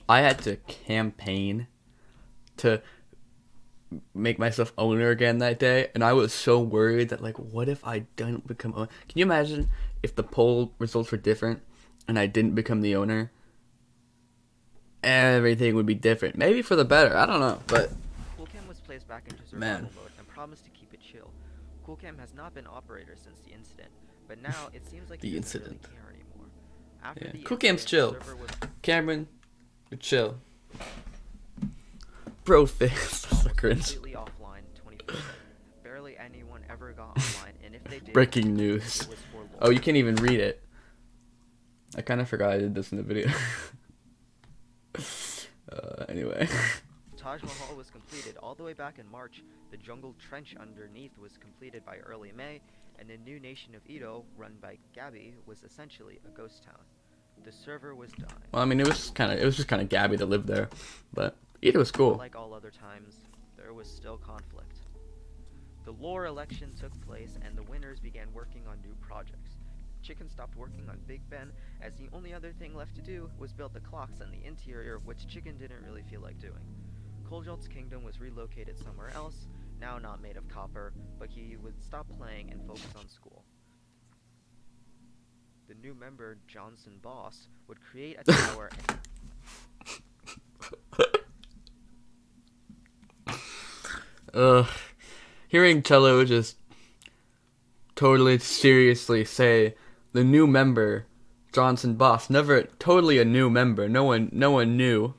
S1: I had to campaign to make myself owner again that day, and I was so worried that, like, what if I don't become owner? Can you imagine if the poll results were different and I didn't become the owner? Everything would be different. Maybe for the better, I don't know, but
S9: ChickenCharm was placed back into survival mode and promised to keep it chill. ChickenCharm has not been operator since the incident, but now it seems like he doesn't really care anymore. After the
S1: ChickenCharm's chill.
S9: server was
S1: Cameron, you're chill. Bro face. That's so cringe.
S9: completely offline 24/7. Barely anyone ever got online, and if they did,
S1: Breaking news.
S9: it was for lore.
S1: Oh, you can't even read it. I kind of forgot I did this in the video. Anyway.
S9: Taj Mahal was completed all the way back in March. The jungle trench underneath was completed by early May, and the new nation of Edo, run by Gabby, was essentially a ghost town. The server was dying.
S1: Well, I mean, it was just kind of Gabby that lived there, but Edo was cool.
S9: Like all other times, there was still conflict. The lore election took place, and the winners began working on new projects. Chicken stopped working on Big Ben, as the only other thing left to do was build the clocks and the interior, which Chicken didn't really feel like doing. Koljot's kingdom was relocated somewhere else, now not made of copper, but he would stop playing and focus on school. The new member, Johnson Boss, would create a tower and
S1: hearing Cello just totally seriously say the new member, Johnson Boss, never totally a new member. No one knew.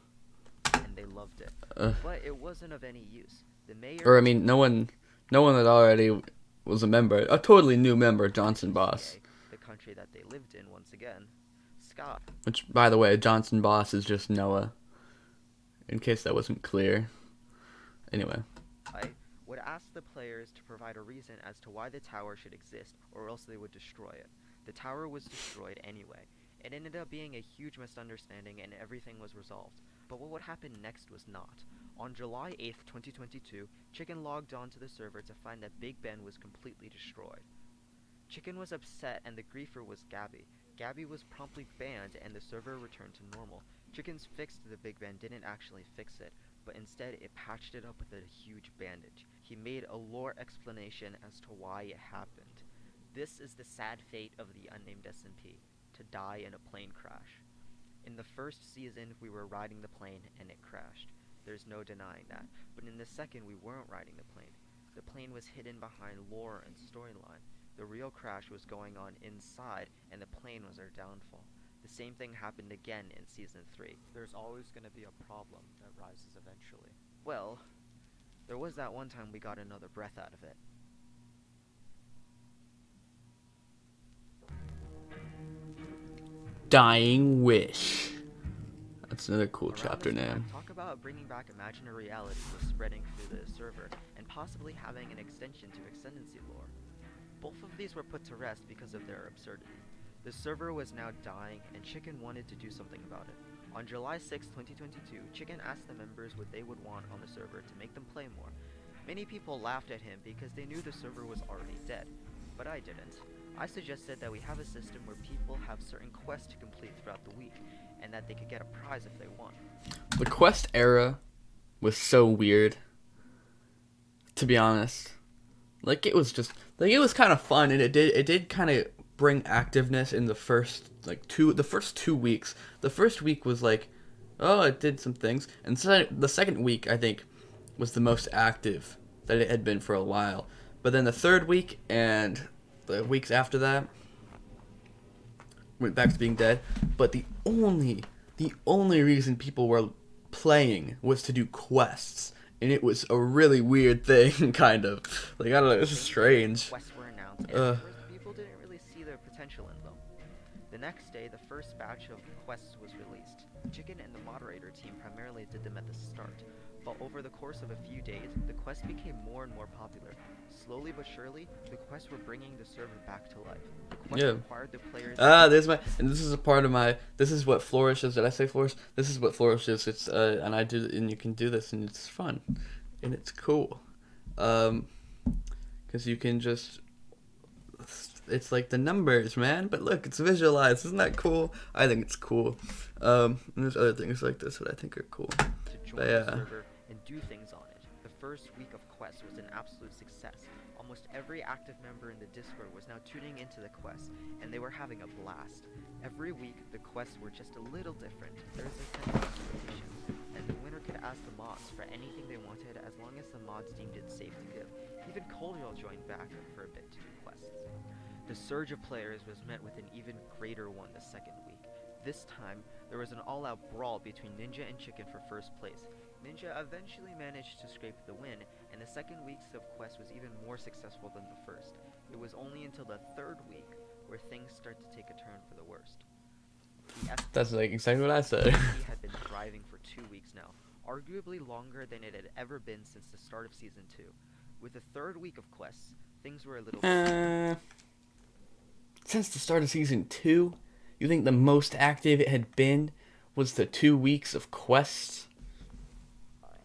S9: and they loved it. But it wasn't of any use. The mayor
S1: Or I mean, no one that already was a member, a totally new member, Johnson Boss.
S9: the country that they lived in once again. Scott.
S1: Which, by the way, Johnson Boss is just Noah. In case that wasn't clear. Anyway.
S9: I would ask the players to provide a reason as to why the tower should exist, or else they would destroy it. The tower was destroyed anyway. It ended up being a huge misunderstanding and everything was resolved. But what would happen next was not. On July 8th, 2022, Chicken logged onto the server to find that Big Ben was completely destroyed. Chicken was upset and the griefer was Gabby. Gabby was promptly banned and the server returned to normal. Chicken's fix to the Big Ben didn't actually fix it, but instead it patched it up with a huge bandage. He made a lore explanation as to why it happened. This is the sad fate of the Unnamed SMP, to die in a plane crash. In the first season, we were riding the plane and it crashed. There's no denying that. But in the second, we weren't riding the plane. The plane was hidden behind lore and storyline. The real crash was going on inside, and the plane was our downfall. The same thing happened again in Season 3.
S14: There's always going to be a problem that rises eventually.
S9: Well, there was that one time we got another breath out of it.
S1: Dying Wish. That's another cool chapter name.
S9: Talk about bringing back imaginary reality with spreading through the server, and possibly having an extension to Excendency lore. Both of these were put to rest because of their absurdity. The server was now dying, and Chicken wanted to do something about it. On July 6, 2022, Chicken asked the members what they would want on the server to make them play more. Many people laughed at him because they knew the server was already dead, but I didn't. I suggested that we have a system where people have certain quests to complete throughout the week, and that they could get a prize if they won.
S1: The quest era was so weird, to be honest. Like, it was just, like, it was kind of fun, and it did kind of bring activeness in the first, like, the first 2 weeks. The first week was like, oh, it did some things, and so the second week, I think, was the most active that it had been for a while. But then the third week and the weeks after that went back to being dead. But the only reason people were playing was to do quests, and it was a really weird thing, kind of. Like, I don't know, it was strange.
S9: Quests were announced, and at first people didn't really see the potential in them. The next day, the first batch of quests was released. Chicken and the moderator team primarily did them at the start, but over the course of a few days, the quests became more and more popular. Slowly but surely, the quests were bringing the server back to life. The quests required the players...
S1: this is a part of my... This is what Flourish is. Did I say Flourish? This is what Flourish is. It's, and I do... And you can do this, and it's fun. And it's cool. Because you can just... It's like the numbers, man. But look, it's visualized. Isn't that cool? I think it's cool. And there's other things like this that I think are cool.
S9: To join the server and do things on it. The first week of quests was an absolute success. Almost every active member in the Discord was now tuning into the quests, and they were having a blast. Every week, the quests were just a little different. There was a sense of competition, and the winner could ask the mods for anything they wanted as long as the mods deemed it safe to give. Even Coldwell joined back for a bit to do quests. The surge of players was met with an even greater one the second week. This time, there was an all-out brawl between Ninja and Chicken for first place. Ninja eventually managed to scrape the win, and the second week's of quest was even more successful than the first. It was only until the third week where things started to take a turn for the worst.
S1: That's like exactly what I said.
S9: The had been thriving for 2 weeks now, arguably longer than it had ever been since the start of Season 2. With the third week of quests, things were a little...
S1: Since the start of Season 2, you think the most active it had been was the 2 weeks of quests?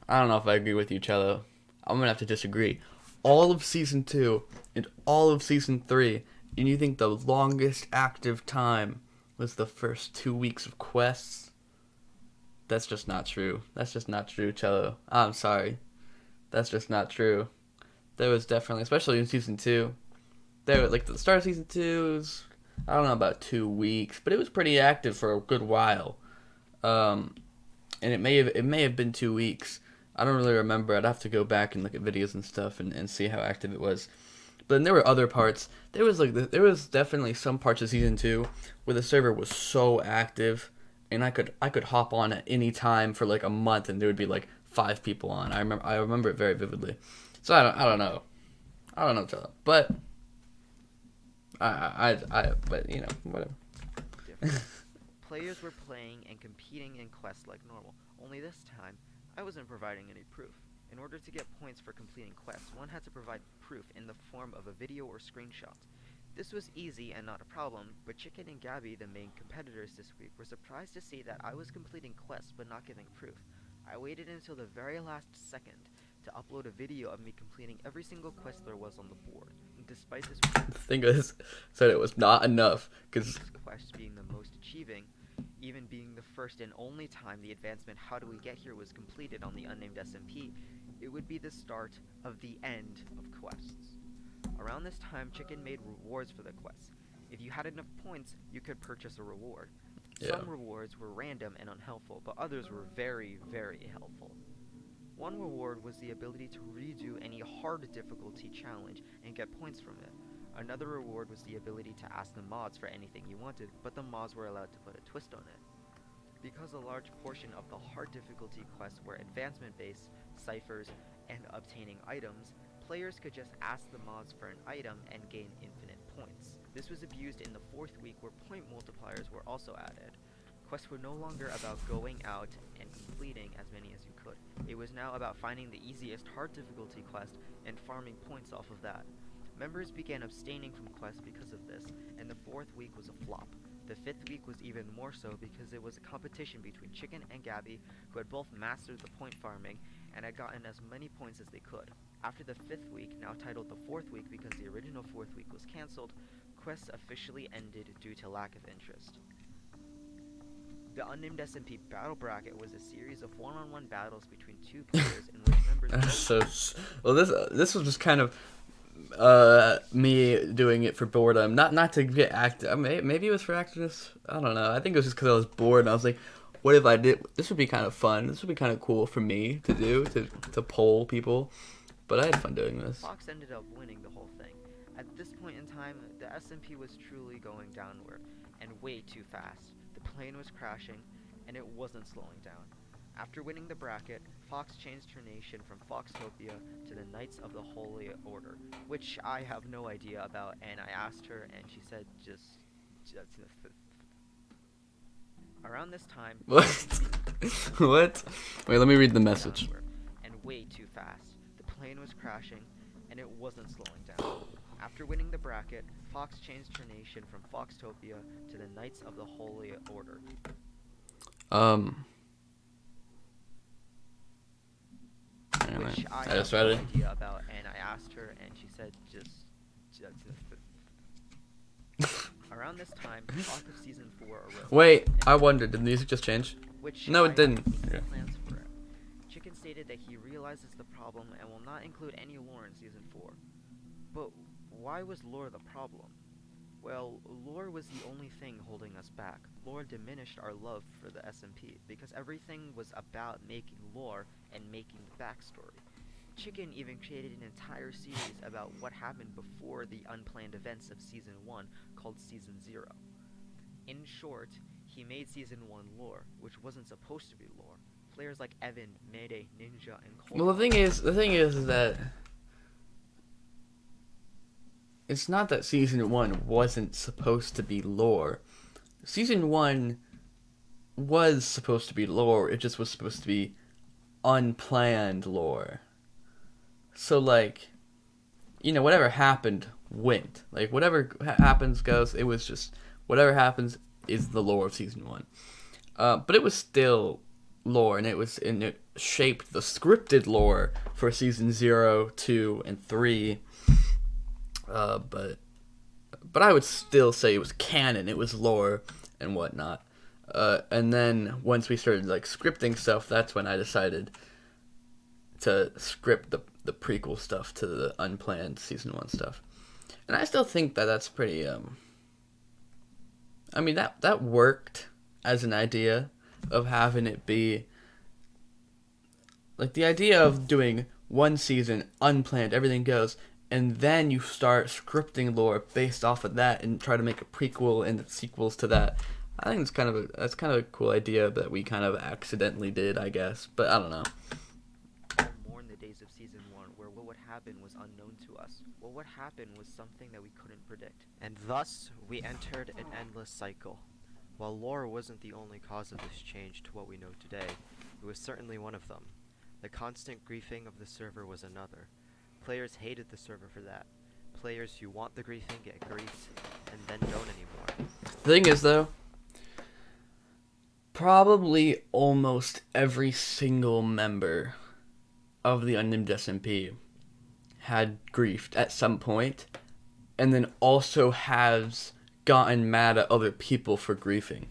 S1: I don't know if I agree with you, Cello. I'm gonna have to disagree. All of Season 2 and all of Season 3, and you think the longest active time was the first 2 weeks of quests? That's just not true. That's just not true, Cello. I'm sorry. That's just not true. There was definitely, especially in Season 2, there was, like, the start of Season 2 was, I don't know, about 2 weeks, but it was pretty active for a good while. And it may have been 2 weeks. I don't really remember. I'd have to go back and look at videos and stuff and see how active it was. But then there were other parts. There was definitely some parts of Season 2 where the server was so active, and I could hop on at any time for like a month, and there would be like 5 people on. I remember it very vividly. So I don't know, but but you know, whatever.
S9: Players were playing and competing in quests like normal. Only this time, I wasn't providing any proof. In order to get points for completing quests, one had to provide proof in the form of a video or screenshot. This was easy and not a problem, but Chicken and Gabby, the main competitors this week, were surprised to see that I was completing quests but not giving proof. I waited until the very last second to upload a video of me completing every single quest there was on the board. And despite this
S1: The thing is, said it was not enough, because
S9: quest being the most achieving, even being the first and only time the advancement How Do We Get Here was completed on the Unnamed SMP, it would be the start of the end of quests. Around this time, Chicken made rewards for the quests. If you had enough points, you could purchase a reward.
S1: Yeah.
S9: Some rewards were random and unhelpful, but others were very, very helpful. One reward was the ability to redo any hard difficulty challenge and get points from it. Another reward was the ability to ask the mods for anything you wanted, but the mods were allowed to put a twist on it. Because a large portion of the hard difficulty quests were advancement-based, ciphers, and obtaining items, players could just ask the mods for an item and gain infinite points. This was abused in the 4th week where point multipliers were also added. Quests were no longer about going out and completing as many as you could. It was now about finding the easiest hard difficulty quest and farming points off of that. Members began abstaining from quests because of this, and the 4th week was a flop. The 5th week was even more so because it was a competition between Chicken and Gabby, who had both mastered the point farming and had gotten as many points as they could. After the 5th week, now titled the 4th week because the original 4th week was cancelled, quests officially ended due to lack of interest. The Unnamed SMP Battle Bracket was a series of one-on-one battles between two players in which members
S1: well, this was just kind of me doing it for boredom, not to get active. Maybe it was for activeness. I don't know. I think it was just because I was bored and I was like, what if I did? This would be kind of fun. This would be kind of cool for me to do, to poll people. But I had fun doing this.
S9: Fox ended up winning the whole thing. At this point in time, the SMP was truly going downward, and way too fast. The plane was crashing, and it wasn't slowing down. After winning the bracket, Fox changed her nation from Foxtopia to the Knights of the Holy Order, which I have no idea about, and I asked her, and she said just around this time...
S1: What? What? Wait, let me read the message.
S9: And way too fast. The plane was crashing, and it wasn't slowing down. After winning the bracket, Fox changed her nation from Foxtopia to the Knights of the Holy Order. Which I have no idea about, and I asked her, and she said just around this time, talk of season 4 arose.
S1: Wait, I wondered, did the music just change? No, it didn't.
S9: Okay. Plans for it. Chicken stated that he realizes the problem and will not include any lore in season 4. But why was lore the problem? Well, lore was the only thing holding us back. Lore diminished our love for the SMP because everything was about making lore and making the backstory. Chicken even created an entire series about what happened before the unplanned events of Season 1 called Season 0. In short, he made Season 1 lore, which wasn't supposed to be lore. Players like Evan, Mayday, Ninja, and Cole...
S1: Well, the thing is that it's not that Season 1 wasn't supposed to be lore. Season 1 was supposed to be lore, it just was supposed to be unplanned lore. So, like, you know, whatever happened went. Like, whatever happens goes. It was just, whatever happens is the lore of Season 1. But it was still lore, and it shaped the scripted lore for Season 0, 2, and 3. But I would still say it was canon, it was lore, and whatnot. And then, once we started, like, scripting stuff, that's when I decided to script the prequel stuff to the unplanned Season 1 stuff. And I still think that that's pretty, I mean, that worked as an idea of having it be, like, the idea of doing one season, unplanned, everything goes, and then you start scripting lore based off of that and try to make a prequel and sequels to that. I think that's kind of a cool idea that we kind of accidentally did, I guess, but I don't know.
S9: More in the days of Season 1, where what would happen was unknown to us. What would happen was something that we couldn't predict.
S14: And thus, we entered an endless cycle. While lore wasn't the only cause of this change to what we know today, it was certainly one of them. The constant griefing of the server was another. Players hated the server for that.
S9: Players who want the griefing get griefed, and then don't anymore.
S1: The thing is, though, probably almost every single member of the Unnamed SMP had griefed at some point, and then also has gotten mad at other people for griefing.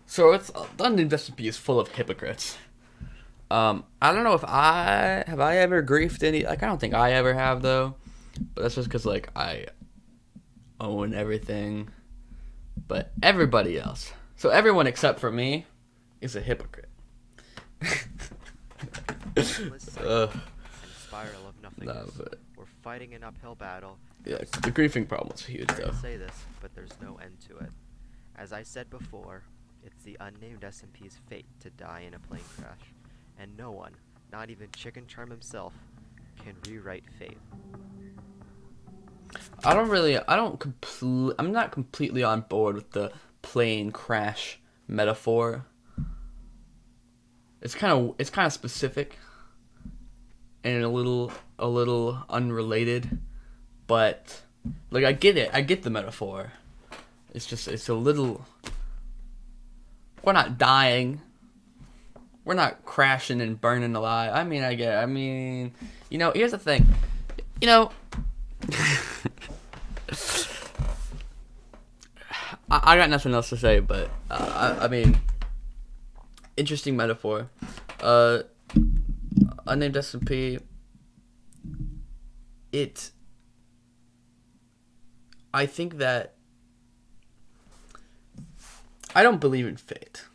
S1: So it's the Unnamed SMP is full of hypocrites. I don't know if I ever griefed any. Like, I don't think I ever have, though. But that's just because, like, I own everything. But everybody else, so everyone except for me, is a hypocrite.
S9: And spiral of nothingness.
S1: But
S9: We're fighting an uphill battle.
S1: yeah, the griefing problem is huge,
S9: Sorry
S1: though.
S9: to say this, but there's no end to it. As I said before, it's the Unnamed SMP's fate to die in a plane crash, and no one, not even ChickenCharm himself, can rewrite fate.
S1: I'm not completely on board with the plane crash metaphor. It's kind of specific and a little unrelated, but like I get it. I get the metaphor. It's a little. We're not dying. We're not crashing and burning alive. I mean, here's the thing. I got nothing else to say, but I mean, interesting metaphor. Unnamed SMP. I think that I don't believe in fate.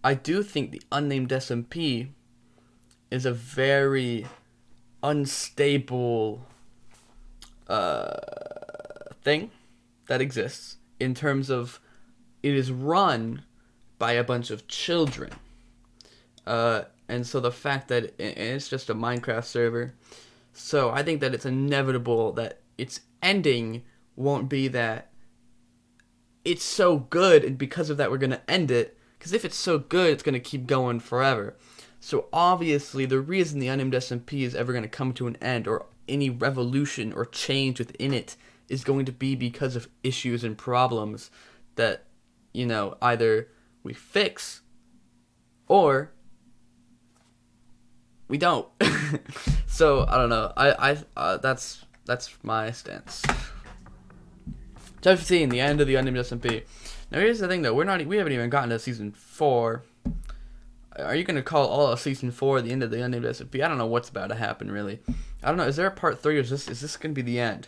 S1: I do think the Unnamed SMP is a very unstable thing that exists in terms of it is run by a bunch of children. And so the fact that it's just a Minecraft server, so I think that it's inevitable that its ending won't be that it's so good and because of that we're going to end it, because if it's so good it's going to keep going forever. So obviously the reason the Unnamed SMP is ever going to come to an end, or any revolution or change within it, is going to be because of issues and problems that, either we fix or we don't. So I don't know. That's my stance. Chapter 15, the end of the Unnamed SMP. Now here's the thing, though. We haven't even gotten to season 4. Are you gonna call all of season 4 the end of the Unnamed SMP? I don't know what's about to happen, really. I don't know. Is there a part 3, or is this gonna be the end?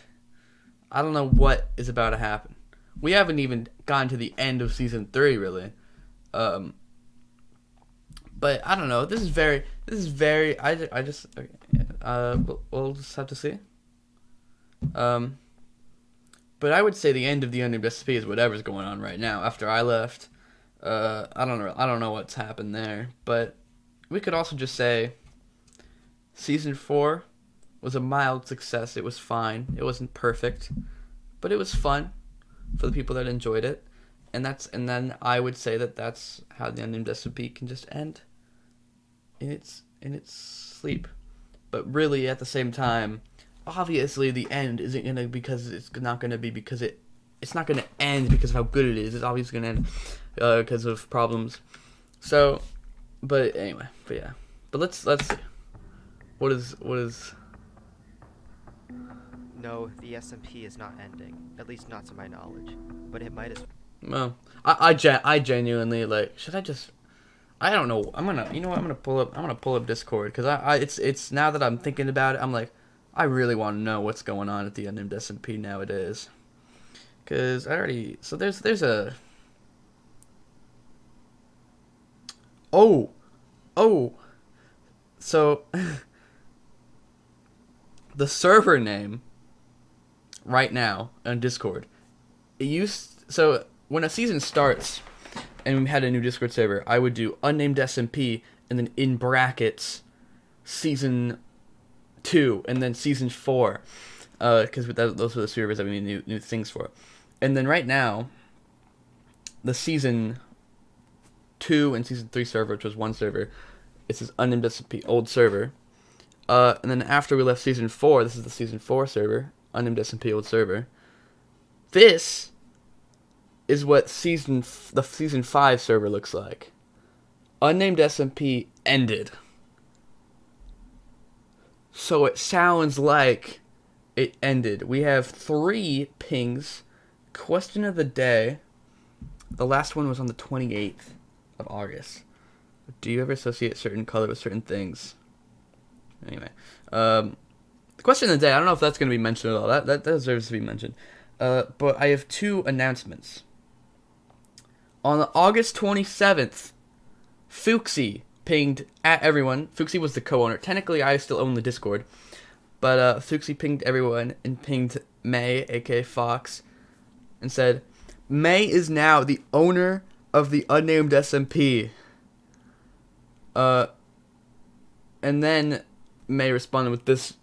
S1: I don't know what is about to happen. We haven't even gotten to the end of season 3, really. But I don't know. This is very. I just. Okay. We'll just have to see. But I would say the end of the Unnamed SMP is whatever's going on right now. After I left, I don't know what's happened there. But we could also just say season 4 was a mild success. It was fine. It wasn't perfect, but it was fun for the people that enjoyed it. And then I would say that that's how the Unnamed SMP can just end in its sleep. But really, at the same time, obviously the end isn't gonna, because it's not gonna be because it's not gonna end because of how good it is. It's obviously gonna end because of problems. So, but anyway, yeah. But let's see. What is?
S9: No, the SMP is not ending. At least not to my knowledge. But it might as
S1: well. I genuinely, like, should I just? I don't know. I'm gonna pull up Discord, because it's now that I'm thinking about it, I'm like, I really want to know what's going on at the Unnamed SMP nowadays. Because there's a. Oh. So the server name right now on Discord, so when a season starts and we had a new Discord server, I would do Unnamed SMP and then in brackets season 2 and then season 4, because those were the servers that we need new things for. And then right now, the season 2 and season 3 server, which was one server, it's this Unnamed SMP old server. And then after we left season 4, this is the season 4 server. Unnamed SMP old server. This is what the season 5 server looks like. Unnamed SMP ended. So it sounds like it ended. We have 3 pings. Question of the day. The last one was on the 28th of August. Do you ever associate certain color with certain things? Anyway. The question of the day, I don't know if that's going to be mentioned at all. That deserves to be mentioned. But I have 2 announcements. On August 27th, Fooxy pinged at everyone. Fooxy was the co-owner. Technically, I still own the Discord. But Fooxy pinged everyone and pinged May, aka Fox, and said, May is now the owner of the Unnamed SMP. And then May responded with this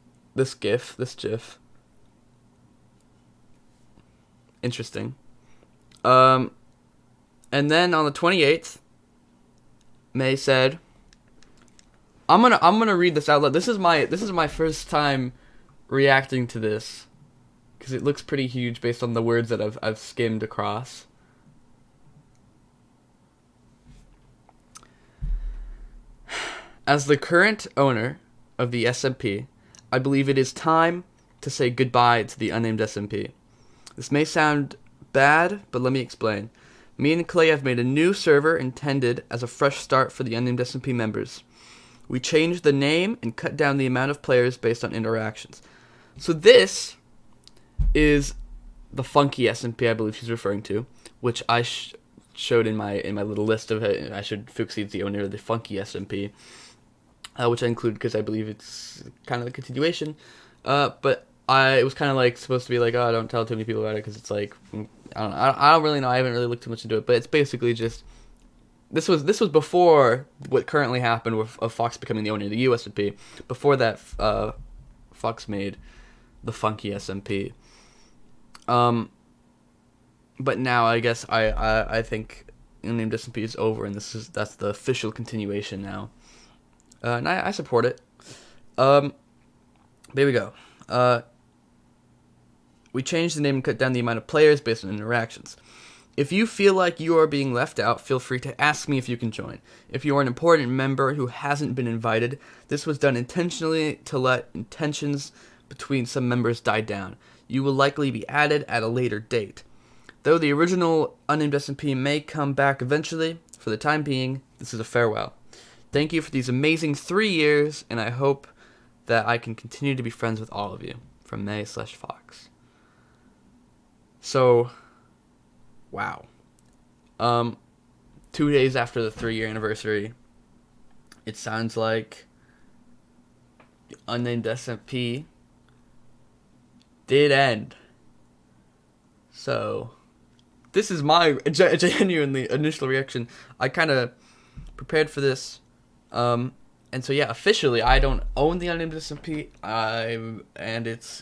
S1: GIF. Interesting. And then on the 28th, May said, I'm gonna read this out loud. This is my first time reacting to this, because it looks pretty huge based on the words that I've skimmed across. As the current owner of the SMP, I believe it is time to say goodbye to the Unnamed SMP. This may sound bad, but let me explain. Me and Clay have made a new server intended as a fresh start for the Unnamed SMP members. We changed the name and cut down the amount of players based on interactions. So this is the funky SMP I believe she's referring to, which I showed in my little list of it. I showed Fooxy the owner of the funky SMP, which I include because I believe it's kind of the continuation. But it was kind of like supposed to be like, oh, don't tell too many people about it because it's like, I don't know. I don't really know. I haven't really looked too much into it, but it's basically just this was before what currently happened with Fox becoming the owner of the USMP. Before that, Fox made the funky SMP. But now I guess I think Unnamed SMP is over, and that's the official continuation now. And I support it. There we go. We changed the name and cut down the amount of players based on interactions. If you feel like you are being left out, feel free to ask me if you can join. If you are an important member who hasn't been invited, this was done intentionally to let tensions between some members die down. You will likely be added at a later date. Though the original Unnamed SMP may come back eventually, for the time being, this is a farewell. Thank you for these amazing 3 years, and I hope that I can continue to be friends with all of you. From May/Fox. So, wow. 2 days after the 3-year anniversary, it sounds like the Unnamed SMP did end. So, this is my genuinely initial reaction. I kind of prepared for this. And so yeah, officially, I don't own the Unnamed SMP. And it's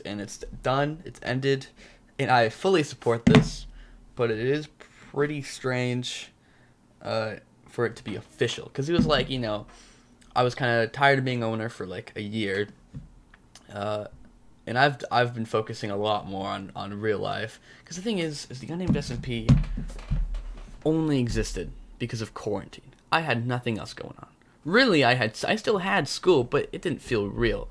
S1: done. It's ended, and I fully support this. But it is pretty strange, for it to be official, because it was like, you know, I was kind of tired of being owner for like a year, and I've been focusing a lot more on real life, because the thing is the Unnamed SMP only existed because of quarantine. I had nothing else going on. Really, I still had school, but it didn't feel real,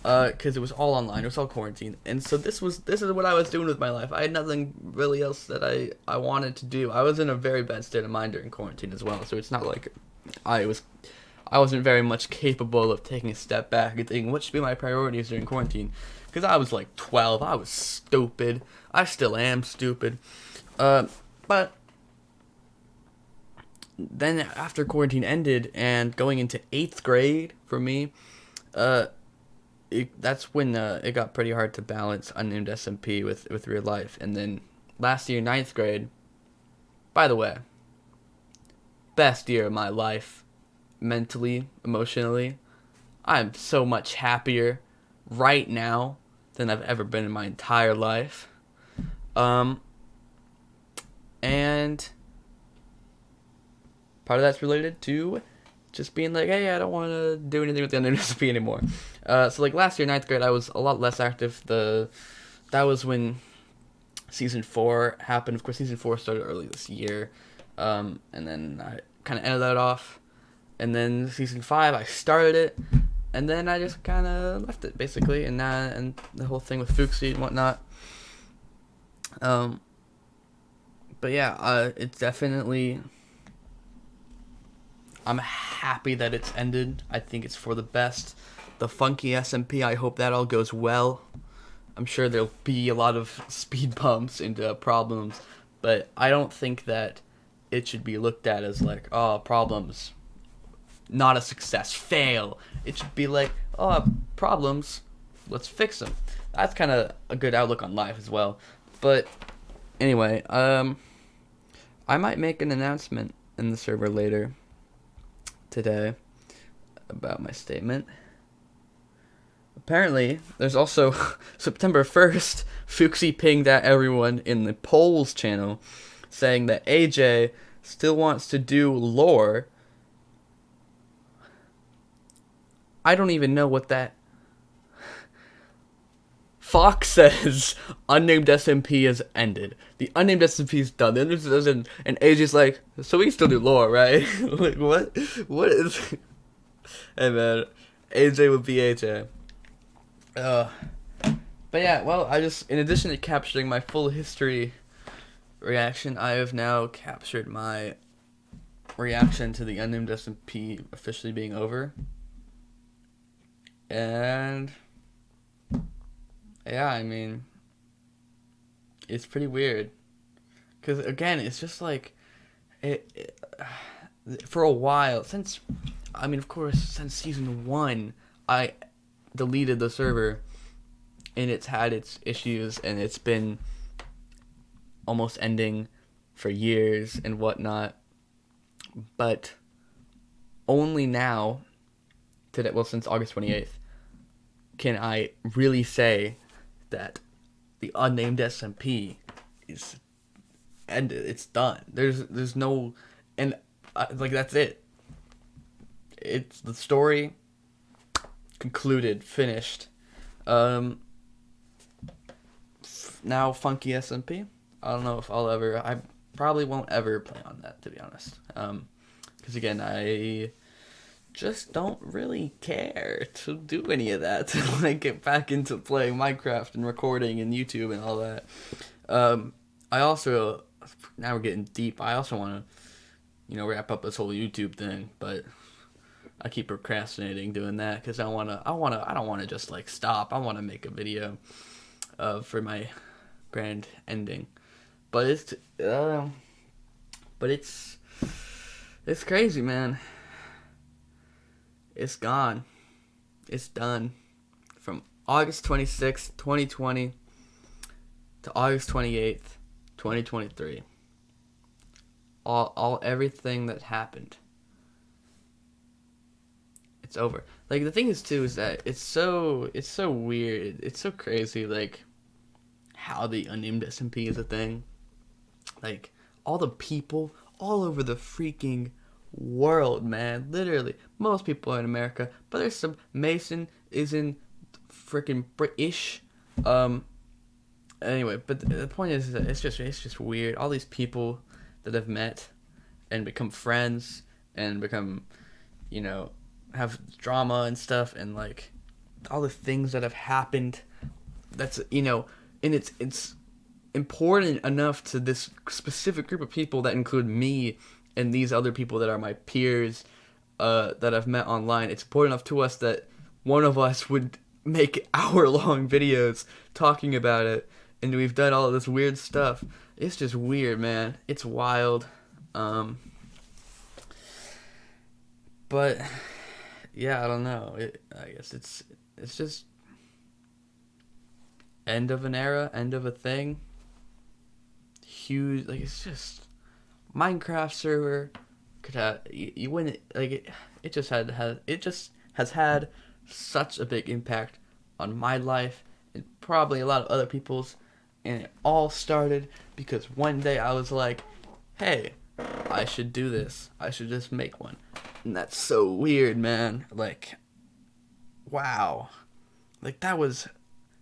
S1: because it was all online. It was all quarantine, and so this is what I was doing with my life. I had nothing really else that I wanted to do. I was in a very bad state of mind during quarantine as well, so it's not like I wasn't very much capable of taking a step back and thinking what should be my priorities during quarantine, because I was like 12. I was stupid. I still am stupid, but then after quarantine ended and going into 8th grade for me, that's when it got pretty hard to balance Unnamed SMP with real life. And then last year, 9th grade, by the way, best year of my life, mentally, emotionally. I'm so much happier right now than I've ever been in my entire life. And part of that's related to just being like, hey, I don't want to do anything with the Unnamed SMP anymore. So like last year, 9th grade, I was a lot less active. The that was when season 4 happened. Of course, season 4 started early this year, and then I kind of ended that off. And then season 5, I started it, and then I just kind of left it basically. And the whole thing with Fooxy and whatnot. But yeah, it's definitely. I'm happy that it's ended. I think it's for the best. The Funky SMP, I hope that all goes well. I'm sure there'll be a lot of speed bumps and problems, but I don't think that it should be looked at as like, oh, problems, not a success, fail. It should be like, oh, problems, let's fix them. That's kind of a good outlook on life as well. But anyway, I might make an announcement in the server later today about my statement. Apparently, there's also September 1st, Fooxy pinged at everyone in the polls channel saying that AJ still wants to do lore. I don't even know what that. Fox says Unnamed SMP has ended. The Unnamed SMP is done. And AJ's like, so we can still do lore, right? Like, what? What is. Hey, man. AJ would be AJ. But yeah, well, in addition to capturing my full history reaction, I have now captured my reaction to the Unnamed SMP officially being over. And yeah, I mean, it's pretty weird. Because, again, it's just like, for a while, since season 1, I deleted the server, and it's had its issues, and it's been almost ending for years and whatnot. But only now, since August 28th, can I really say that the Unnamed SMP is ended. It's done. There's no, and that's it. It's the story concluded, finished. Now Funky SMP. I don't know if I probably won't ever play on that, to be honest. Because again, I just don't really care to do any of that to get back into playing Minecraft and recording and YouTube and all that. I also, now we're getting deep, I also want to wrap up this whole YouTube thing, but I keep procrastinating doing that because I don't want to just stop. I want to make a video for my grand ending. But it's crazy, man. It's gone. It's done. From August 26th, 2020 to August 28th, 2023. Everything that happened. It's over. The thing is too is that it's so weird. It's so crazy how the Unnamed SMP is a thing. All the people all over the freaking world, man. Literally. Most people are in America, but there's some. Mason is in freaking British. Anyway, but the point is that it's just weird. All these people that I've met and become friends and become, have drama and stuff, and all the things that have happened. That's and it's important enough to this specific group of people that include me and these other people that are my peers that I've met online. It's important enough to us that one of us would make hour-long videos talking about it, and we've done all of this weird stuff. It's just weird, man. It's wild. But yeah, I don't know. I guess it's just end of an era, end of a thing. Huge, it's just Minecraft server could have you wouldn't it just has had such a big impact on my life and probably a lot of other people's, and it all started because one day I was like, hey, I should do this. I should just make one. And that's so weird, man. Wow. That was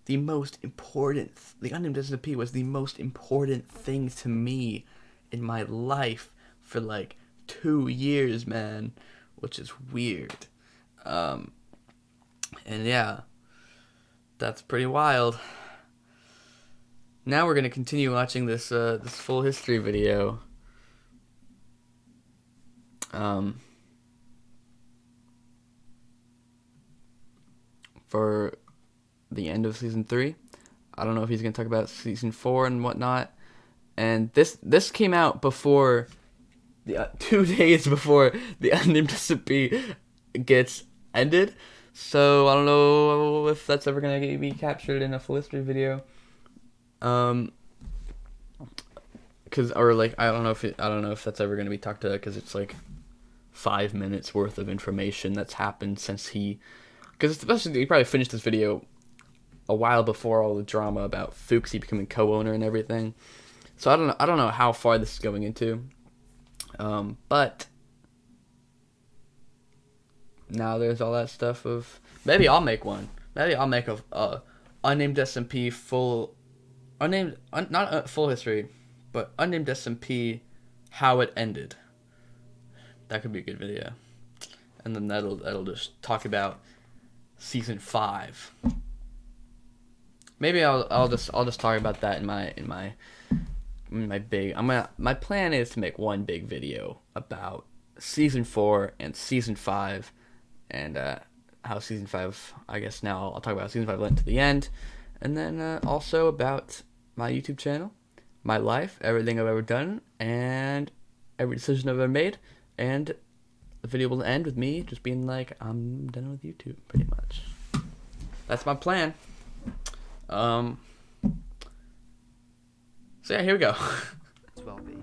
S1: the most important. The Unnamed SMP was the most important thing to me in my life for like 2 years, man, which is weird. And yeah, that's pretty wild. Now we're gonna continue watching this this full history video. For the end of season 3. I don't know if he's gonna talk about season 4 and whatnot. And this came out before the 2 days before the Unnamed SMP gets ended. So I don't know if that's ever gonna be captured in a full history video. Cause or like I don't know if that's ever gonna be talked about, because it's like 5 minutes worth of information that's happened since he. Because especially he probably finished this video a while before all the drama about Fooxy becoming co-owner and everything. So I don't know how far this is going into. But now there's all that stuff of maybe I'll make one. Maybe I'll make a Unnamed SMP full, not full history, but Unnamed SMP how it ended. That could be a good video, and then that'll just talk about season 5. Maybe I'll just talk about that in my big. My plan is to make one big video about season 4 and season 5, and how season 5. I guess now I'll talk about how season 5 went to the end, and then also about my YouTube channel, my life, everything I've ever done, and every decision I've ever made, and the video will end with me just being like, I'm done with YouTube, pretty much. That's my plan. So yeah, here we go.
S14: Swelby,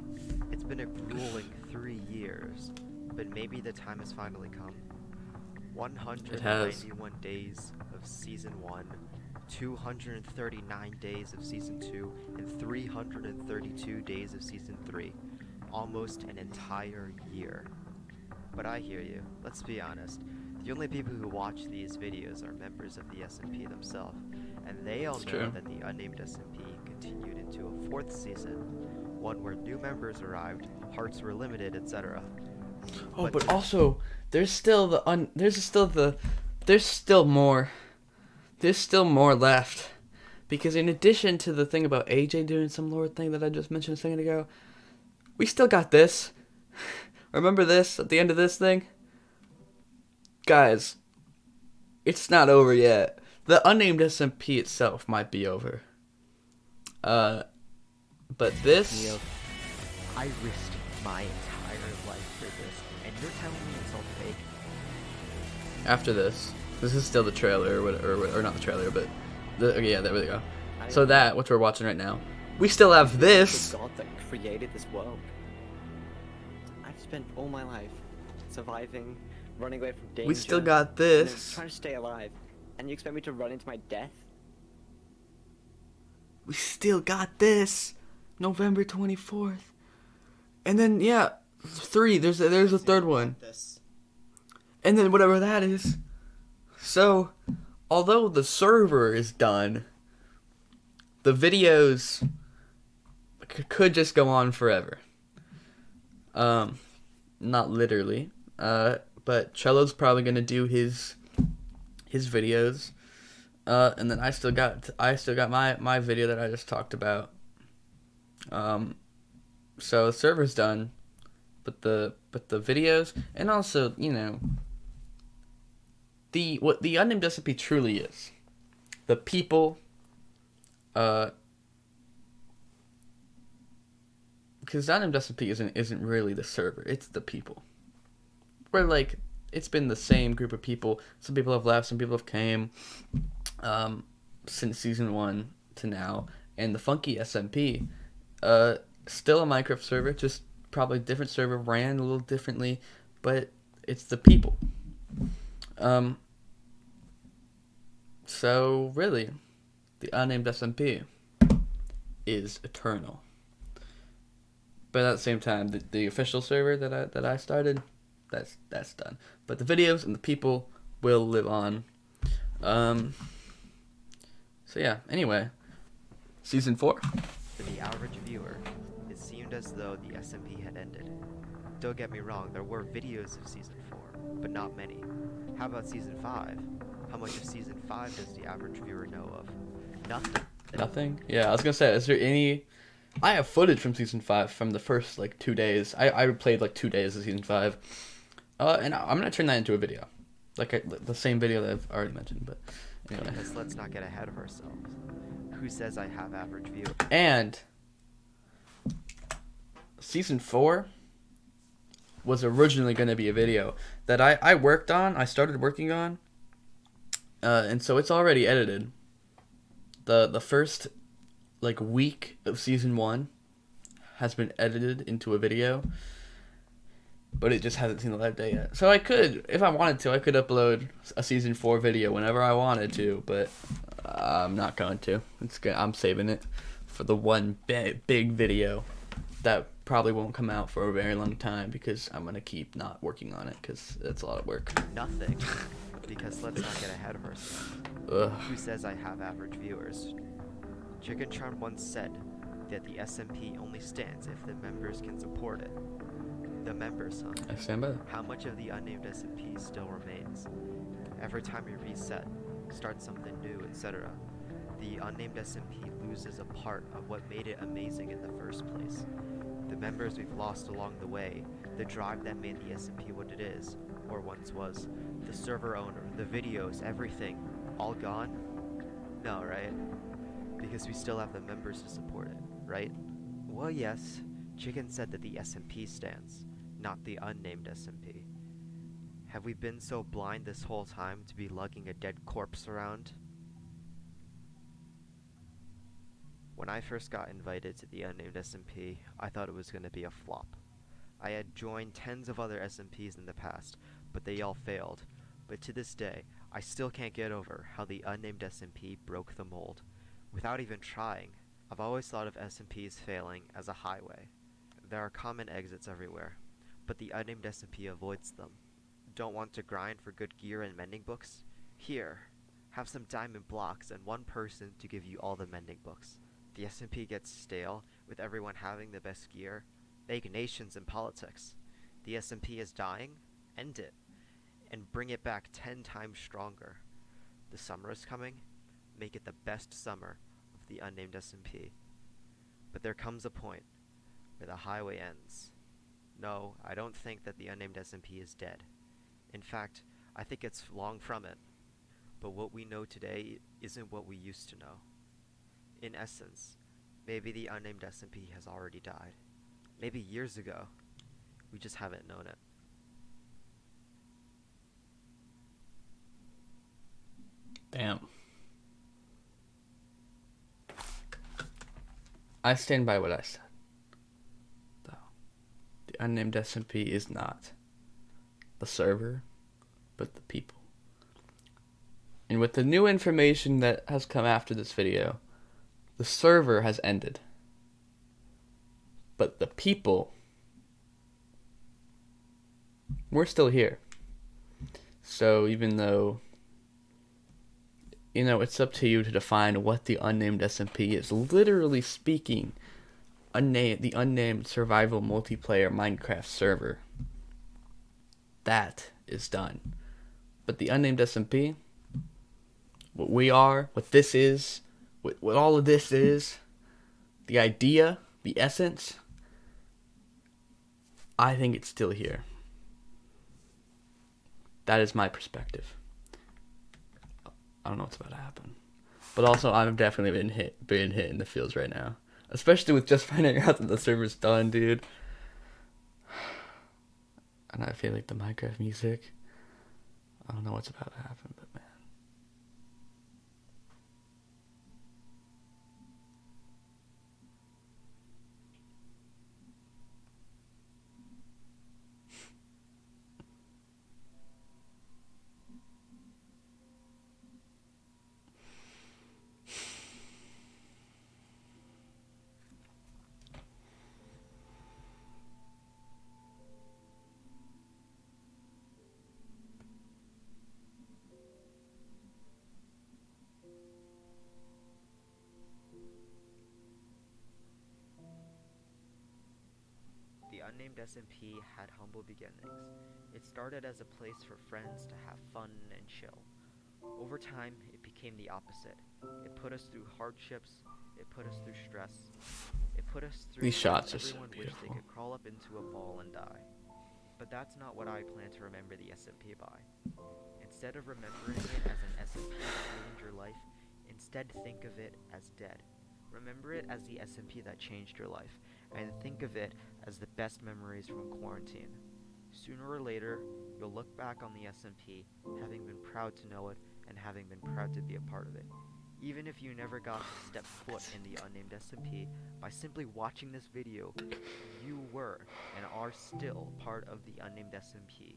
S14: it's been a grueling 3 years, but maybe the time has finally come. 191 days of season 1, 239 days of season 2, and 332 days of season 3. Almost an entire year. But I hear you. Let's be honest. The only people who watch these videos are members of the SMP themselves, and they all know that the Unnamed SMP continued into a 4th season, one where new members arrived, hearts were limited, etc.
S1: Oh, but also there's still more left, because in addition to the thing about AJ doing some lore thing that I just mentioned a second ago, we still got this. Remember this at the end of this thing? Guys, it's not over yet. The Unnamed SMP itself might be over. But this...
S7: Neil, I risked my entire life for this, and you're telling me it's all fake?
S1: After this is still the trailer, or not the trailer, but... okay, yeah, there we go. So that, which we're watching right now, we still have this!
S7: The God that created this world. I've spent all my life surviving, running away from danger.
S1: We still got this.
S7: You know, trying to stay alive. And you expect me to run into my death?
S1: We still got this. November 24th. And then, yeah, 3. There's a 3rd one. And then whatever that is. So, although the server is done, the videos could just go on forever. Not literally. But Cello's probably gonna do his videos, and then I still got my video that I just talked about. So the server's done, but the videos, and also, you know, what the Unnamed SMP truly is, the people, because the Unnamed SMP isn't really the server, it's the people. Where, like, it's been the same group of people. Some people have left, some people have came, since season 1 to now. And the Funky SMP, still a Minecraft server, just probably different server, ran a little differently, but it's the people. So really, the Unnamed SMP is eternal. But at the same time, the official server that I started, that's done. But the videos and the people will live on. So So yeah, anyway. Season 4?
S14: For the average viewer, it seemed as though the SMP had ended. Don't get me wrong, there were videos of Season 4, but not many. How about Season 5? How much of Season 5 does the average viewer know of? Nothing.
S1: Nothing? Yeah, I was gonna say, is there any... I have footage from Season 5 from the first, like, 2 days. I played, like, 2 days of Season 5. And I'm gonna turn that into a video. Like, the same video that I've already mentioned, but anyway.
S14: Because let's not get ahead of ourselves. Who says I have average viewers?
S1: And Season 4 was originally going to be a video that I worked on. I started working on. And so it's already edited. The first, like, week of Season 1 has been edited into a video. But it just hasn't seen the light day yet. So I could, if I wanted to, I could upload a Season 4 video whenever I wanted to. But I'm not going to. I'm saving it for the one big video that probably won't come out for a very long time because I'm going to keep not working on it because it's a lot of work.
S14: Nothing. Because let's not get ahead of ourselves.
S1: Ugh.
S14: Who says I have average viewers? ChickenCharm once said that the SMP only stands if the members can support it. The members, huh?
S1: I stand by that.
S14: How much of the unnamed SMP still remains? Every time you reset, start something new, etc., the unnamed SMP loses a part of what made it amazing in the first place. The members we've lost along the way, the drive that made the SMP what it is, or once was, the server owner, the videos, everything, all gone? No, right? Because we still have the members to support it, right? Well, yes, Chicken said that the SMP stands, not the unnamed SMP. Have we been so blind this whole time to be lugging a dead corpse around? When I first got invited to the unnamed SMP, I thought it was going to be a flop. I had joined tens of other SMPs in the past, but they all failed. But to this day, I still can't get over how the unnamed SMP broke the mold. Without even trying, I've always thought of SMPs failing as a highway. There are common exits everywhere, but the unnamed SMP avoids them. Don't want to grind for good gear and mending books? Here, have some diamond blocks and one person to give you all the mending books. The SMP gets stale with everyone having the best gear. Make nations in politics. The SMP is dying? End it. And bring it back 10 times stronger. The summer is coming? Make it the best summer of the unnamed SMP. But there comes a point where the highway ends. No, I don't think that the unnamed SMP is dead. In fact, I think it's long from it. But what we know today isn't what we used to know. In essence, maybe the unnamed SMP has already died. Maybe years ago. We just haven't known it.
S1: Damn. I stand by what I said. Though. The unnamed SMP is not the server, but the people. And with the new information that has come after this video, the server has ended. But the people, we're still here. So even though, it's up to you to define what the unnamed SMP is. Literally speaking, the unnamed survival multiplayer Minecraft server. That is done. But the unnamed SMP, what we are, what this is, what all of this is, the idea, the essence, I think it's still here. That is my perspective. I don't know what's about to happen. But also, I'm definitely being hit in the feels right now. Especially with just finding out that the server's done, dude. And I feel like the Minecraft music, I don't know what's about to happen, but man.
S9: Unnamed SMP had humble beginnings. It started as a place for friends to have fun and chill. Over time, it became the opposite. It put us through hardships, it put us through stress, it put us through
S1: These shots are
S9: times
S1: so
S9: everyone wished they
S1: beautiful.
S9: could crawl up into a ball and die. But that's not what I plan to remember the SMP by. Instead of remembering it as an SMP that ruined your life, instead think of it as dead. Remember it as the SMP that changed your life, and think of it as the best memories from quarantine. Sooner or later, you'll look back on the SMP, having been proud to know it, and having been proud to be a part of it. Even if you never got to step foot in the Unnamed SMP, by simply watching this video, you were and are still part of the Unnamed SMP.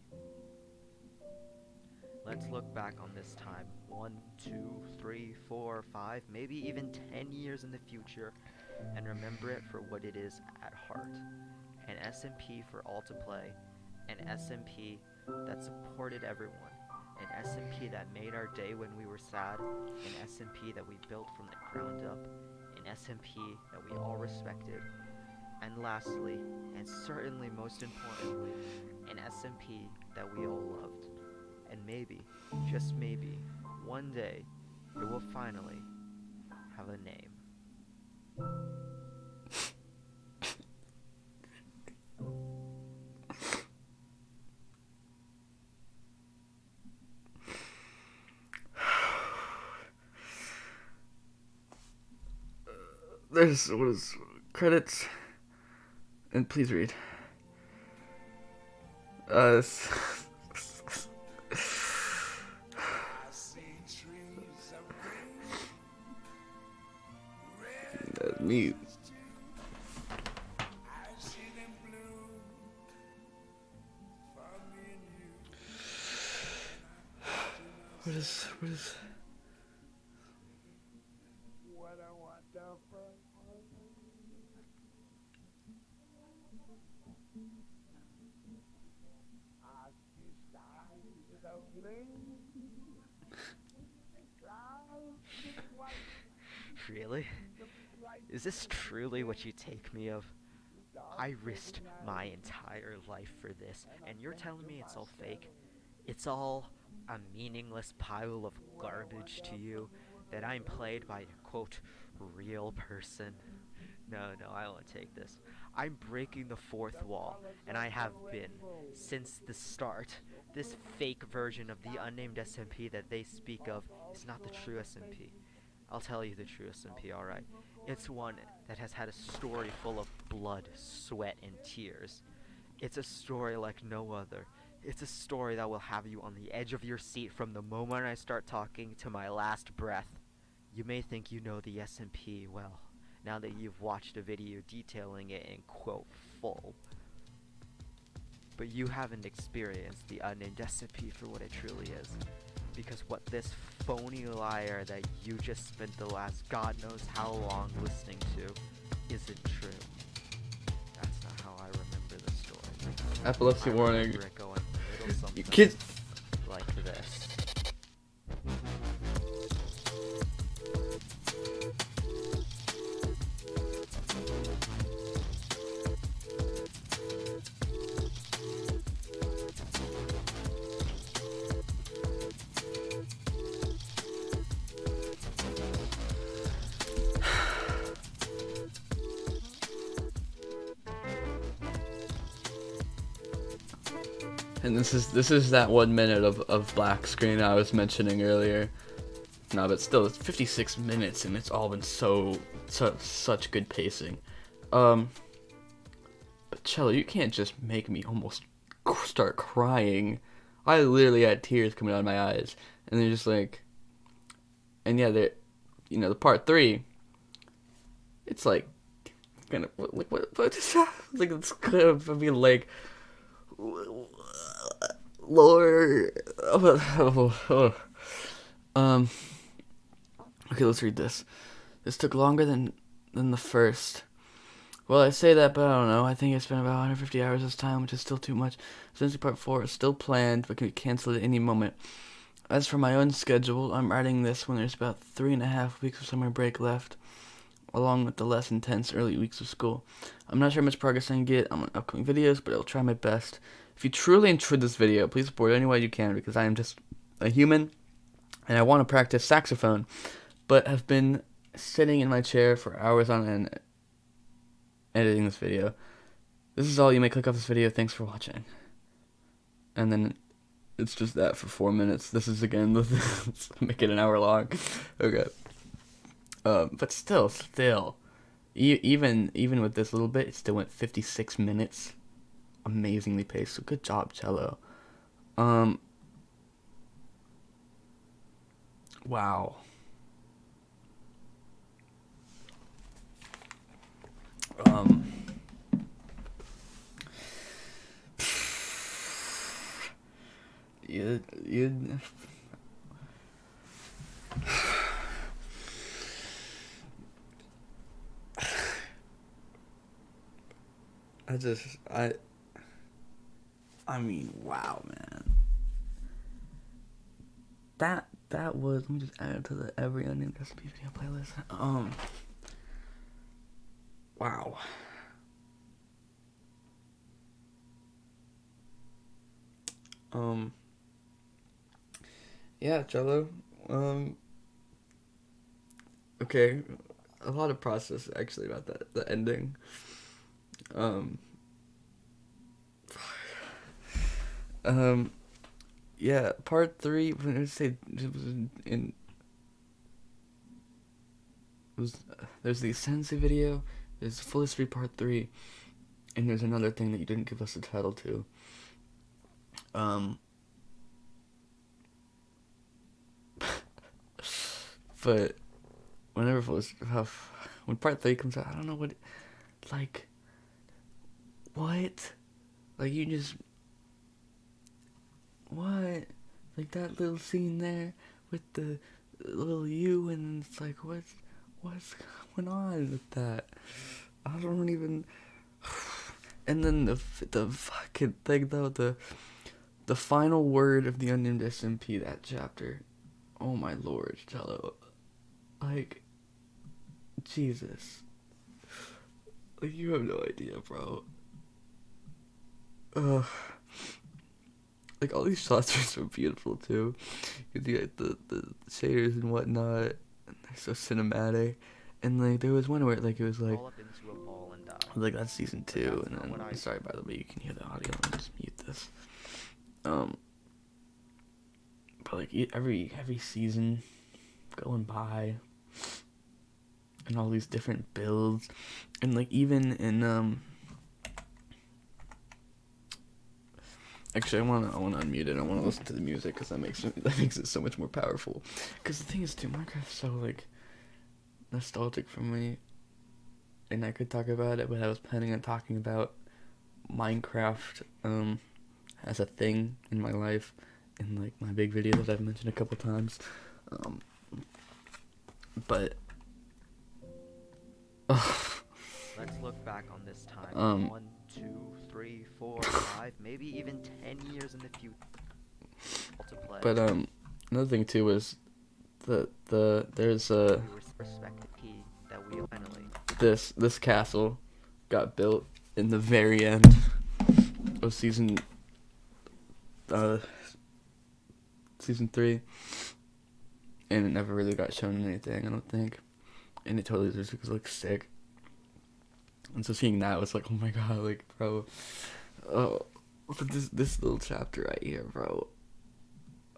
S9: Let's look back on this time 1, 2, 3, 4, 5, maybe even 10 years in the future, and remember it for what it is at heart. An SMP for all to play, an SMP that supported everyone, an SMP that made our day when we were sad, an SMP that we built from the ground up, an SMP that we all respected, and lastly, and certainly most importantly, an SMP that we all loved. And maybe, just maybe, one day, it will finally have a name.
S1: There's what is credits, and please read. Me. What is
S9: Really? Is this truly what you take me of? I risked my entire life for this, and you're telling me it's all fake? It's all a meaningless pile of garbage to you, that I'm played by a, quote, real person? No, I won't take this. I'm breaking the fourth wall, and I have been, since the start. This fake version of the Unnamed SMP that they speak of is not the true SMP. I'll tell you the true SMP, alright. It's one that has had a story full of blood, sweat, and tears. It's a story like no other. It's a story that will have you on the edge of your seat from the moment I start talking to my last breath. You may think you know the SMP well, now that you've watched a video detailing it in quote full. But you haven't experienced the Unnamed SMP for what it truly is. Because what this phony liar that you just spent the last god knows how long listening to isn't true. That's not how I remember the story.
S1: epilepsy warning?
S9: Remember it going a little something
S1: Kids.
S9: like this.
S1: And this is that 1 minute of black screen I was mentioning earlier. No, but still, it's 56 minutes, and it's all been such good pacing. But Cello, you can't just make me almost start crying. I literally had tears coming out of my eyes, and they're just like, and yeah, the part 3. It's like, kind of what just like it's kind of I mean like. Lord. Okay, let's read this. This took longer than the first. Well, I say that, but I don't know. I think I spent about 150 hours this time, which is still too much. Since part 4 is still planned, but can be canceled at any moment. As for my own schedule, I'm writing this when there's about 3.5 weeks of summer break left. along with the less intense early weeks of school. I'm not sure how much progress I can get on upcoming videos, but I'll try my best. If you truly enjoyed this video, please support it any way you can, because I am just a human, and I want to practice saxophone, but have been sitting in my chair for hours on end editing this video. This is all. You may click off this video. Thanks for watching. And then it's just that for 4 minutes. This is again, let's make it an hour long. Okay. But still, even with this little bit, it still went 56 minutes. Amazingly paced. So good job, Cello. Wow. You I mean, wow, man. That was, let me just add it to the every Unnamed SMP video playlist. Wow. Yeah, Cello. Okay, a lot of process actually about the ending. Yeah, part 3. When I say it was there's the Sensei video, there's Full History part 3, and there's another thing that you didn't give us a title to. But whenever when part 3 comes out, I don't know what, like, what? Like, you just, what? Like, that little scene there with the little you, and it's like, what's going on with that? I don't even, and then the fucking thing, though, the final word of the Unnamed SMP, that chapter, oh my lord, Cello, like, Jesus, like, you have no idea, bro. Like, all these shots are so beautiful too. You see, like, the shaders and whatnot, and they're so cinematic. And like, there was one where like it was like, like that's season 2, and then sorry, by the way, you can hear the audio. Let me just mute this. But like every season going by, and all these different builds, and like even in actually, I wanna unmute it. I wanna listen to the music because that makes it so much more powerful. Because the thing is, too, Minecraft's so like nostalgic for me, and I could talk about it, but I was planning on talking about Minecraft as a thing in my life in like my big video that I've mentioned a couple times. But
S9: let's look back on this time. 1, 2, 3, 4, 5, maybe even 10 years in the future.
S1: But another thing too is there's a this castle got built in the very end of season 3, and it never really got shown in anything, I don't think, and it totally just looks sick. And so seeing that was like, oh my god, like, bro, oh, but this little chapter right here, bro,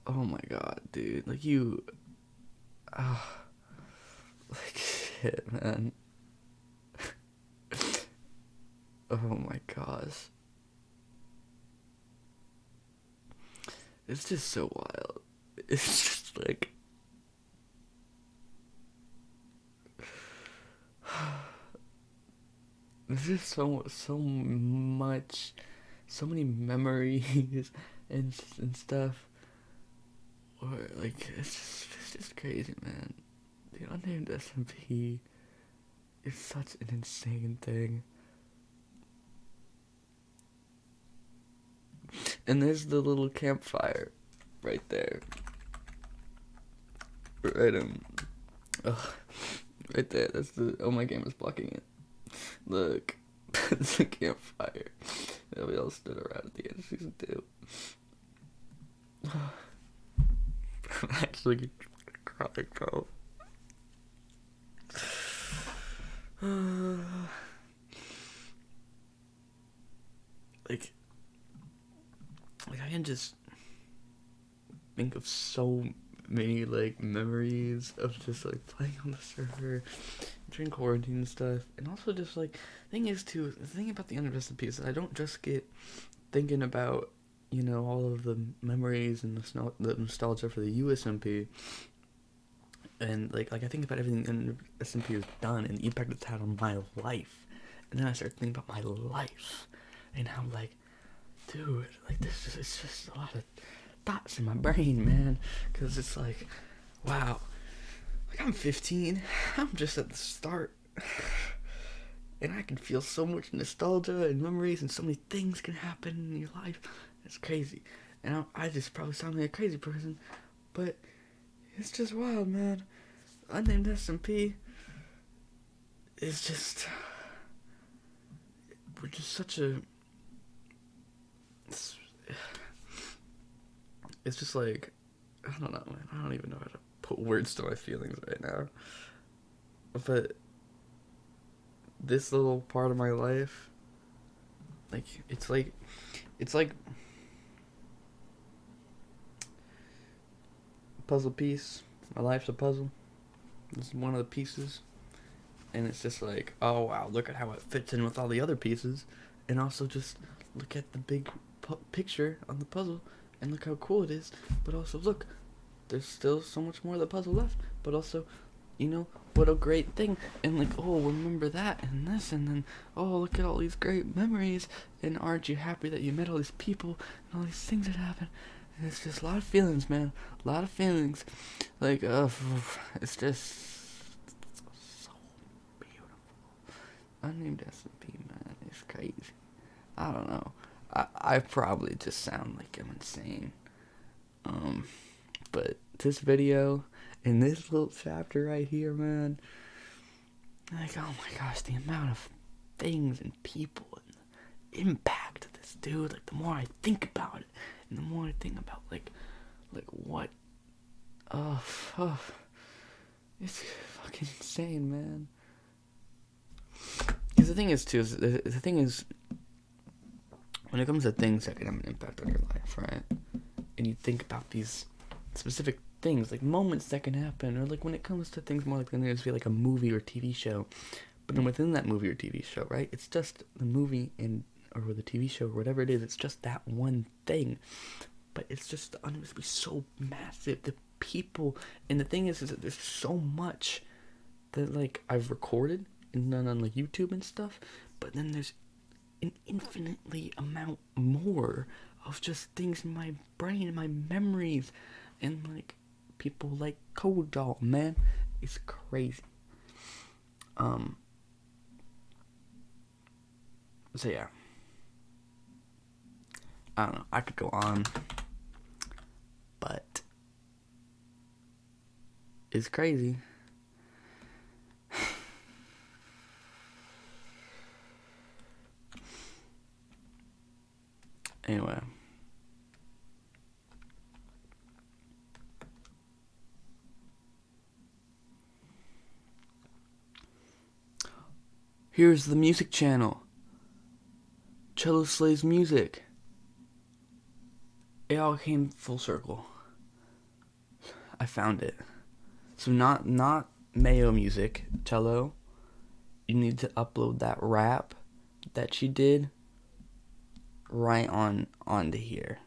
S1: oh my god, dude, like, you, like, shit, man. Oh my gosh, it's just so wild. It's just like, there's just so much, so many memories and stuff. Or like, it's just crazy, man. The Unnamed SMP is such an insane thing. And there's the little campfire right there. Right, Right there. That's the. Oh, my game is blocking it. Look. It's a campfire. And we all stood around at the end of season 2. I'm actually crying, bro. Like I can just think of so many like memories of just like playing on the server during quarantine and stuff, and also just like the thing about the Unnamed SMP is that I don't just get thinking about, you know, all of the memories and the nostalgia for the USMP, and like I think about everything Unnamed SMP has done and the impact it's had on my life, and then I start thinking about my life and how like, dude, like it's just a lot of thoughts in my brain, man, because it's like, wow, like I'm 15, I'm just at the start, and I can feel so much nostalgia and memories, and so many things can happen in your life. It's crazy, and I just probably sound like a crazy person, but it's just wild, man. Unnamed SMP is just, we're just such a, it's just like, I don't know, man. I don't even know how to put words to my feelings right now. But this little part of my life, like, it's like a puzzle piece. My life's a puzzle. This is one of the pieces. And it's just like, oh wow, look at how it fits in with all the other pieces. And also just look at the big picture on the puzzle. And look how cool it is. But also, look, there's still so much more of the puzzle left. But also, you know, what a great thing. And like, oh, remember that and this. And then, oh, look at all these great memories. And aren't you happy that you met all these people and all these things that happened? And it's just a lot of feelings, man. A lot of feelings. Like, it's just so beautiful. Unnamed SMP, man. It's crazy. I don't know. I probably just sound like I'm insane. But this video and this little chapter right here, man, like, oh my gosh, the amount of things and people and the impact of this dude, like, the more I think about it, and the more I think about, like what, it's fucking insane, man. Because the thing is, when it comes to things that can have an impact on your life, right? And you think about these specific things, like moments that can happen, or like when it comes to things more like than it be like a movie or TV show. But then within that movie or TV show, right? It's just the movie or the TV show or whatever it is. It's just that one thing. But it's just to be so massive. The people, and the thing is that there's so much that like I've recorded and done on like YouTube and stuff. But then there's an infinitely amount more of just things in my brain and my memories, and like people like Code Doll, man. It's crazy. So yeah, I don't know, I could go on, but it's crazy. Anyway, here's the music channel. Cello Slays Music. It all came full circle. I found it. So not Mayo Music, Cello. You need to upload that rap that she did right onto here.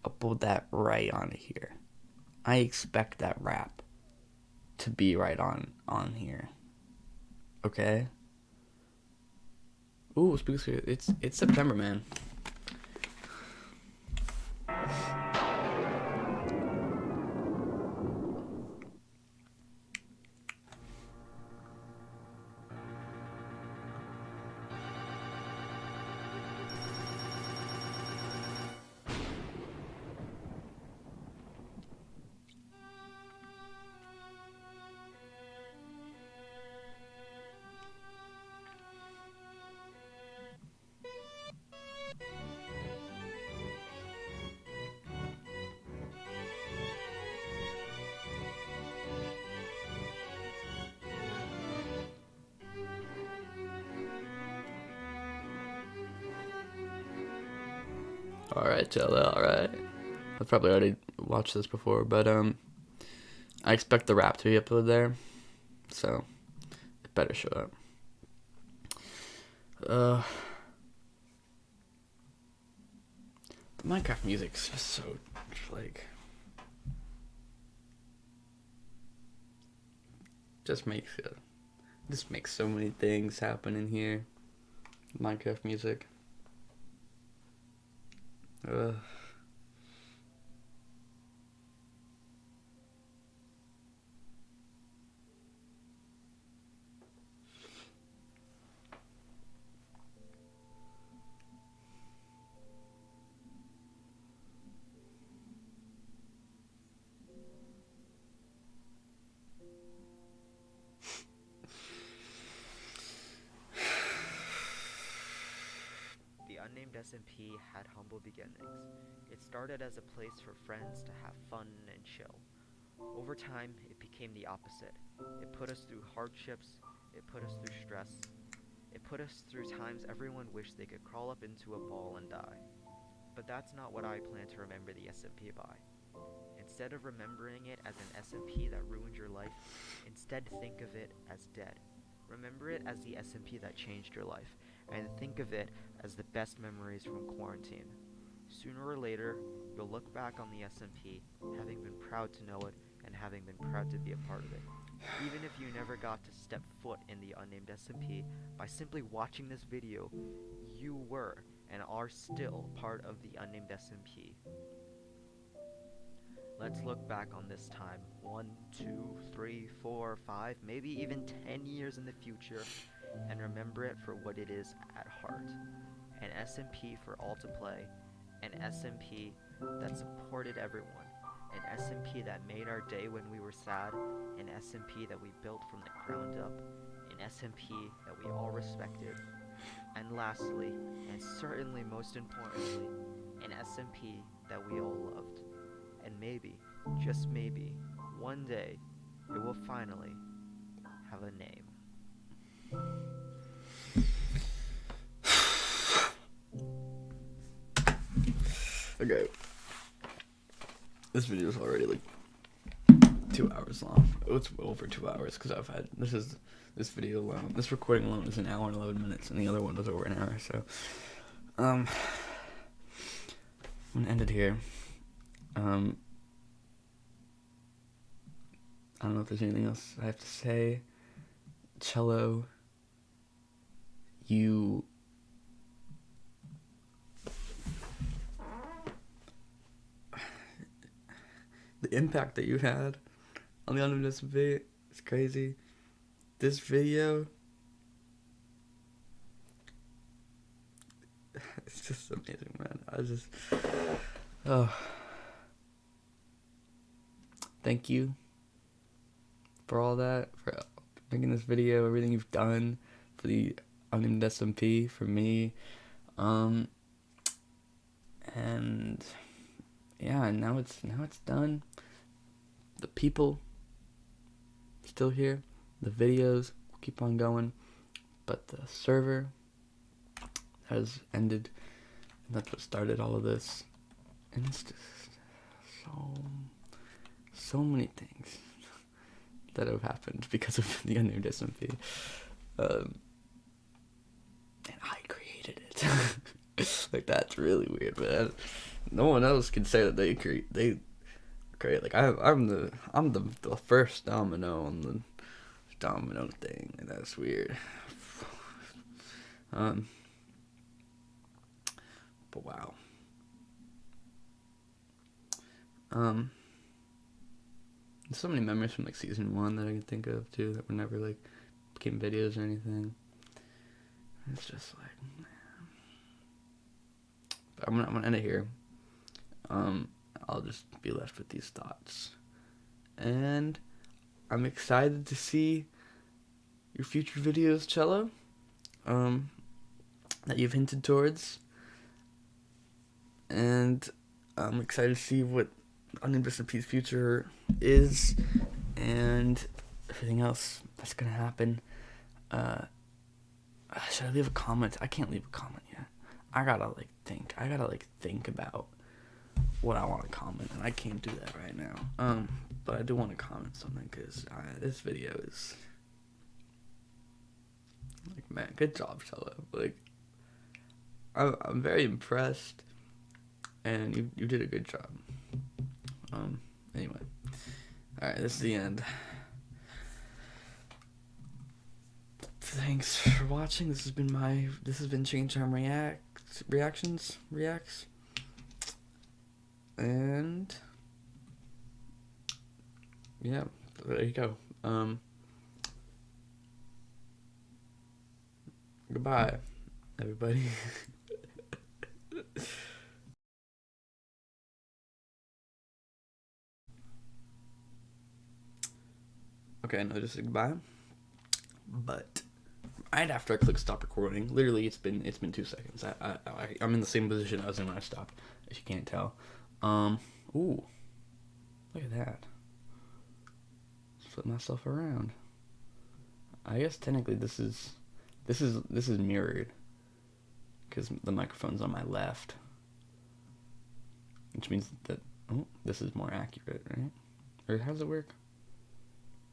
S1: Upload that right onto here. I expect that rap to be right on here. Okay? Ooh, speaking of, it's September, man. Alright, Cello, alright. I've probably already watched this before, but I expect the rap to be uploaded there, so it better show up. The Minecraft music's just so, like, just makes so many things happen in here. Minecraft music.
S9: The Unnamed SMP had humble beginnings. It started as a place for friends to have fun and chill. Over time, it became the opposite. It put us through hardships, it put us through stress, it put us through times everyone wished they could crawl up into a ball and die. But that's not what I plan to remember the SMP by. Instead of remembering it as an SMP that ruined your life, instead think of it as dead. Remember it as the SMP that changed your life, and think of it as the best memories from quarantine. Sooner or later, you'll look back on the SMP, having been proud to know it, and having been proud to be a part of it. Even if you never got to step foot in the Unnamed SMP, by simply watching this video, you were and are still part of the Unnamed SMP. Let's look back on this time 1, 2, 3, 4, 5, maybe even 10 years in the future, and remember it for what it is at heart. An SMP for all to play, an SMP that supported everyone, an SMP that made our day when we were sad, an SMP that we built from the ground up, an SMP that we all respected, and lastly, and certainly most importantly, an SMP that we all loved. And maybe, just maybe, one day, it will finally have a name.
S1: Okay. This video is already like 2 hours long. Oh, it's over 2 hours because I've had this video alone. This recording alone is 1 hour and 11 minutes, and the other one was over an hour. So, I'm gonna end it here. I don't know if there's anything else I have to say. Cello, you the impact that you had on the Unnamed SMP is crazy. This video, it's just amazing, man. Thank you for all that, for making this video, everything you've done for the Unnamed SMP, for me, and yeah, now it's done. The people still here, the videos keep on going, but the server has ended, and that's what started all of this, and it's just so many things that have happened because of the Unnamed SMP, and I created it. Like, that's really weird, man. No one else can say that they create. Like, I'm the first domino on the domino thing, and that's weird. But wow. There's so many memories from like season 1 that I can think of too that were never like became videos or anything. It's just like, man. But I'm gonna end it here. I'll just be left with these thoughts, and I'm excited to see your future videos, Cello, that you've hinted towards, and I'm excited to see what Unnamed SMP's future is, and everything else that's gonna happen. Should I leave a comment? I can't leave a comment yet. I gotta like think about what I want to comment, and I can't do that right now. But I do want to comment something because this video is like, man, good job, Cello. Like, I'm very impressed, and you did a good job. Anyway, all right, this is the end. Thanks for watching. This has been ChickenCharm reacts, and yeah, there you go. Goodbye, everybody. Okay, no, just goodbye. But right after I click stop recording, literally it's been 2 seconds. I'm in the same position I was in when I stopped, if you can't tell. Ooh, look at that. Flip myself around. I guess technically this is mirrored because the microphone's on my left, which means that this is more accurate, right? Or how does it work?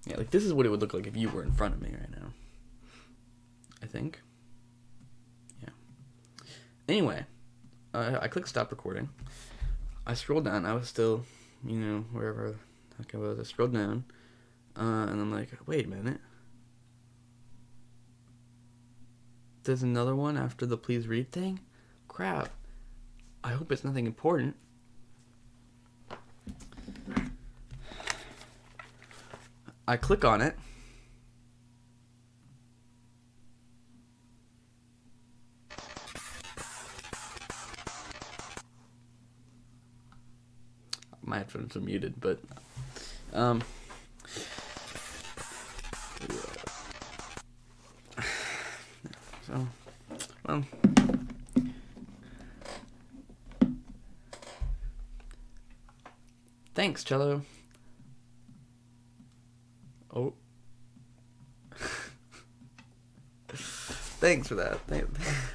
S1: Yeah, like this is what it would look like if you were in front of me right now, I think. Yeah. Anyway, I clicked stop recording. I scrolled down. I was still, wherever the heck I was. I scrolled down, and I'm like, wait a minute. There's another one after the please read thing? Crap. I hope it's nothing important. I click on it. My headphones are muted, but so, well, thanks, Cello. Oh. Thanks for that.